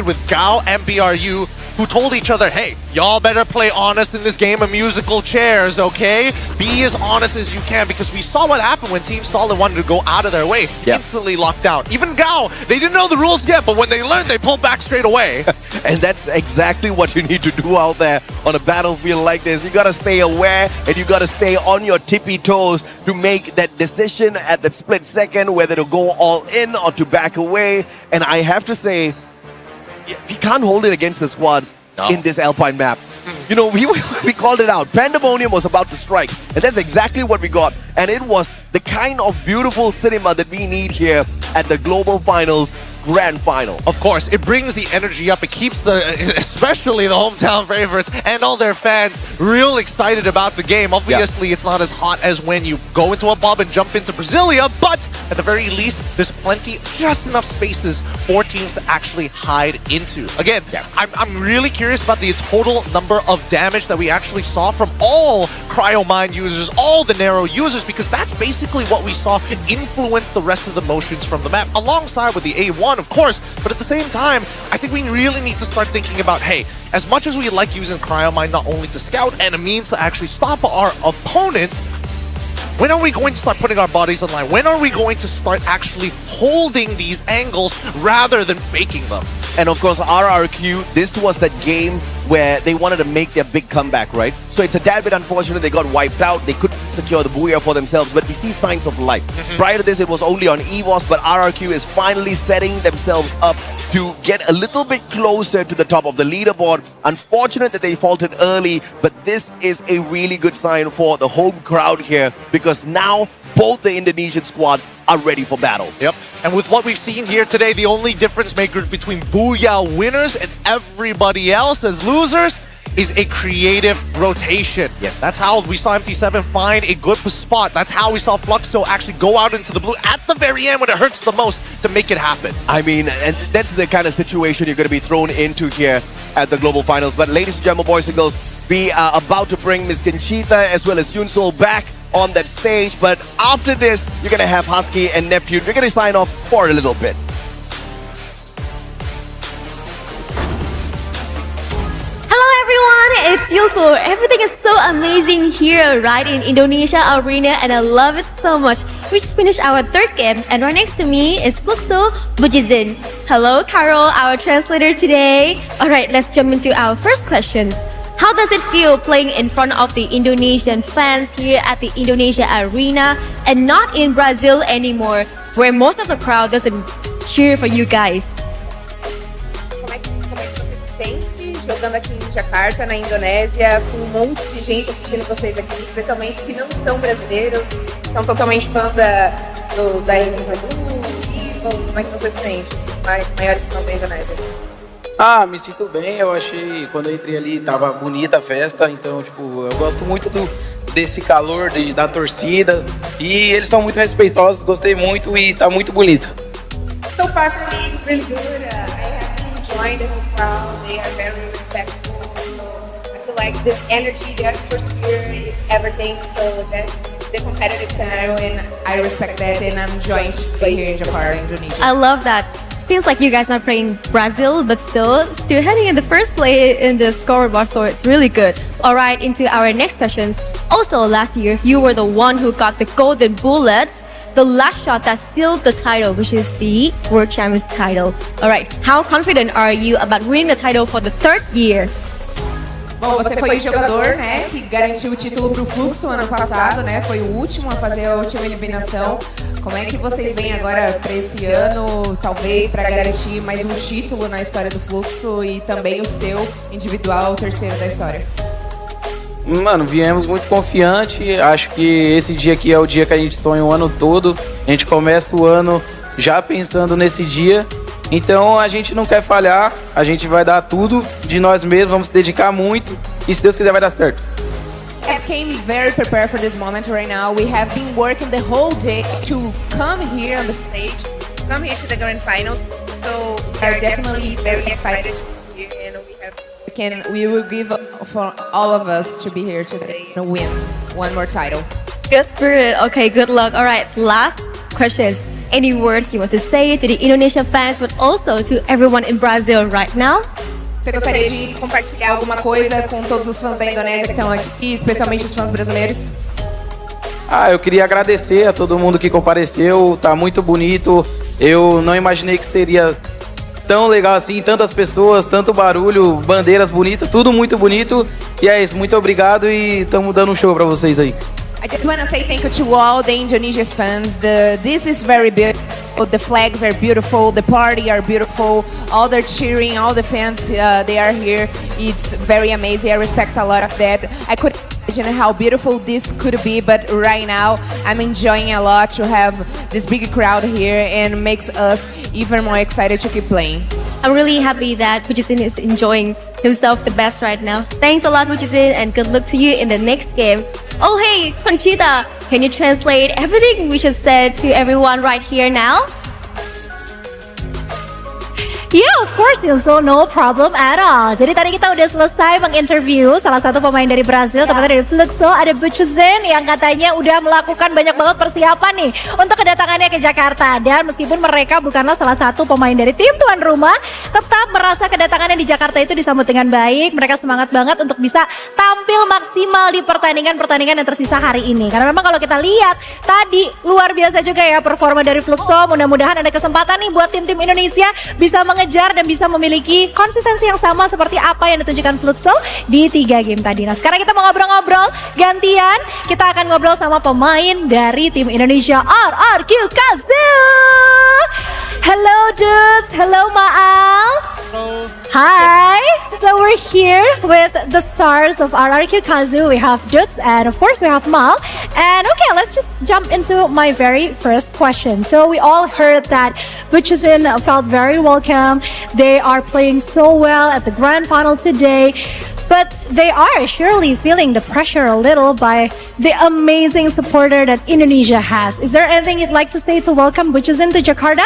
with Gao and BRU, who told each other, hey, y'all better play honest in this game of musical chairs, okay? Be as honest as you can, because we saw what happened when Team Solid wanted to go out of their way. Instantly locked out. Even Gao, they didn't know the rules yet, but when they learned, they pulled back straight away. And that's exactly what you need to do out there on a battlefield like this. You gotta stay aware, and you gotta stay on your tippy toes to make that decision at that split second, whether to go all in or to back away. And I have to say, we can't hold it against the squads in this Alpine map. You know, we called it out. Pandemonium was about to strike, and that's exactly what we got. And it was the kind of beautiful cinema that we need here at the Global Finals Grand Final. Of course, it brings the energy up. It keeps especially the hometown favorites and all their fans real excited about the game. Obviously, it's not as hot as when you go into a pub and jump into Brasilia, but at the very least, there's plenty, just enough spaces for teams to actually hide into. Again, I'm really curious about the total number of damage that we actually saw from all Cryo Mine users, all the Narrow users, because that's basically what we saw influence the rest of the motions from the map, alongside with the A1, of course. But at the same time, I think we really need to start thinking about, hey, as much as we like using Cryo Mine not only to scout and a means to actually stop our opponents, when are we going to start putting our bodies online? When are we going to start actually holding these angles rather than faking them? And of course, RRQ, this was that game where they wanted to make their big comeback, right? So it's a tad bit unfortunate they got wiped out. They couldn't secure the Booyah for themselves, but we see signs of life. Prior to this, it was only on EVOS, but RRQ is finally setting themselves up to get a little bit closer to the top of the leaderboard. Unfortunate that they faltered early, but this is a really good sign for the home crowd here, because now both the Indonesian squads are ready for battle. Yep. And with what we've seen here today, the only difference maker between Booyah winners and everybody else as losers is a creative rotation. Yes, that's how we saw MT7 find a good spot. That's how we saw Fluxo actually go out into the blue at the very end when it hurts the most to make it happen. I mean, and that's the kind of situation you're going to be thrown into here at the Global Finals. But ladies and gentlemen, boys and girls, we are about to bring Miss Conchita as well as Yunsol back on that stage. But after this, you're going to have Husky and Neptune. We're going to sign off for a little bit. It's Yunsol. Everything is so amazing here, right, in Indonesia Arena, and I love it so much. We just finished our third game, and right next to me is Fluxo Bujizin. Hello, Carol, our translator today. Alright, let's jump into our first questions. How does it feel playing in front of the Indonesian fans here at the Indonesia Arena and not in Brazil anymore, where most of the crowd doesn't cheer for you guys? Jogando aqui em Jakarta, na Indonésia, com um monte de gente assistindo vocês aqui, especialmente que não são brasileiros, são totalmente fãs da equipe do como é que você se sente? Maiores fãs da Indonésia. Ah, me sinto bem, eu achei, quando eu entrei ali, tava bonita a festa, então, tipo, eu gosto muito desse calor da torcida, e eles são muito respeitosos, gostei muito e tá muito bonito. So far for me, it's really good. I have been enjoying the whole crowd. They are very respectful. So I feel like this energy, the atmosphere is everything. So that's the competitive scenario, and I respect that. And I'm enjoying to play here in Jakarta, Indonesia. I love that. Seems like you guys are playing Brazil, but still heading in the first place in the scoreboard, so it's really good. All right, into our next questions. Also, last year you were the one who got the golden bullet, the last shot that sealed the title, which is the World Champions title. Alright, how confident are you about winning the title for the third year? Bom, você foi o jogador, né, que garantiu o título pro Fluxo ano passado, né? Foi o último a fazer a última eliminação. Como é que vocês vêm agora para esse ano, talvez para garantir mais um título na história do Fluxo e também o seu individual, o terceiro da história? Mano, viemos muito confiante, acho que esse dia aqui é o dia que a gente sonha o ano todo, a gente começa o ano já pensando nesse dia, então a gente não quer falhar, a gente vai dar tudo de nós mesmos, vamos se dedicar muito e se Deus quiser vai dar certo. I came very prepared for this moment right now. We have been working the whole day to come here on the stage, come here to the grand finals, so we are definitely very excited to be here, and we will give for all of us to be here today and win one more title. Good spirit. Okay, good luck. All right, last questions. Any words you want to say to the Indonesian fans, but also to everyone in Brazil right now? Você gostaria de compartilhar alguma coisa com todos os fãs da Indonésia que estão aqui, especialmente os fãs brasileiros? Eu queria agradecer a todo mundo que compareceu, tá muito bonito. Eu não imaginei que seria tão legal assim, tantas pessoas, tanto barulho, bandeiras bonitas, tudo muito bonito. E é isso, muito obrigado e estamos dando um show pra vocês aí. I just want to say thank you to all the Indonesian fans. This is very beautiful. The flags are beautiful. The party are beautiful. All the cheering, all the fans, they are here. It's very amazing. I respect a lot of that. I could imagine how beautiful this could be, but right now I'm enjoying a lot to have this big crowd here and makes us even more excited to keep playing. I'm really happy that Bujizin is enjoying himself the best right now. Thanks a lot, Bujizin, and good luck to you in the next game. Oh hey, Conchita, can you translate everything we just said to everyone right here now? Yeah, of course, Yunsol, no problem at all. Jadi tadi kita udah selesai menginterview salah satu pemain dari Brazil, tepatnya dari Fluxo, ada Bujizin yang katanya udah melakukan banyak banget persiapan nih untuk kedatangannya ke Jakarta. Dan meskipun mereka bukanlah salah satu pemain dari tim tuan rumah, tetap merasa kedatangannya di Jakarta itu disambut dengan baik. Mereka semangat banget untuk bisa tampil maksimal di pertandingan-pertandingan yang tersisa hari ini. Karena memang kalau kita lihat tadi luar biasa juga ya performa dari Fluxo. Mudah-mudahan ada kesempatan nih buat tim-tim Indonesia bisa mengejar dan bisa memiliki konsistensi yang sama seperti apa yang ditunjukkan Fluxo di 3 game tadi. Nah sekarang kita mau ngobrol-ngobrol gantian. Kita akan ngobrol sama pemain dari tim Indonesia RRQ Kazoo. Hello dudes, hello Maal. Hello. Hi. So we're here with the stars of RRQ Kazoo. We have Dudes and of course we have Mal. And okay, let's just jump into my very first question. So we all heard that Bujizin felt very welcome. They are playing so well at the grand final today. But they are surely feeling the pressure a little by the amazing supporter that Indonesia has. Is there anything you'd like to say to welcome Buchusin to Jakarta?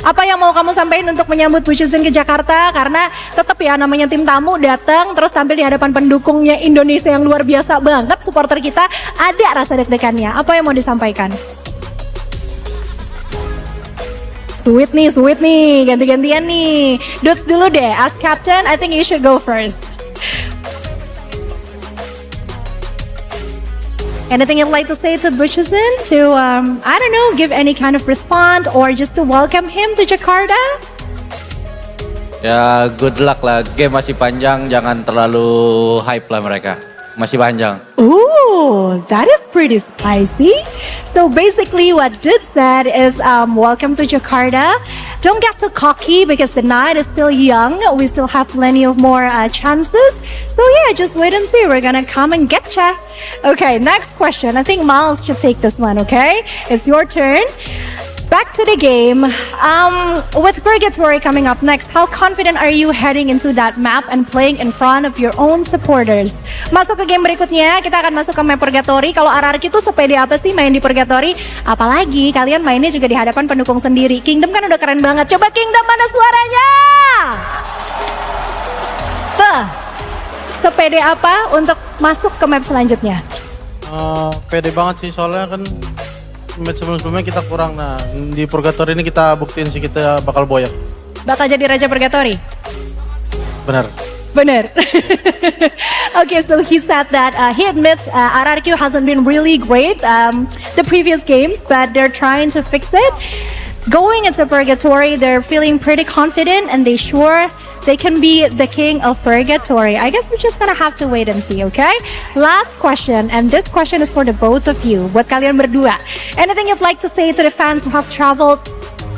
Apa yang mau kamu sampaikan untuk menyambut Buchusin ke Jakarta? Karena tetap ya namanya tim tamu datang terus tampil di hadapan pendukungnya Indonesia yang luar biasa banget, supporter kita ada rasa deg-degannya. Apa yang mau disampaikan? Sweet nih, ganti-gantian nih. Dudes dulu deh, as captain, I think you should go first. Anything you'd like to say to Buchusin to, I don't know, give any kind of response or just to welcome him to Jakarta? Ya, good luck lah. Game masih panjang, jangan terlalu hype lah mereka. Masih panjang. Ooh, that is pretty spicy. So basically what Dude said is welcome to Jakarta. Don't get too cocky because the night is still young. We still have plenty of more chances. So yeah, just wait and see. We're gonna come and get ya. Okay, next question. I think Miles should take this one, okay? It's your turn. Back to the game. With Purgatory coming up next, how confident are you heading into that map and playing in front of your own supporters? Masuk ke game berikutnya, kita akan masuk ke map Purgatory. Kalau RRQ tuh sepede apa sih main di Purgatory? Apalagi kalian mainnya juga di hadapan pendukung sendiri. Kingdom kan udah keren banget. Coba Kingdom, mana suaranya? Tuh, sepede apa untuk masuk ke map selanjutnya? Pede banget sih, soalnya kan match sebelum-sebelumnya kita kurang. Nah, di Purgatory ini kita buktiin sih kita bakal boyak. Bakal jadi Raja Purgatory? Benar. Okay, so he said that he admits RRQ hasn't been really great the previous games, but they're trying to fix it. Going into Purgatory, they're feeling pretty confident and they sure they can be the king of Purgatory. I guess we're just gonna have to wait and see, okay? Last question, and this question is for the both of you. Buat kalian berdua. Anything you'd like to say to the fans who have traveled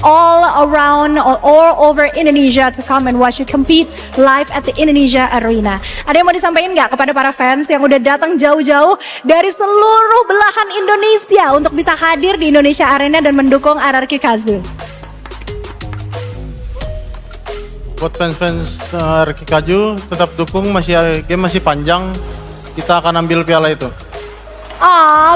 all around or all over Indonesia to come and watch you compete live at the Indonesia Arena? Ada yang mau disampaikan nggak kepada para fans yang udah datang jauh-jauh dari seluruh belahan Indonesia untuk bisa hadir di Indonesia Arena dan mendukung RRQ Kazu? Buat fans-fans RRQ Kazu, tetap dukung, game masih panjang. Kita akan ambil piala itu.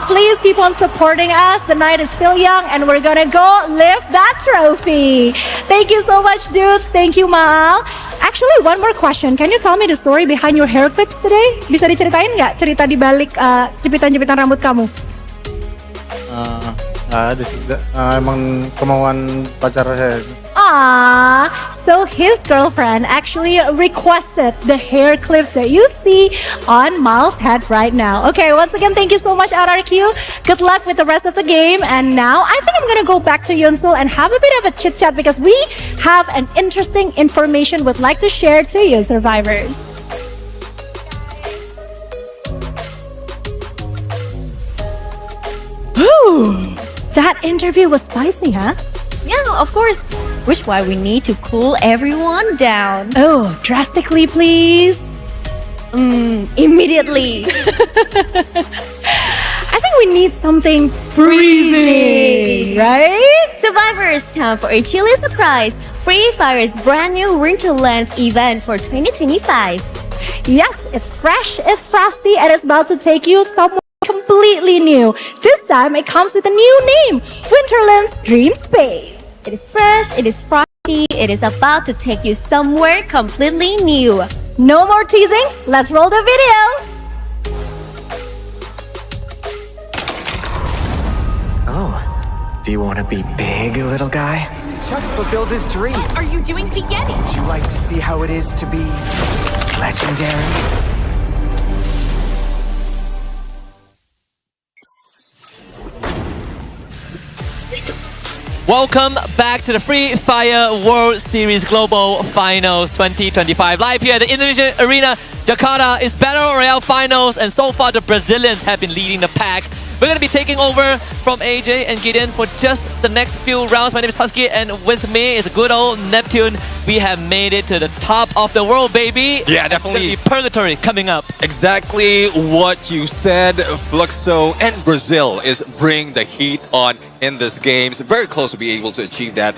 Please keep on supporting us. The night is still young and we're gonna go lift that trophy. Thank you so much, dudes. Thank you, Maal. Actually, one more question. Can you tell me the story behind your hair clips today? Bisa diceritain nggak cerita di balik jepitan-jepitan rambut kamu? Ada sih, emang kemauan pacar saya. So his girlfriend actually requested the hair clips that you see on Miles' head right now. Okay, once again, thank you so much, RRQ. Good luck with the rest of the game. And now I think I'm gonna go back to Yunsul and have a bit of a chit chat because we have an interesting information we'd like to share to you, survivors. Ooh, that interview was spicy, huh? Yeah, of course. Which why we need to cool everyone down. Oh, drastically, please. Immediately. I think we need something freezing, right? Survivors, time for a chilly surprise. Free Fire's brand new Winterlands event for 2025. Yes, it's fresh, it's frosty, and it's about to take you somewhere completely new. This time it comes with a new name, Winterlands Dream Space. It is fresh, it is frosty, it is about to take you somewhere completely new. No more teasing, let's roll the video! Oh, do you want to be big, little guy? Just fulfilled his dream. What are you doing to Yeti? Would you like to see how it is to be legendary? Welcome back to the Free Fire World Series Global Finals 2025. Live here at the Indonesian Arena, Jakarta. It's Battle Royale Finals, and so far the Brazilians have been leading the pack. We're going to be taking over from AJ and Gideon for just the next few rounds. My name is Husky, and with me is good old Neptune. We have made it to the top of the world, baby. Yeah, definitely. It's gonna be Purgatory coming up. Exactly what you said. Fluxo and Brazil is bringing the heat on in this game. It's very close to be able to achieve that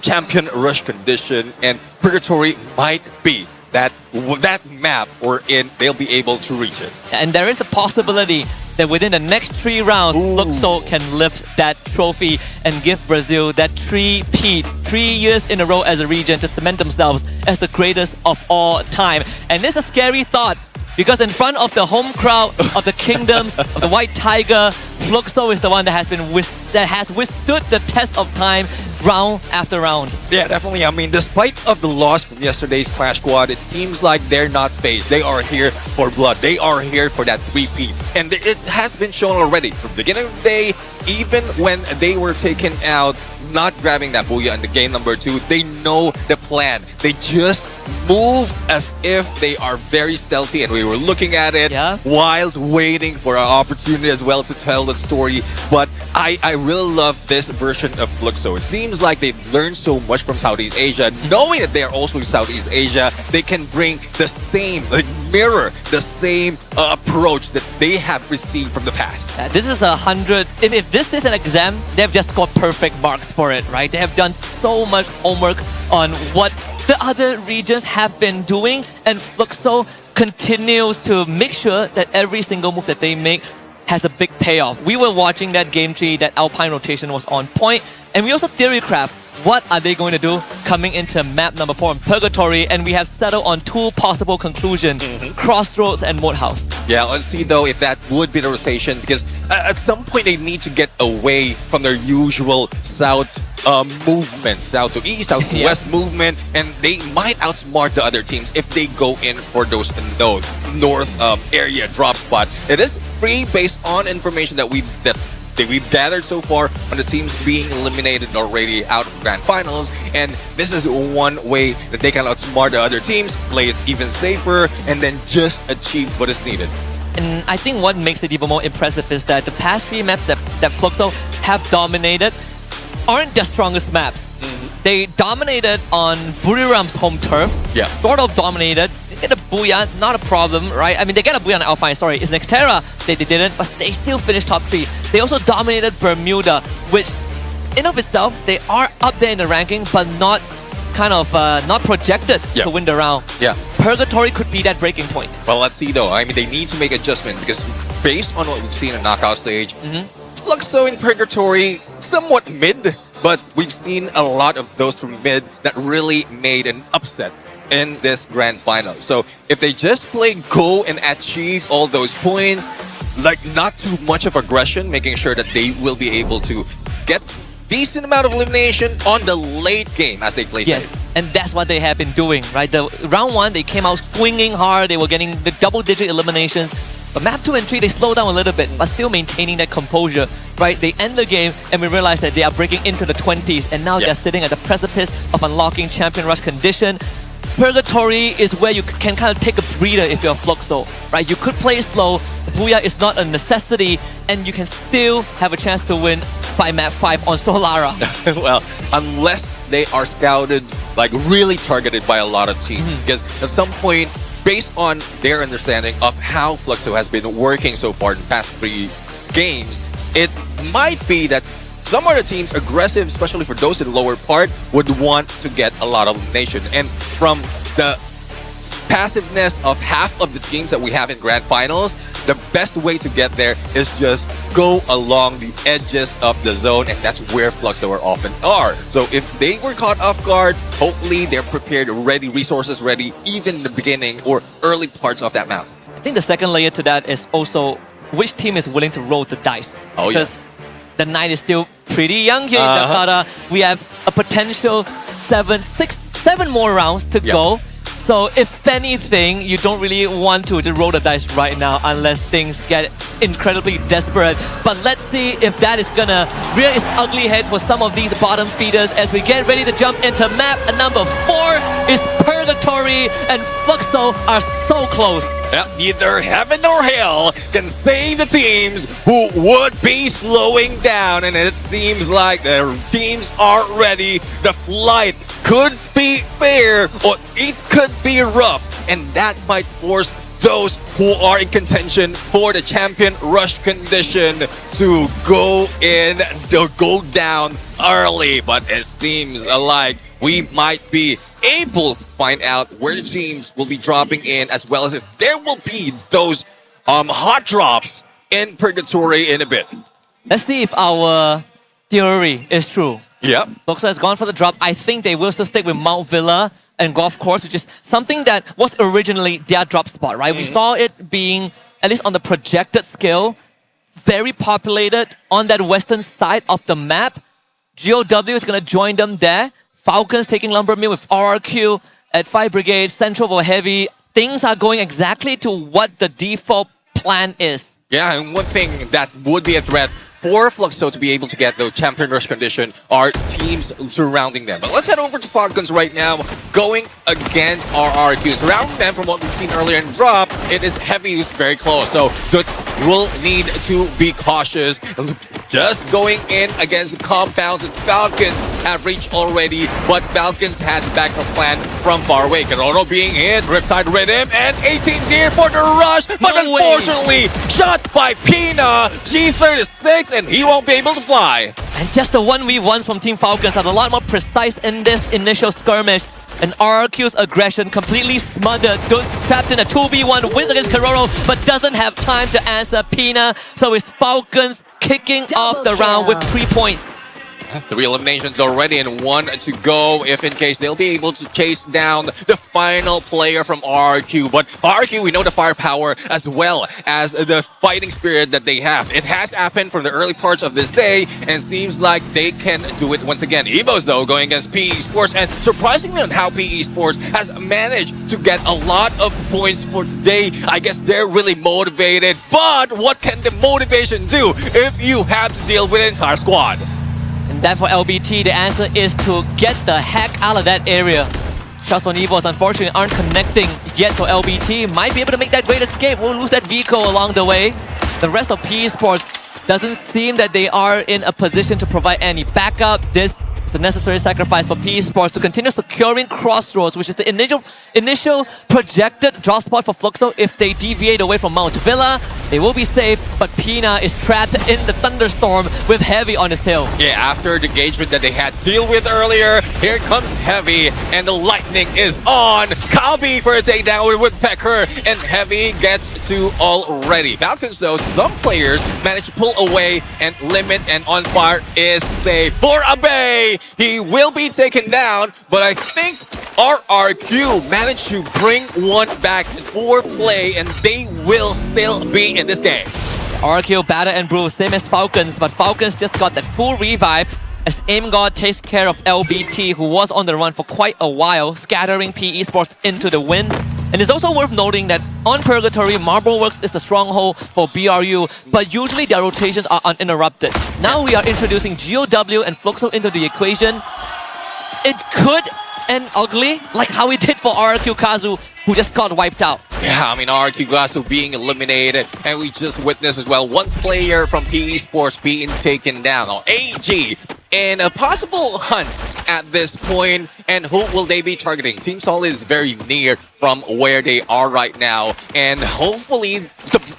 champion rush condition, and Purgatory might be that map or they'll be able to reach it. And there is a possibility that within the next 3 rounds, Fluxo can lift that trophy and give Brazil that 3-peat, 3 years in a row as a region to cement themselves as the greatest of all time. And this is a scary thought, because in front of the home crowd of the Kingdoms, of the White Tiger, Fluxo is the one that has withstood the test of time round after round. Yeah, definitely. I mean, despite of the loss from yesterday's Clash Squad, it seems like they're not phased. They are here for blood. They are here for that 3-peat. And it has been shown already from the beginning of the day, even when they were taken out, not grabbing that Booyah in the game number 2, they know the plan. They just move as if they are very stealthy, and we were looking at it whilst waiting for our opportunity as well to tell the story. But I really love this version of Fluxo. It seems like they've learned so much from Southeast Asia. Knowing that they are also in Southeast Asia, they can bring the same, mirror the same approach that they have received from the past. This is 100. If this is an exam, they've just got perfect marks for it, right? They have done so much homework on what the other regions have been doing, and Fluxo continues to make sure that every single move that they make has a big payoff. We were watching that game tree, that Alpine rotation was on point, and we also theorycraft what are they going to do coming into map number 4 in Purgatory, and we have settled on 2 possible conclusions, Crossroads and Moat House. Yeah, let's see though if that would be the rotation, because at some point they need to get away from their usual south movement, south to east, south to west movement, and they might outsmart the other teams if they go in for those north area drop spot. It is free based on information that we've gathered so far on the teams being eliminated already out of Grand Finals, and this is one way that they can outsmart the other teams, play it even safer, and then just achieve what is needed. And I think what makes it even more impressive is that the past 3 maps that Fluxo have dominated aren't their strongest maps. They dominated on Buriram's home turf. Yeah. Sort of dominated. They get a Booyah, not a problem, right? I mean, they get a Booyah on Alpine, sorry. It's Nextera. They didn't, but they still finished top 3. They also dominated Bermuda, which in of itself, they are up there in the ranking, but not not projected to win the round. Yeah. Purgatory could be that breaking point. Well, let's see though. I mean, they need to make adjustment, because based on what we've seen in knockout stage, Fluxo in Purgatory, somewhat mid, but we've seen a lot of those from mid that really made an upset in this grand final. So if they just play go and achieve all those points, like not too much of aggression, making sure that they will be able to get decent amount of elimination on the late game as they play safe. And that's what they have been doing, right? The round 1, they came out swinging hard. They were getting the double-digit eliminations. But map 2 and 3, they slow down a little bit, but still maintaining that composure, right? They end the game, and we realize that they are breaking into the 20s, and now they're sitting at the precipice of unlocking Champion Rush condition. Purgatory is where you can kind of take a breather if you're Fluxo, right? You could play slow, Booyah is not a necessity, and you can still have a chance to win by map 5 on Solara. Well, unless they are scouted, like really targeted by a lot of teams, because at some point, based on their understanding of how Fluxo has been working so far in the past 3 games, it might be that some other teams, aggressive, especially for those in the lower part, would want to get a lot of elimination. And from the passiveness of half of the teams that we have in Grand Finals, the best way to get there is just go along the edges of the zone, and that's where Fluxo often are. So if they were caught off guard, hopefully they're prepared, ready, resources ready, even in the beginning or early parts of that map. I think the second layer to that is also which team is willing to roll the dice. Oh, because the night is still pretty young here in Jakarta. We have a potential 7 more rounds to go. So if anything, you don't really want to just roll the dice right now unless things get incredibly desperate. But let's see if that is gonna rear its ugly head for some of these bottom feeders as we get ready to jump into map number 4 is Purgatory, and Fluxo are so close. Yep, neither heaven nor hell can save the teams who would be slowing down, and it seems like the teams are ready. The flight could be fair or it could be rough, and that might force those who are in contention for the champion rush condition to go in, to go down early. But it seems like we might be able to find out where the teams will be dropping in, as well as if there will be those hot drops in Purgatory in a bit. Let's see if our theory is true. Yep. Luxor has gone for the drop. I think they will still stick with Mount Villa and Golf Course, which is something that was originally their drop spot, right? We saw it being, at least on the projected scale, very populated on that western side of the map. GOW is going to join them there. Falcons taking Lumber Mill with RRQ at 5 Brigade, Central for Heavy. Things are going exactly to what the default plan is. Yeah, and one thing that would be a threat for Fluxo to be able to get the champion rush condition are teams surrounding them. But let's head over to Falcons right now, going against RRQ. Surrounding them, from what we've seen earlier in drop, it is Heavy who's very close. So Dut will need to be cautious. Just going in against compounds, and Falcons have reached already, but Falcons has backup plan from far away. Cororo being hit, Riptide Rhythm, and 18 Deer for the rush, but unfortunately shot by Pina, G36, and he won't be able to fly. And just the 1v1s from Team Falcons are a lot more precise in this initial skirmish. And RRQ's aggression completely smothered. Dut trapped in a 2v1, wins against Cororo, but doesn't have time to answer Pina. So it's Falcons kicking off the round with 3 points. 3 eliminations already and 1 to go, if in case they'll be able to chase down the final player from RRQ. But RRQ, we know the firepower as well as the fighting spirit that they have. It has happened from the early parts of this day and seems like they can do it once again. Evos, though, going against PE Sports, and surprisingly on how PE Sports has managed to get a lot of points for today. I guess they're really motivated, but what can the motivation do if you have to deal with an entire squad? And that for LBT, the answer is to get the heck out of that area. Shots on Evos, unfortunately, aren't connecting yet, so LBT might be able to make that great escape. We'll lose that Vico along the way. The rest of PE Sports doesn't seem that they are in a position to provide any backup. This is a necessary sacrifice for PE Sports to continue securing Crossroads, which is the initial projected drop spot for Fluxo. If they deviate away from Mount Villa, they will be safe, but Pina is trapped in the thunderstorm with Heavy on his tail. Yeah, after the engagement that they had to deal with earlier, here comes Heavy, and the lightning is on. Kabi for a takedown with Woodpecker, and Heavy gets 2 already. Falcons, though, some players managed to pull away and limit, and On Fire is safe for Abe. He will be taken down, but I think RRQ managed to bring one back for play, and they will still be in this game. RRQ, Batter and Brew, same as Falcons, but Falcons just got that full revive as Aim God takes care of LBT, who was on the run for quite a while, scattering PE Sports into the wind. And it's also worth noting that on Purgatory, Marbleworks is the stronghold for BRU, but usually their rotations are uninterrupted. Now we are introducing GOW and Fluxo into the equation. It could end ugly, like how it did for RRQ Kazu, who just got wiped out. Yeah, I mean, RRQ Kazu being eliminated, and we just witnessed as well one player from PE Sports being taken down. Now, AG in a possible hunt at this point, and who will they be targeting? Team Solid is very near from where they are right now, and hopefully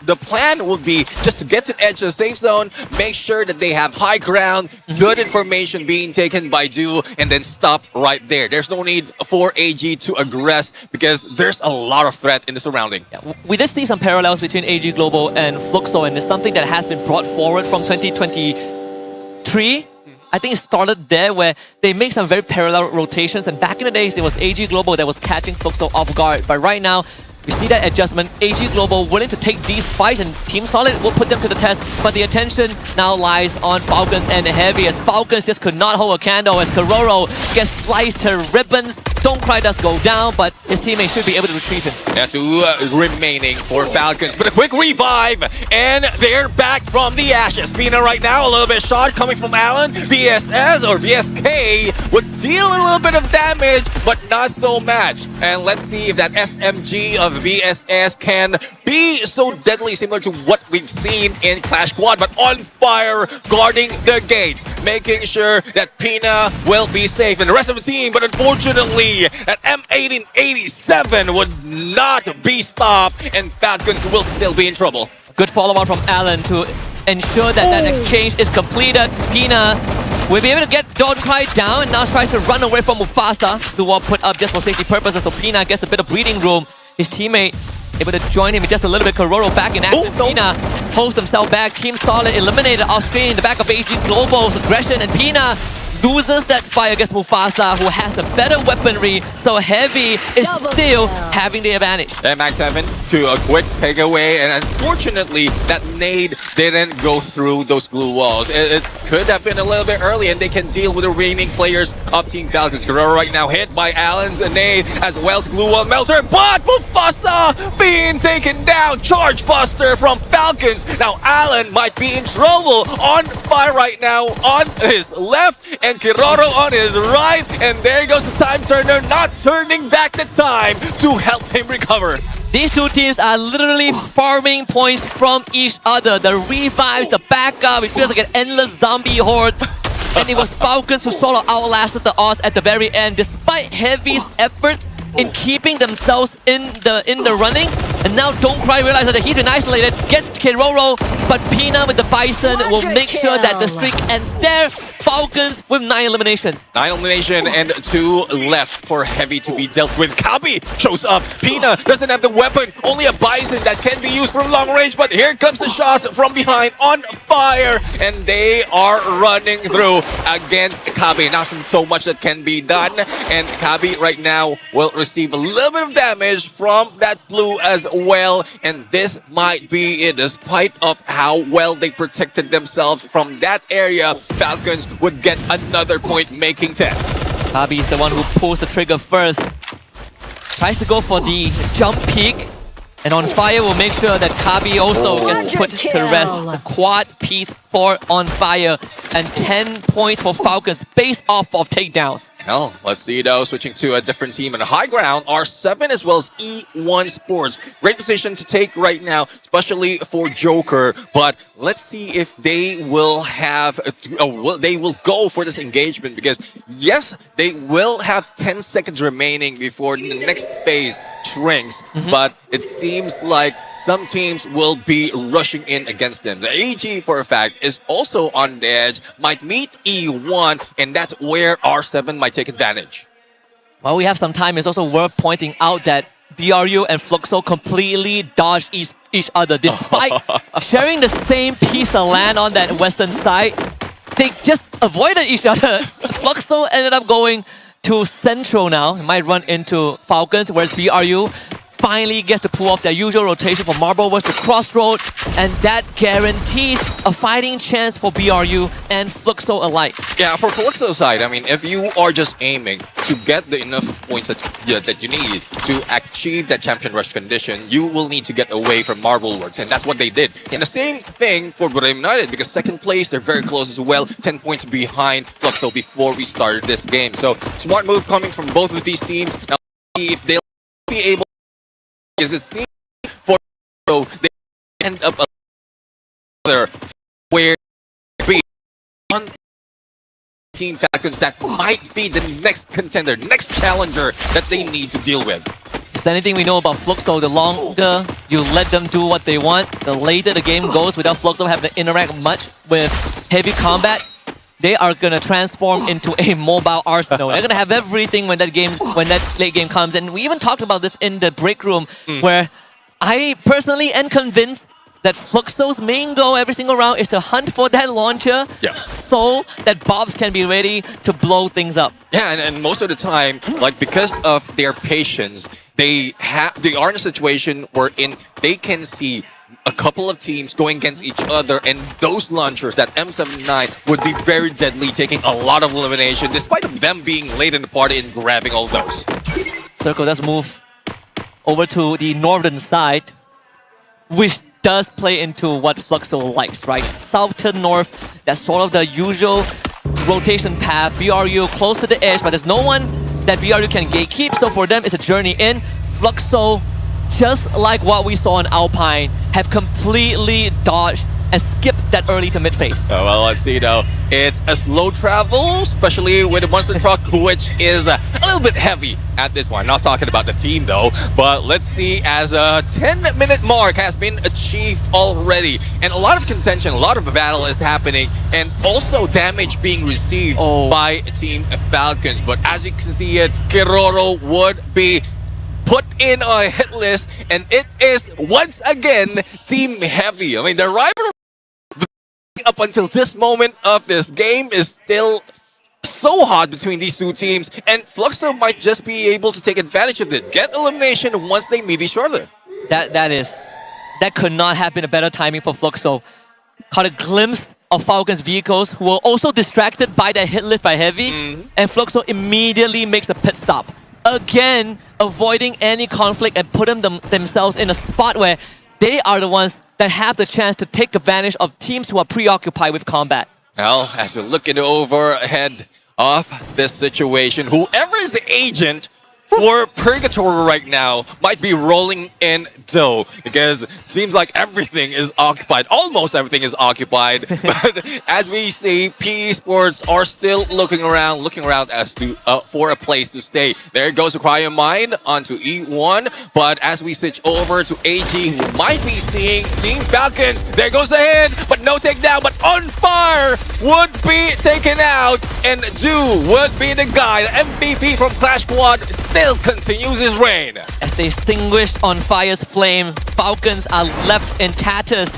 the plan would be just to get to the edge of the safe zone, make sure that they have high ground, good information being taken by Du, and then stop right there. There's no need for AG to aggress because there's a lot of threat in the surrounding. Yeah, we did see some parallels between AG Global and Fluxo, and it's something that has been brought forward from 2023. I think it started there where they make some very parallel rotations, and back in the days it was AG Global that was catching Fluxo off guard. But right now, we see that adjustment. AG Global willing to take these fights, and Team Solid will put them to the test. But the attention now lies on Falcons and Heavy, as Falcons just could not hold a candle as Cororo gets sliced to ribbons. Don't Cry does go down, but his teammates should be able to retrieve him. Yeah, 2 remaining for Falcons, but a quick revive, and they're back from the ashes. Pina right now, a little bit shot coming from Allen. VSS or VSK would deal a little bit of damage, but not so much. And let's see if that SMG of VSS can be so deadly, similar to what we've seen in Clash Squad, but On Fire guarding the gates, making sure that Pina will be safe and the rest of the team. But unfortunately, me that M1887 would not be stopped and Falcons will still be in trouble. Good follow-up from Alan to ensure that that exchange is completed. Pina will be able to get Donkrei down and now tries to run away from Mufasa. The wall put up just for safety purposes, so Pina gets a bit of breathing room. His teammate able to join him in just a little bit. Kororo back in action. Pina holds himself back. Team Solid eliminated off screen in the back of AG Global's aggression, and Pina loses that fight against Mufasa, who has the better weaponry, so Heavy is still having the advantage. And Max 7 to a quick takeaway, and unfortunately that nade didn't go through those glue walls. It could have been a little bit early, and they can deal with the remaining players of Team Falcons. Kororo right now hit by Alan's nade as well as glue wall melter, but Mufasa being taken down. Charge buster from Falcons. Now Alan might be in trouble. On fire right now on his left, and Kororo on his right, and there goes the time turner, not turning back the time to help him recover. These two teams are literally farming points from each other. The revives, the backup, it feels like an endless zombie horde. And it was Falcons who sort of outlasted the odds at the very end, despite Heavy's efforts in keeping themselves in the running. And now Donkrei realizes that he's been isolated, gets Kororo, but Pina with the Bison will make sure that the streak ends there. Falcons with 9 eliminations. 9 elimination and 2 left for Heavy to be dealt with. Kabi shows up. Pina doesn't have the weapon, only a Bison that can be used from long range, but here comes the shots from behind on fire, and they are running through against Kabi. Not so much that can be done, and Kabi right now will receive a little bit of damage from that blue as well, and this might be it. Despite of how well they protected themselves from that area, Falcons would get another point, making 10. Kabi is the one who pulls the trigger first. Tries to go for the jump peak. And On Fire will make sure that Kabi also gets put to rest. The quad piece for On Fire. And 10 points for Falcons based off of takedowns. Well, let's see though, switching to a different team in the high ground, R7 as well as E1 Sports. Great position to take right now, especially for Joker, but let's see if they will have, they will go for this engagement, because yes, they will have 10 seconds remaining before the next phase shrinks, but it seems like some teams will be rushing in against them. The AG, for a fact, is also on the edge, might meet E1, and that's where R7 might take advantage. While we have some time, it's also worth pointing out that BRU and Fluxo completely dodged each other. Despite sharing the same piece of land on that western side, they just avoided each other. Fluxo ended up going to Central now. It might run into Falcons, whereas BRU finally gets to pull off their usual rotation from Marbleverse to Crossroad, and that guarantees a fighting chance for BRU and Fluxo alike. Yeah, for Fluxo's side, I mean, if you are just aiming to get the enough points that you need to achieve that champion rush condition, you will need to get away from Marbleworks, and that's what they did. And the same thing for Brave United, because second place, they're very close as well, 10 points behind Fluxo before we started this game. So, smart move coming from both of these teams. Now, if they'll be able, is it seems for so they end up other where be on Team Falcons that might be the next contender, next challenger that they need to deal with. Is anything we know about Fluxo, the longer you let them do what they want, the later the game goes without Fluxo having to interact much with heavy combat. They are gonna transform into a mobile arsenal. They're gonna have everything when that late game comes. And we even talked about this in the break room, where I personally am convinced that Fluxo's main goal every single round is to hunt for that launcher, so that Bobs can be ready to blow things up. Yeah, and most of the time, like, because of their patience, they are in a situation wherein they can see a couple of teams going against each other, and those launchers, that M79, would be very deadly, taking a lot of elimination, despite of them being late in the party and grabbing all those. Circle does move over to the northern side, which does play into what Fluxo likes, right? South to north, that's sort of the usual rotation path. BRU close to the edge, but there's no one that BRU can gatekeep, so for them it's a journey in. Fluxo, just like what we saw in Alpine, have completely dodged and skip that early to mid phase. Oh, well, let's see though. It's a slow travel, especially with the monster truck, which is a little bit heavy at this point. Not talking about the team though, but let's see as a 10-minute mark has been achieved already. And a lot of contention, a lot of battle is happening, and also damage being received by Team Falcons. But as you can see it, Kiroro would be put in a hit list, and it is once again Team Heavy. I mean, the rivalry up until this moment of this game is still so hot between these two teams, and Fluxo might just be able to take advantage of it, get elimination once they meet each other. That could not have been a better timing for Fluxo. Caught a glimpse of Falcons vehicles who were also distracted by the hit list by Heavy, and Fluxo immediately makes a pit stop. Again, avoiding any conflict and putting themselves in a spot where they are the ones that have the chance to take advantage of teams who are preoccupied with combat. Well, as we're looking overhead of this situation, whoever is the agent for Purgatory right now might be rolling in dough, because it seems like everything is occupied. Almost everything is occupied. But as we see, PE Sports are still looking around as to for a place to stay. There goes the Cryo Mine onto E1. But as we switch over to AG, who might be seeing Team Falcons, there goes the hit, but no takedown. But On Fire would be taken out, and Ju would be the guy, the MVP from Clash Squad, still continues his reign. As they extinguished On Fire's flame, Falcons are left in tatters.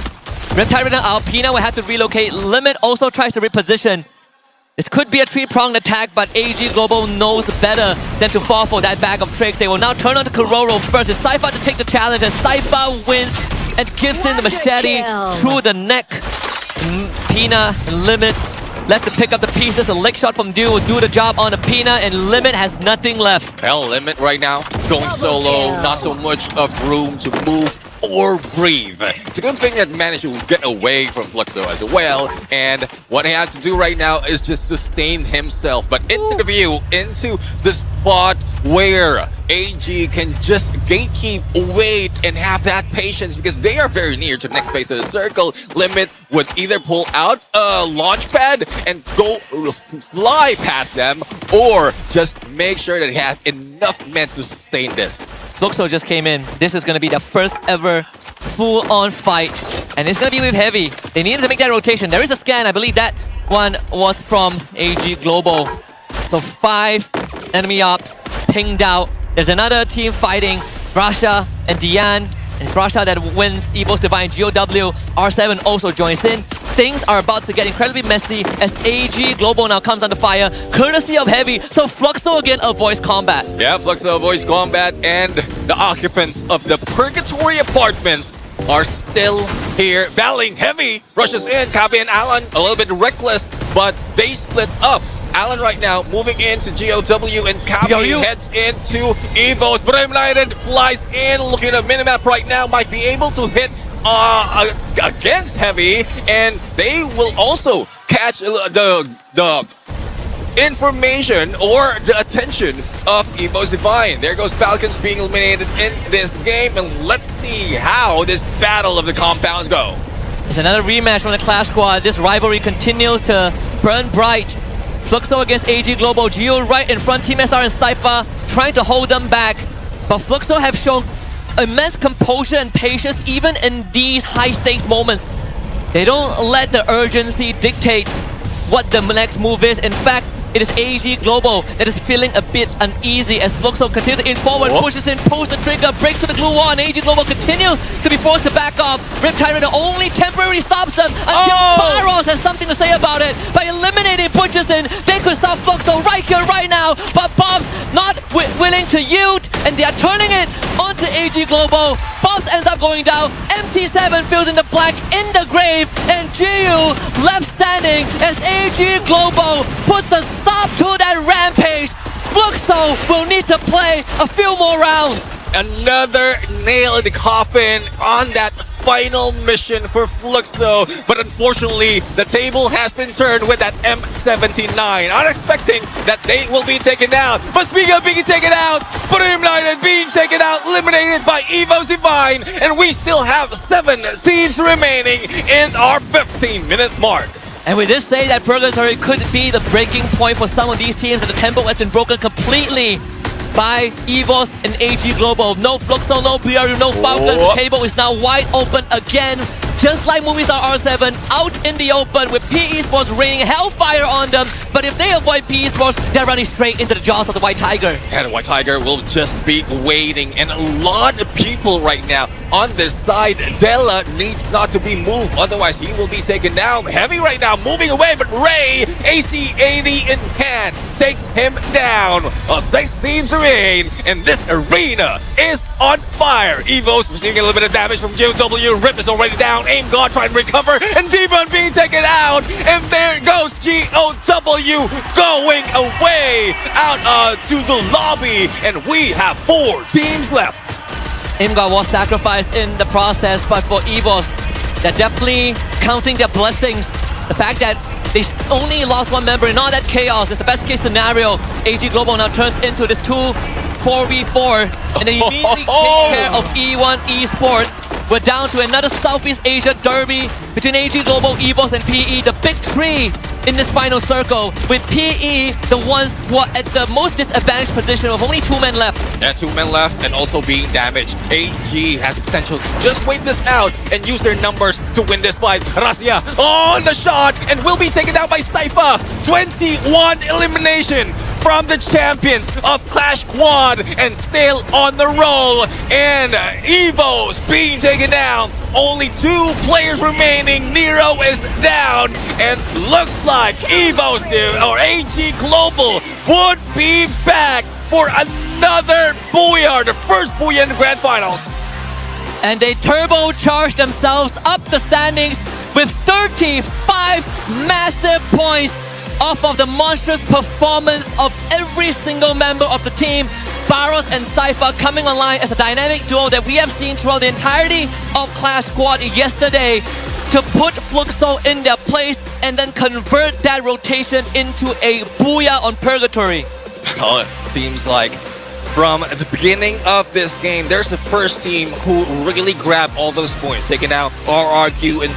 Riptide and Alpina will have to relocate. Limit also tries to reposition. This could be a three-pronged attack, but AG Global knows better than to fall for that bag of tricks. They will now turn on to Kiroro first. It's Sypha to take the challenge, and Sypha wins and gives him the machete through the neck. Pina and Limit left to pick up the pieces. A leg shot from Dew will do the job on the Pina, and Limit has nothing left. Hell, Limit right now going solo, not so much of room to move or breathe. It's a good thing that managed to get away from Fluxo as well, and what he has to do right now is just sustain himself, but into the view, into the spot where AG can just gatekeep, wait, and have that patience, because they are very near to the next phase of the circle. Limit would either pull out a launch pad and go fly past them, or just make sure that he has enough men to sustain this. Fluxo just came in. This is going to be the first ever full-on fight, and it's going to be with Heavy. They needed to make that rotation. There is a scan. I believe that one was from AG Global. So 5 enemy ops pinged out. There's another team fighting, Rasha and Dian. It's Rasha that wins Evo's Divine GOW. R7 also joins in. Things are about to get incredibly messy as AG Global now comes under fire, courtesy of Heavy, so Fluxo again avoids combat. Yeah, Fluxo avoids combat, and the occupants of the Purgatory Apartments are still here. Battling. Heavy rushes in. Kabi and Alan a little bit reckless, but they split up. Alan right now moving into GOW, and Kabi heads into Evo's. Brimlighted flies in, looking at minimap right now, might be able to hit against Heavy, and they will also catch the information or the attention of Evo's Divine. There goes Falcons being eliminated in this game, and let's see how this battle of the compounds go. It's another rematch from the Clash Squad. This rivalry continues to burn bright. Fluxo against AG Global. Geo right in front. Team SR and Sypha trying to hold them back, but Fluxo have shown immense composure and patience even in these high-stakes moments. They don't let the urgency dictate what the next move is. In fact, it is AG Global that is feeling a bit uneasy as Fluxo continues to in forward, pushes in, pulls the trigger, breaks to the glue wall, and AG Global continues to be forced to back off. Riptide only temporarily stops them until Pyros has something to say about it. By eliminating Butcherson, they could stop Fluxo right here, right now, but Bob's not willing to yield, and they are turning it onto AG Global. Bobs ends up going down, MT7 fills in the black in the grave, and Gio left standing as AG Global puts the stop to that rampage. Fluxo will need to play a few more rounds. Another nail in the coffin on that final mission for Fluxo, but unfortunately the table has been turned with that M79. Unexpecting that they will be taken down, but speaking of being taken out, Purim United being taken out, eliminated by Evo's Divine, and we still have 7 teams remaining in our 15-minute mark. And we did say that Purgatory could be the breaking point for some of these teams, and the tempo has been broken completely by EVOS and AG Global. No Fluxo, no BRU, no Falcons. The table is now wide open again. Just like Movistar R7, out in the open with PE Sports raining hellfire on them. But if they avoid PE Sports, they're running straight into the jaws of the White Tiger. And White Tiger will just be waiting. And a lot of people right now on this side. Della needs not to be moved, otherwise he will be taken down. Heavy right now, moving away, but Ray, AC-80 in hand, takes him down. 6 teams remain, and this arena is on fire. Evo's receiving a little bit of damage from GOW. Rip is already down. Aim God trying to recover, and Demon being taken out. And there goes GOW going away out to the lobby, and we have 4 teams left. Imgar was sacrificed in the process, but for EVOS, they're definitely counting their blessings. The fact that they only lost 1 member in all that chaos is the best case scenario. AG Global now turns into this 2-4v4, and they immediately take care of E1 Esports. We're down to another Southeast Asia derby between AG Global, EVOS, and PE, the big 3 in this final circle, with PE the ones who are at the most disadvantaged position with only 2 men left. Yeah, 2 men left and also being damaged. AG has potential to just wait this out and use their numbers to win this fight. Razia on the shot and will be taken down by Sypha. 21 elimination from the champions of Clash Quad and still on the roll. And Evo's being taken down. Only 2 players remaining. Nero is down, and looks like Evo's or AG Global would be back for another Booyah, the first Booyah in the Grand Finals. And they turbocharge themselves up the standings with 35 massive points off of the monstrous performance of every single member of the team. Barros and Sypha coming online as a dynamic duo that we have seen throughout the entirety of Clash Squad yesterday to put Fluxo in their place and then convert that rotation into a Booyah on Purgatory. Oh, it seems like from the beginning of this game, there's the first team who really grabbed all those points, taking out RRQ in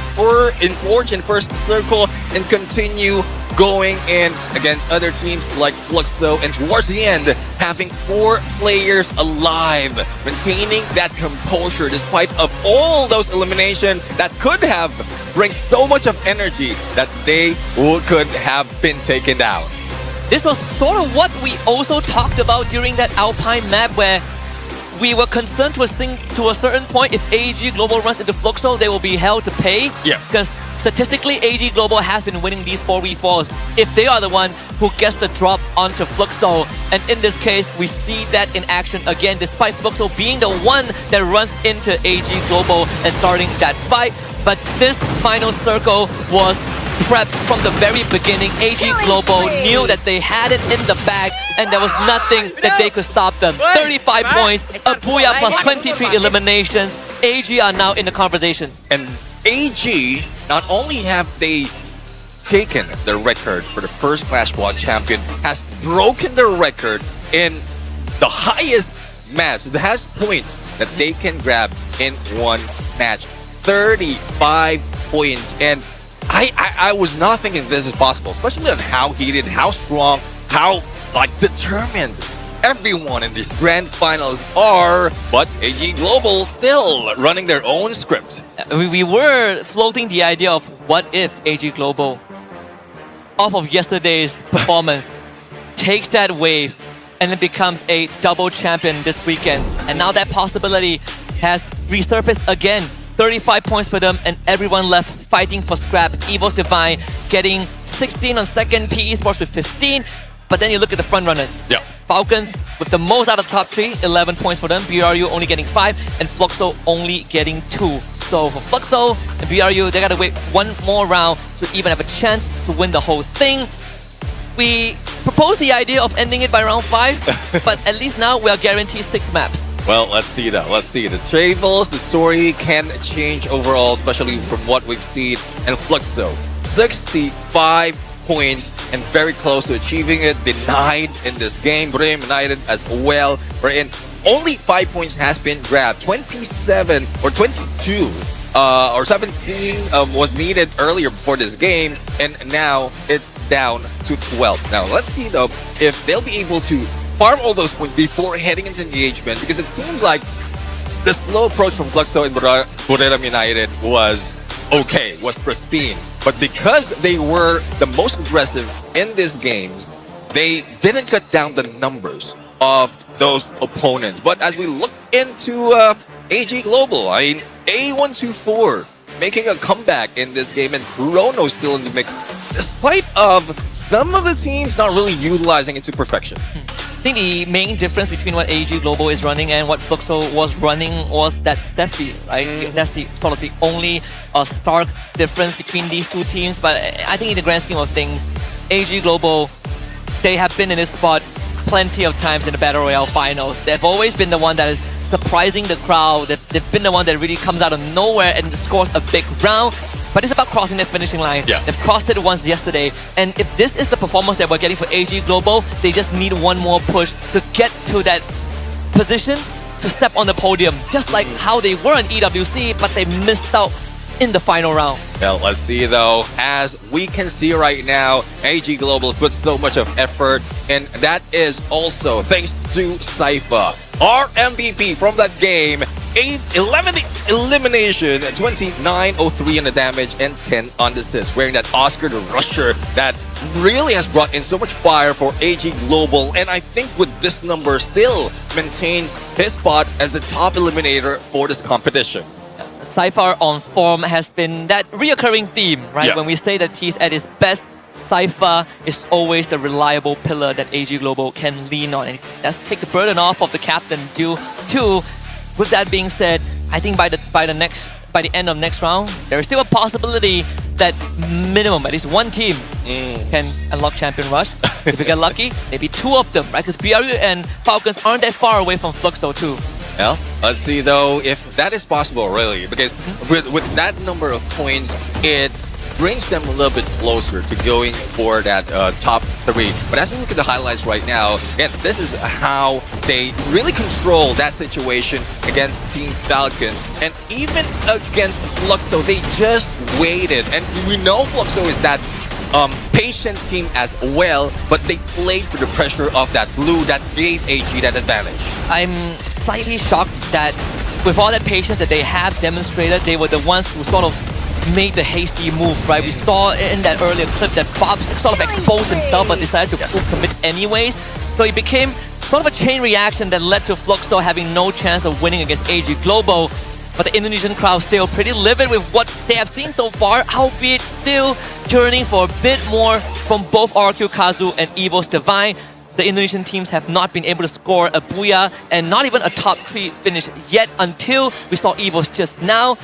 Forge in first circle and continue going in against other teams like Fluxo, and towards the end, having 4 players alive, maintaining that composure despite of all those eliminations that could have bring so much of energy that they could have been taken down. This was sort of what we also talked about during that Alpine map, where we were concerned to a certain point if AG Global runs into Fluxo, they will be held to pay. Yeah. Because statistically, AG Global has been winning these 4v4s if they are the one who gets the drop onto Fluxo. And in this case, we see that in action again, despite Fluxo being the one that runs into AG Global and starting that fight. But this final circle was prepped from the very beginning. AG Global knew that they had it in the bag and there was nothing that they could stop them. 35 points, a Booyah plus 23 eliminations. AG are now in the conversation. And AG, not only have they taken the record for the first Clash Squad champion, has broken the record in the highest match, the highest points that they can grab in one match. 35 points. And I was not thinking this is possible, especially on how heated, how strong, how determined everyone in these grand finals are. But AG Global still running their own script. We were floating the idea of what if AG Global, off of yesterday's performance, takes that wave and it becomes a double champion this weekend. And now that possibility has resurfaced again. 35 points for them and everyone left fighting for scrap. EVO's Divine getting 16 on second, PE Sports with 15. But then you look at the front runners. Yeah. Falcons with the most out of the top 3, 11 points for them. BRU only getting 5 and Fluxo only getting 2. So for Fluxo and BRU, they gotta wait 1 more round to even have a chance to win the whole thing. We proposed the idea of ending it by round 5, but at least now we are guaranteed 6 maps. Well, let's see though. Let's see. The tables, the story can change overall, especially from what we've seen. And Fluxo, 65 points and very close to achieving it. Denied in this game. Brim United as well. We're in only 5 points has been grabbed. 27 or 22 or 17 was needed earlier before this game, and now it's down to 12. Now let's see though if they'll be able to farm all those points before heading into engagement, because it seems like the slow approach from Fluxo and Buriram United was okay, was pristine. But because they were the most aggressive in these games, they didn't cut down the numbers of those opponents. But as we look into AG Global, I mean, A124 making a comeback in this game, and Chrono still in the mix, despite of some of the teams not really utilizing it to perfection. I think the main difference between what AG Global is running and what Fluxo was running was that Steffi, right? That's the sort of the only stark difference between these two teams. But I think in the grand scheme of things, AG Global, they have been in this spot plenty of times in the Battle Royale finals. They've always been the one that is surprising the crowd. They've been the one that really comes out of nowhere and scores a big round. But it's about crossing the finishing line. Yeah. They've crossed it once yesterday. And if this is the performance that we're getting for AG Global, they just need one more push to get to that position to step on the podium. Just like how they were in EWC, but they missed out in the final round. Well, let's see though. As we can see right now, AG Global put so much of effort, and that is also thanks to Sypha, our MVP from that game. 11 elimination, 2903 on the damage, and 10 on the assist. Wearing that Oscar the Rusher that really has brought in so much fire for AG Global, and I think with this number still maintains his spot as the top eliminator for this competition. Sypha on form has been that reoccurring theme, right? Yeah. When we say that he's at his best, Sypha is always the reliable pillar that AG Global can lean on, and that's take the burden off of the captain due to. With that being said, I think by the end of next round, there is still a possibility that minimum at least one team can unlock Champion Rush. If we get lucky, maybe two of them, right? Because BRU and Falcons aren't that far away from Fluxo too. Well, let's see though if that is possible really, because with that number of points, it brings them a little bit closer to going for that top 3. But as we look at the highlights right now, again, this is how they really control that situation against Team Falcons. And even against Fluxo, they just waited. And we know Fluxo is that patient team as well, but they played for the pressure of that blue that gave AG that advantage. I'm slightly shocked that with all that patience that they have demonstrated, they were the ones who sort of made the hasty move, right? We saw in that earlier clip that Bob sort of exposed himself but decided to full commit anyways. So it became sort of a chain reaction that led to Fluxo having no chance of winning against AG Global. But the Indonesian crowd still pretty livid with what they have seen so far, albeit still yearning for a bit more from both RQ Kazu and EVO's Divine. The Indonesian teams have not been able to score a Booyah and not even a top 3 finish yet until we saw EVO's just now.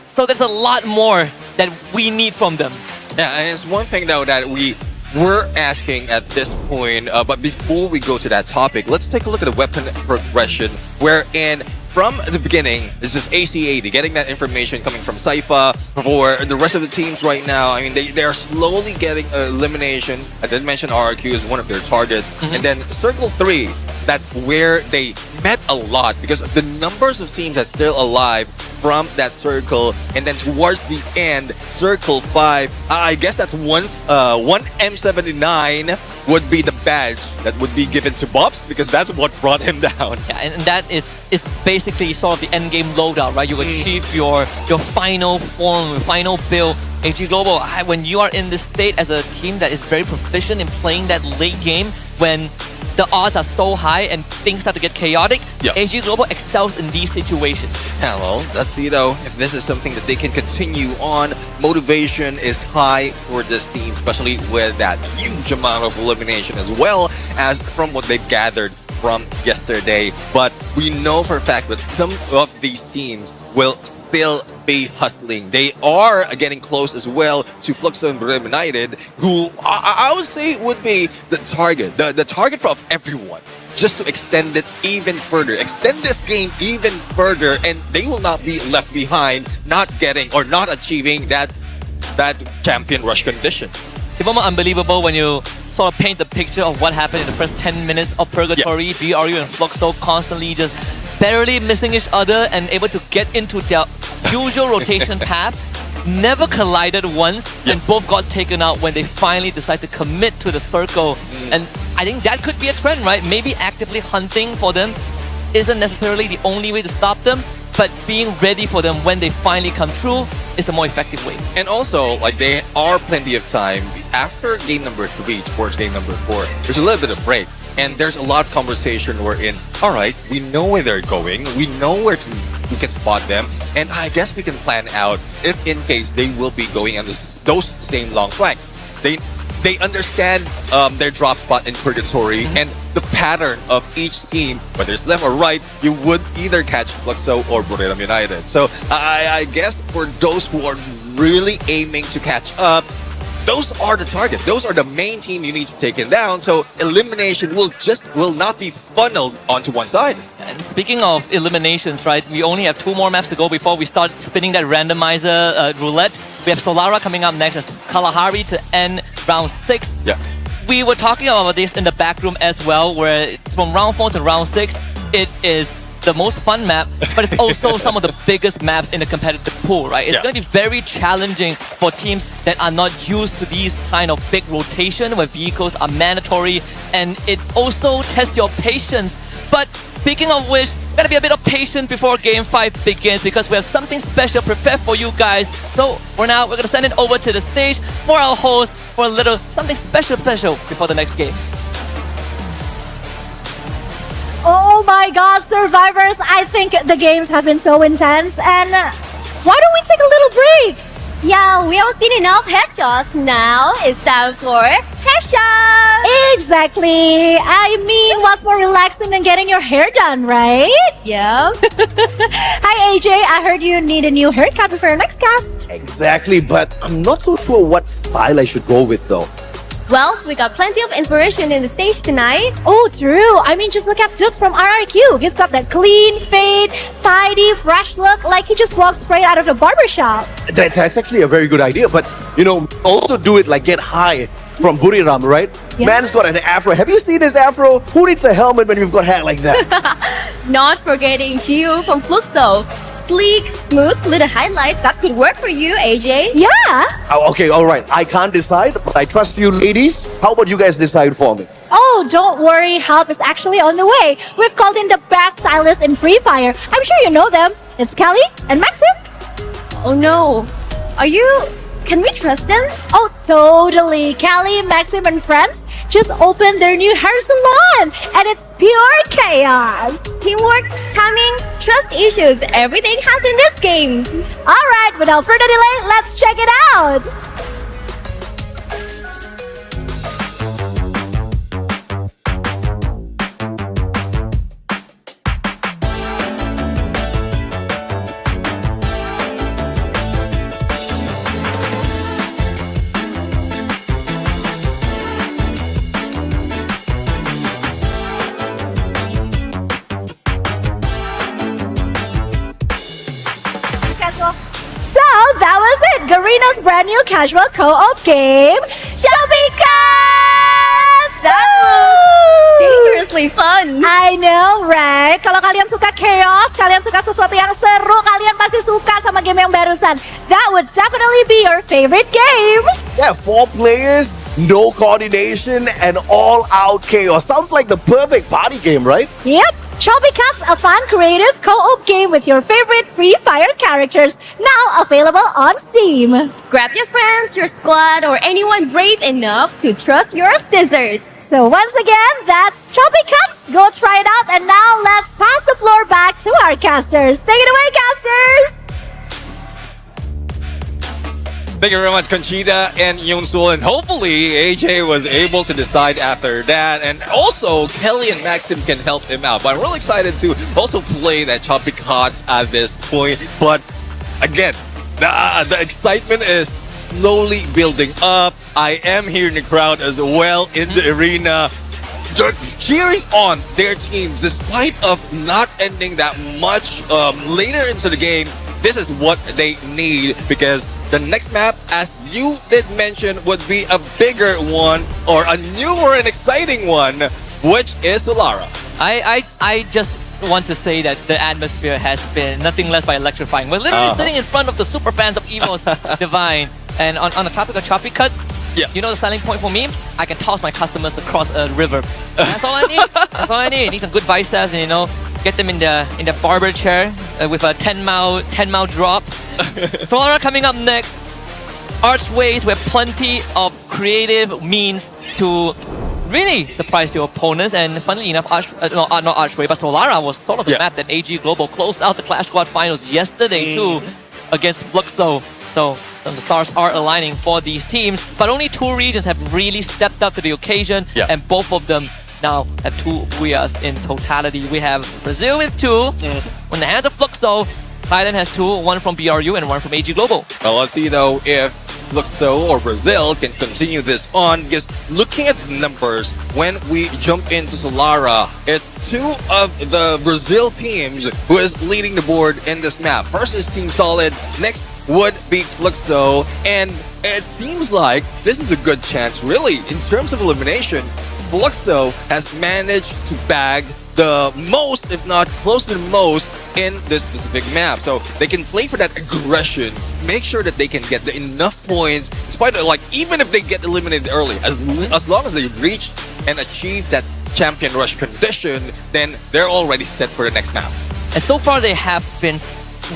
So there's a lot more that we need from them. Yeah, and it's one thing though that we were asking at this point, but before we go to that topic, let's take a look at the weapon progression, wherein from the beginning, it's just AC80, getting that information coming from Sypha. For the rest of the teams right now, I mean, they're slowly getting elimination. I did mention RRQ is one of their targets. And then Circle 3, that's where they met a lot because the numbers of teams that's still alive from that circle. And then towards the end, Circle 5, I guess that's one M79 would be the badge that would be given to Bobs because that's what brought him down. Yeah, and that is basically sort of the end game loadout, right? You achieve your final form, your final build. AG Global, when you are in this state as a team that is very proficient in playing that late game, when the odds are so high and things start to get chaotic, AG Global excels in these situations. Yeah, well, let's see though if this is something that they can continue on. Motivation is high for this team, especially with that huge amount of elimination as well as from what they've gathered from yesterday. But we know for a fact that some of these teams will still be hustling. They are getting close as well to Fluxo and Brim United, who I would say would be the target, the target of everyone, just to extend it even further, extend this game even further, and they will not be left behind, not getting or not achieving that champion rush condition. Sibomo, unbelievable when you sort of paint the picture of what happened in the first 10 minutes of Purgatory. BRU and Fluxo constantly just barely missing each other and able to get into their usual rotation path. Never collided once, and both got taken out when they finally decide to commit to the circle. And I think that could be a trend, right? Maybe actively hunting for them isn't necessarily the only way to stop them, but being ready for them when they finally come through is the more effective way. And also, like, there are plenty of time after game number 3 towards game number 4. There's a little bit of break, and there's a lot of conversation wherein, all right, we know where they're going, we know where we can spot them, and I guess we can plan out if in case they will be going on those same long flank. They understand their drop spot in Purgatory and the pattern of each team, whether it's left or right, you would either catch Fluxo or Buriram United. So I guess for those who are really aiming to catch up, those are the target. Those are the main team you need to take it down. So elimination will not be funneled onto one side. And speaking of eliminations, right, we only have 2 more maps to go before we start spinning that randomizer roulette. We have Solara coming up next as Kalahari to end round 6. Yeah. We were talking about this in the back room as well, where from round 4 to round 6, it is the most fun map, but it's also some of the biggest maps in the competitive pool, right? It's going to be very challenging for teams that are not used to these kind of big rotation where vehicles are mandatory, and it also tests your patience. But speaking of which, gotta be a bit of patience before Game 5 begins, because we have something special prepared for you guys. So for now, we're gonna send it over to the stage for our host for a little something special before the next game. Oh my god, survivors, I think the games have been so intense, and why don't we take a little break? Yeah, we have seen enough headshots. Now it's time for headshots. Exactly. I mean, what's more relaxing than getting your hair done, right? Yeah. Hi AJ, I heard you need a new haircut before your next cast. Exactly, but I'm not so sure what style I should go with though. Well, we got plenty of inspiration in the stage tonight. Oh, true. I mean, just look at Dudes from RRQ. He's got that clean fade, tidy, fresh look, like he just walked straight out of the barbershop. That's actually a very good idea, but you know, also do it like get high from Buriram, right? Yeah. Man's got an afro. Have you seen his afro? Who needs a helmet when you've got hair like that? Not forgetting Gio from Fluxo. Sleek, smooth, little highlights. That could work for you, AJ. Yeah. Oh, okay, all right. I can't decide, but I trust you ladies. How about you guys decide for me? Oh, don't worry. Help is actually on the way. We've called in the best stylists in Free Fire. I'm sure you know them. It's Kelly and Maxim. Oh no. Can we trust them? Oh, totally. Kelly, Maxim, and friends just opened their new hair salon, and it's pure chaos. Teamwork, timing, trust issues, everything has in this game. All right, without further delay, let's check it out. So that was it, Garena's brand new casual co-op game, Shopping Carts! That was dangerously fun. I know, right? Kalau kalian suka chaos, kalian suka sesuatu yang seru, kalian pasti suka sama game yang barusan. That would definitely be your favorite game. Yeah, 4 players, no coordination, and all-out chaos. Sounds like the perfect party game, right? Yep. Choppy Cups, a fun, creative co-op game with your favorite Free Fire characters, now available on Steam. Grab your friends, your squad, or anyone brave enough to trust your scissors. So once again, that's Choppy Cups. Go try it out, and now let's pass the floor back to our casters. Take it away, casters! Thank you very much, Conchita and Yoonsul. And hopefully, AJ was able to decide after that. And also, Kelly and Maxim can help him out. But I'm really excited to also play that Choppy Cards at this point. But again, the excitement is slowly building up. I am here in the crowd as well in the arena. Just cheering on their teams despite of not ending that much later into the game. This is what they need because the next map, as you did mention, would be a bigger one or a newer and exciting one, which is Solara. I just want to say that the atmosphere has been nothing less by electrifying. We're literally sitting in front of the super fans of EVO's Divine. And on the topic of Choppy Cuts, you know the selling point for me? I can toss my customers across a river. That's all I need. That's all I need. I need some good biceps and, you know, get them in the barber chair with a 10-mile drop. Solara coming up next. Archways with plenty of creative means to really surprise your opponents. And funnily enough, not Archway, but Solara was sort of the map that AG Global closed out the Clash Squad finals yesterday too against Fluxo. So the stars are aligning for these teams, but only 2 regions have really stepped up to the occasion, and both of them now have 2 Booyahs in totality. We have Brazil with 2 on the hands of Fluxo. Thailand has 2, 1 from BRU and 1 from AG Global. Well, let's see though if Fluxo or Brazil can continue this on, because looking at the numbers, when we jump into Solara, it's 2 of the Brazil teams who is leading the board in this map. First is Team Solid, next would be Fluxo, and it seems like this is a good chance, really. In terms of elimination, Fluxo has managed to bag the most, if not close to the most, in this specific map. So they can play for that aggression, make sure that they can get enough points, despite like even if they get eliminated early, as long as they reach and achieve that champion rush condition, then they're already set for the next map. And so far they have been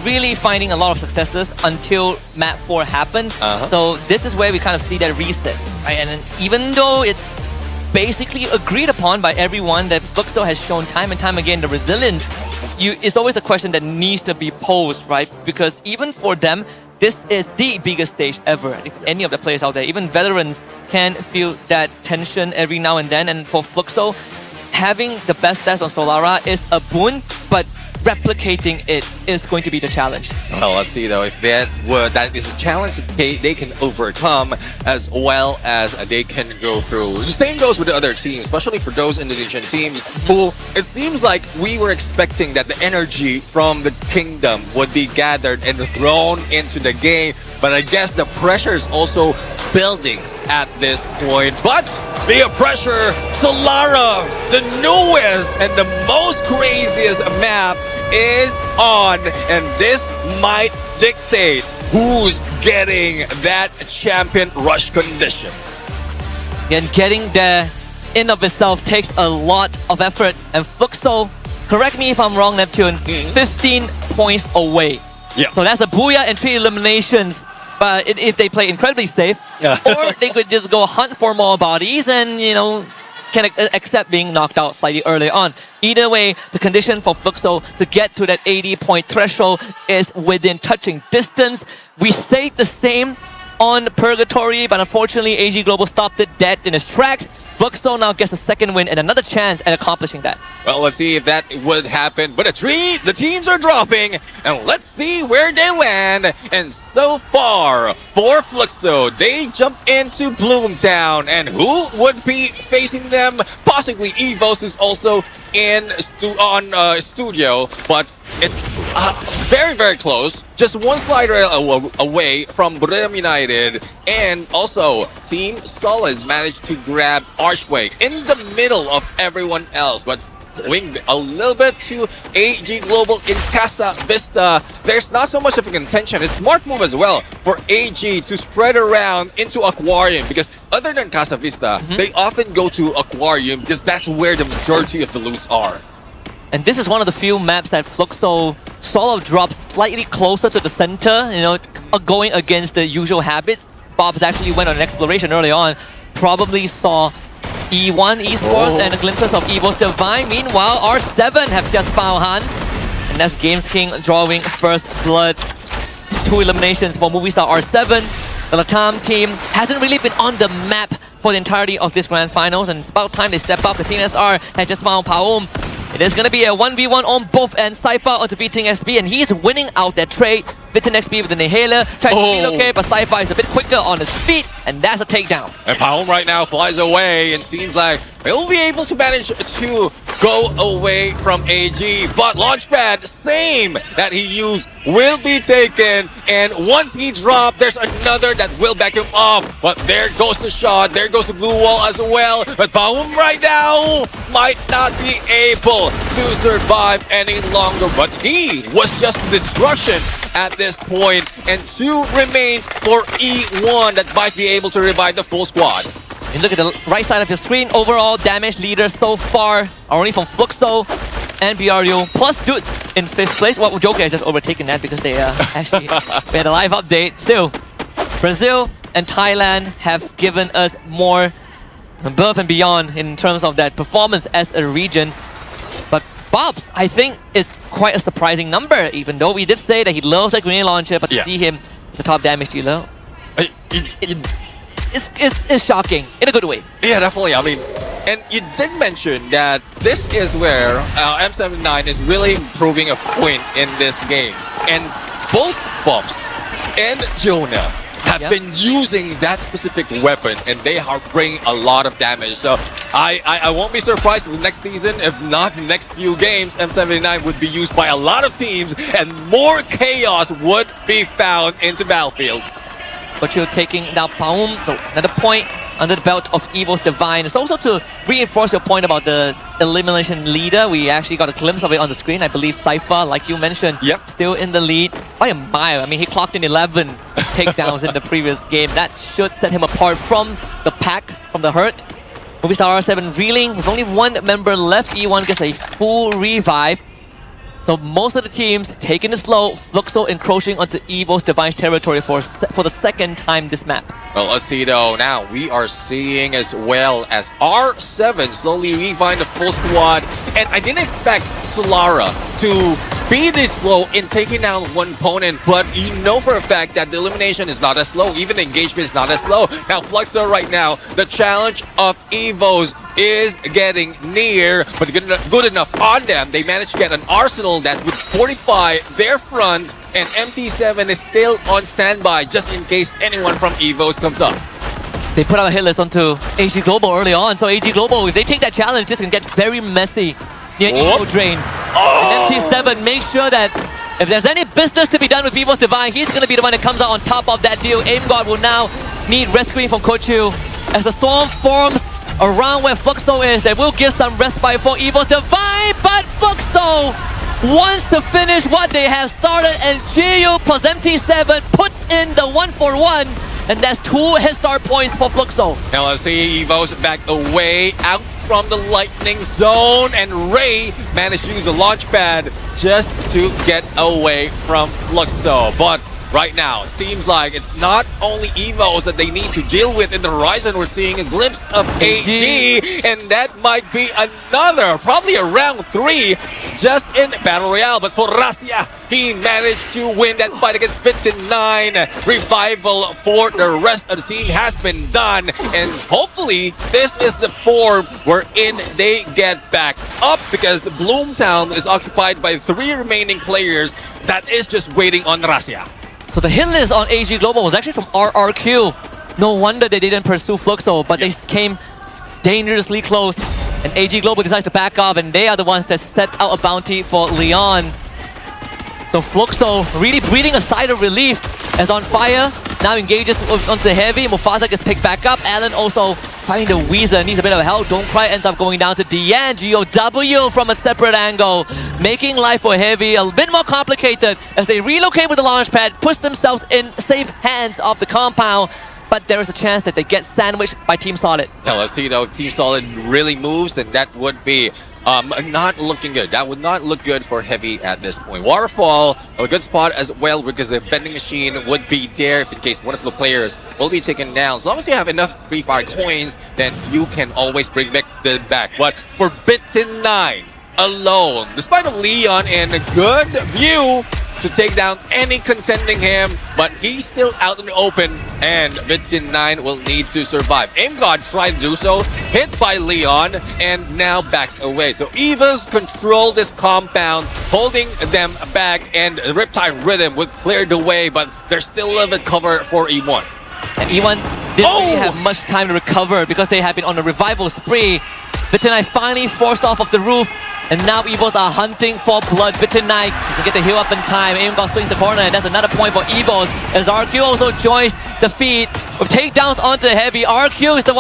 really finding a lot of successes until map 4 happened. So this is where we kind of see that reset, right? And then even though it's basically agreed upon by everyone that Fluxo has shown time and time again the resilience, it's always a question that needs to be posed, right? Because even for them, this is the biggest stage ever. If any of the players out there, even veterans, can feel that tension every now and then. And for Fluxo, having the best stats on Solara is a boon, but replicating it is going to be the challenge. Well, let's see though if that is a challenge they can overcome, as well as they can go through. The same goes with the other teams, especially for those Indonesian teams who it seems like we were expecting that the energy from the kingdom would be gathered and thrown into the game, but I guess the pressure is also building at this point. But speaking of pressure, Solara, the newest and the most craziest map, is on, and this might dictate who's getting that champion rush condition. And getting there in of itself takes a lot of effort, and Fluxo, correct me if I'm wrong, Neptune, 15 points away. So that's a Booyah and 3 eliminations. But if they play incredibly safe, or they could just go hunt for more bodies and, you know, can accept being knocked out slightly early on. Either way, the condition for Fluxo to get to that 80-point threshold is within touching distance. We stayed the same on Purgatory, but unfortunately AG Global stopped it dead in its tracks. Fluxo now gets a second win and another chance at accomplishing that. Well, let's see if that would happen. But the teams are dropping, and let's see where they land. And so far, for Fluxo, they jump into Bloomtown. And who would be facing them? Possibly EVOS, who's also in studio. But it's very, very close. Just one slider away from Brim United. And also, Team Solids managed to grab Archway in the middle of everyone else. But going a little bit to AG Global in Casa Vista, there's not so much of a contention. It's a smart move as well for AG to spread around into Aquarium, because other than Casa Vista, they often go to Aquarium because that's where the majority of the loot are. And this is one of the few maps that Fluxo sort of drops slightly closer to the center, you know, going against the usual habits. Bob's actually went on an exploration early on, probably saw E1 Esports and glimpses of EVO's Divine. Meanwhile, R7 have just found Han, and that's Games King drawing first blood. 2 eliminations for Movistar R7. The Latam team hasn't really been on the map for the entirety of this grand finals, and it's about time they step up. The Team SR has just found Paum. It is going to be a 1v1 on both ends. Cypher onto Beating SB, and he's winning out that trade. Beating SB with the Inhaler, trying to relocate, but Cypher is a bit quicker on his feet, and that's a takedown. And Paum right now flies away and seems like he'll be able to manage to go away from AG. But Launchpad, same that he used, will be taken. And once he dropped, there's another that will back him up. But there goes the shot. There goes the blue wall as well. But Paum right now might not be able to survive any longer. But he was just destruction at this point. And 2 remains for E1 that might be able to revive the full squad. You look at the right side of the screen, overall damage leaders so far are only from Fluxo and BRU, plus Dudes in 5th place. Well, Joker has just overtaken that because they actually made a live update. Still, Brazil and Thailand have given us more above and beyond in terms of that performance as a region. But Bob's, I think, is quite a surprising number, even though we did say that he loves the grenade launcher, but to see him as a top damage dealer, it's shocking in a good way. Yeah, definitely. I mean, and you did mention that this is where M79 is really proving a point in this game. And both Bobs and Jonah have been using that specific weapon, and they are bringing a lot of damage. So I won't be surprised if next season, if not the next few games, M79 would be used by a lot of teams, and more chaos would be found into Battlefield. But you're taking down Paum, so another point under the belt of Evo's Divine. It's also to reinforce your point about the elimination leader. We actually got a glimpse of it on the screen. I believe Cypher, like you mentioned, still in the lead by a mile. I mean, he clocked in 11 takedowns in the previous game. That should set him apart from the pack, from the hurt. Movistar R7 reeling with only 1 member left. E1 gets a full revive. So most of the teams taking it slow, Fluxo encroaching onto Evo's Divine territory for the second time this map. Well, let's see though. Now we are seeing as well as R7 slowly revive the full squad. And I didn't expect Solara to be this slow in taking down one opponent, but you know for a fact that the elimination is not as slow. Even the engagement is not as slow. Now Fluxo right now, the challenge of Evos is getting near, but good enough on them. They managed to get an arsenal that would fortify their front, and MT7 is still on standby just in case anyone from Evos comes up. They put out a hit list onto AG Global early on, so AG Global, if they take that challenge, it's going to get very messy near Evo Drain. And MT7 makes sure that if there's any business to be done with Evo's Divine, he's going to be the one that comes out on top of that deal. Aim God will now need rescuing from Kochu. As the storm forms around where Fluxo is, they will give some respite for Evo's Divine, but Fluxo wants to finish what they have started, and GU plus MT7 puts in the 1-for-1, and that's 2 head start points for Fluxo. Now let's see Evo's back away out from the lightning zone, and Ray managed to use a launch pad just to get away from Fluxo. But right now, it seems like it's not only Evos that they need to deal with in the horizon. We're seeing a glimpse of AG, and that might be another, probably a round 3 just in Battle Royale. But for Razia, he managed to win that fight against Fit9. Revival for the rest of the team has been done, and hopefully this is the form wherein they get back up, because Bloomtown is occupied by 3 remaining players that is just waiting on Razia. So the hit list on AG Global was actually from RRQ. No wonder they didn't pursue Fluxo, but they came dangerously close. And AG Global decides to back off, and they are the ones that set out a bounty for Leon. So Fluxo really breathing a sigh of relief as On Fire now engages onto Heavy. Mufasa gets picked back up. Alan also finding the Weezer, needs a bit of help. Don't Cry ends up going down to Dian. GOW from a separate angle, making life for Heavy a bit more complicated as they relocate with the launch pad, push themselves in safe hands of the compound. But there is a chance that they get sandwiched by Team Solid. Now let's see though, Team Solid really moves, and that would be not looking good. That would not look good for Heavy at this point. Waterfall, a good spot as well, because the vending machine would be there if in case one of the players will be taken down. As long as you have enough Free Fire coins, then you can always bring back the back. But for Bit9 alone, despite of Leon in a good view, to take down any contending him, but he's still out in the open, and Vincent9 will need to survive. AimGod tried to do so, hit by Leon, and now backs away. So Evas control this compound, holding them back, and Riptide Rhythm would clear the way, but there's still a little bit cover for E1. And E1 didn't really have much time to recover because they have been on a revival spree. Vincent9 finally forced off of the roof, and now Evos are hunting for blood. Vincent9 can get the heal up in time. AimGod swings the corner, and that's another point for Evos as RQ also joins the feed with takedowns onto Heavy. RQ is the one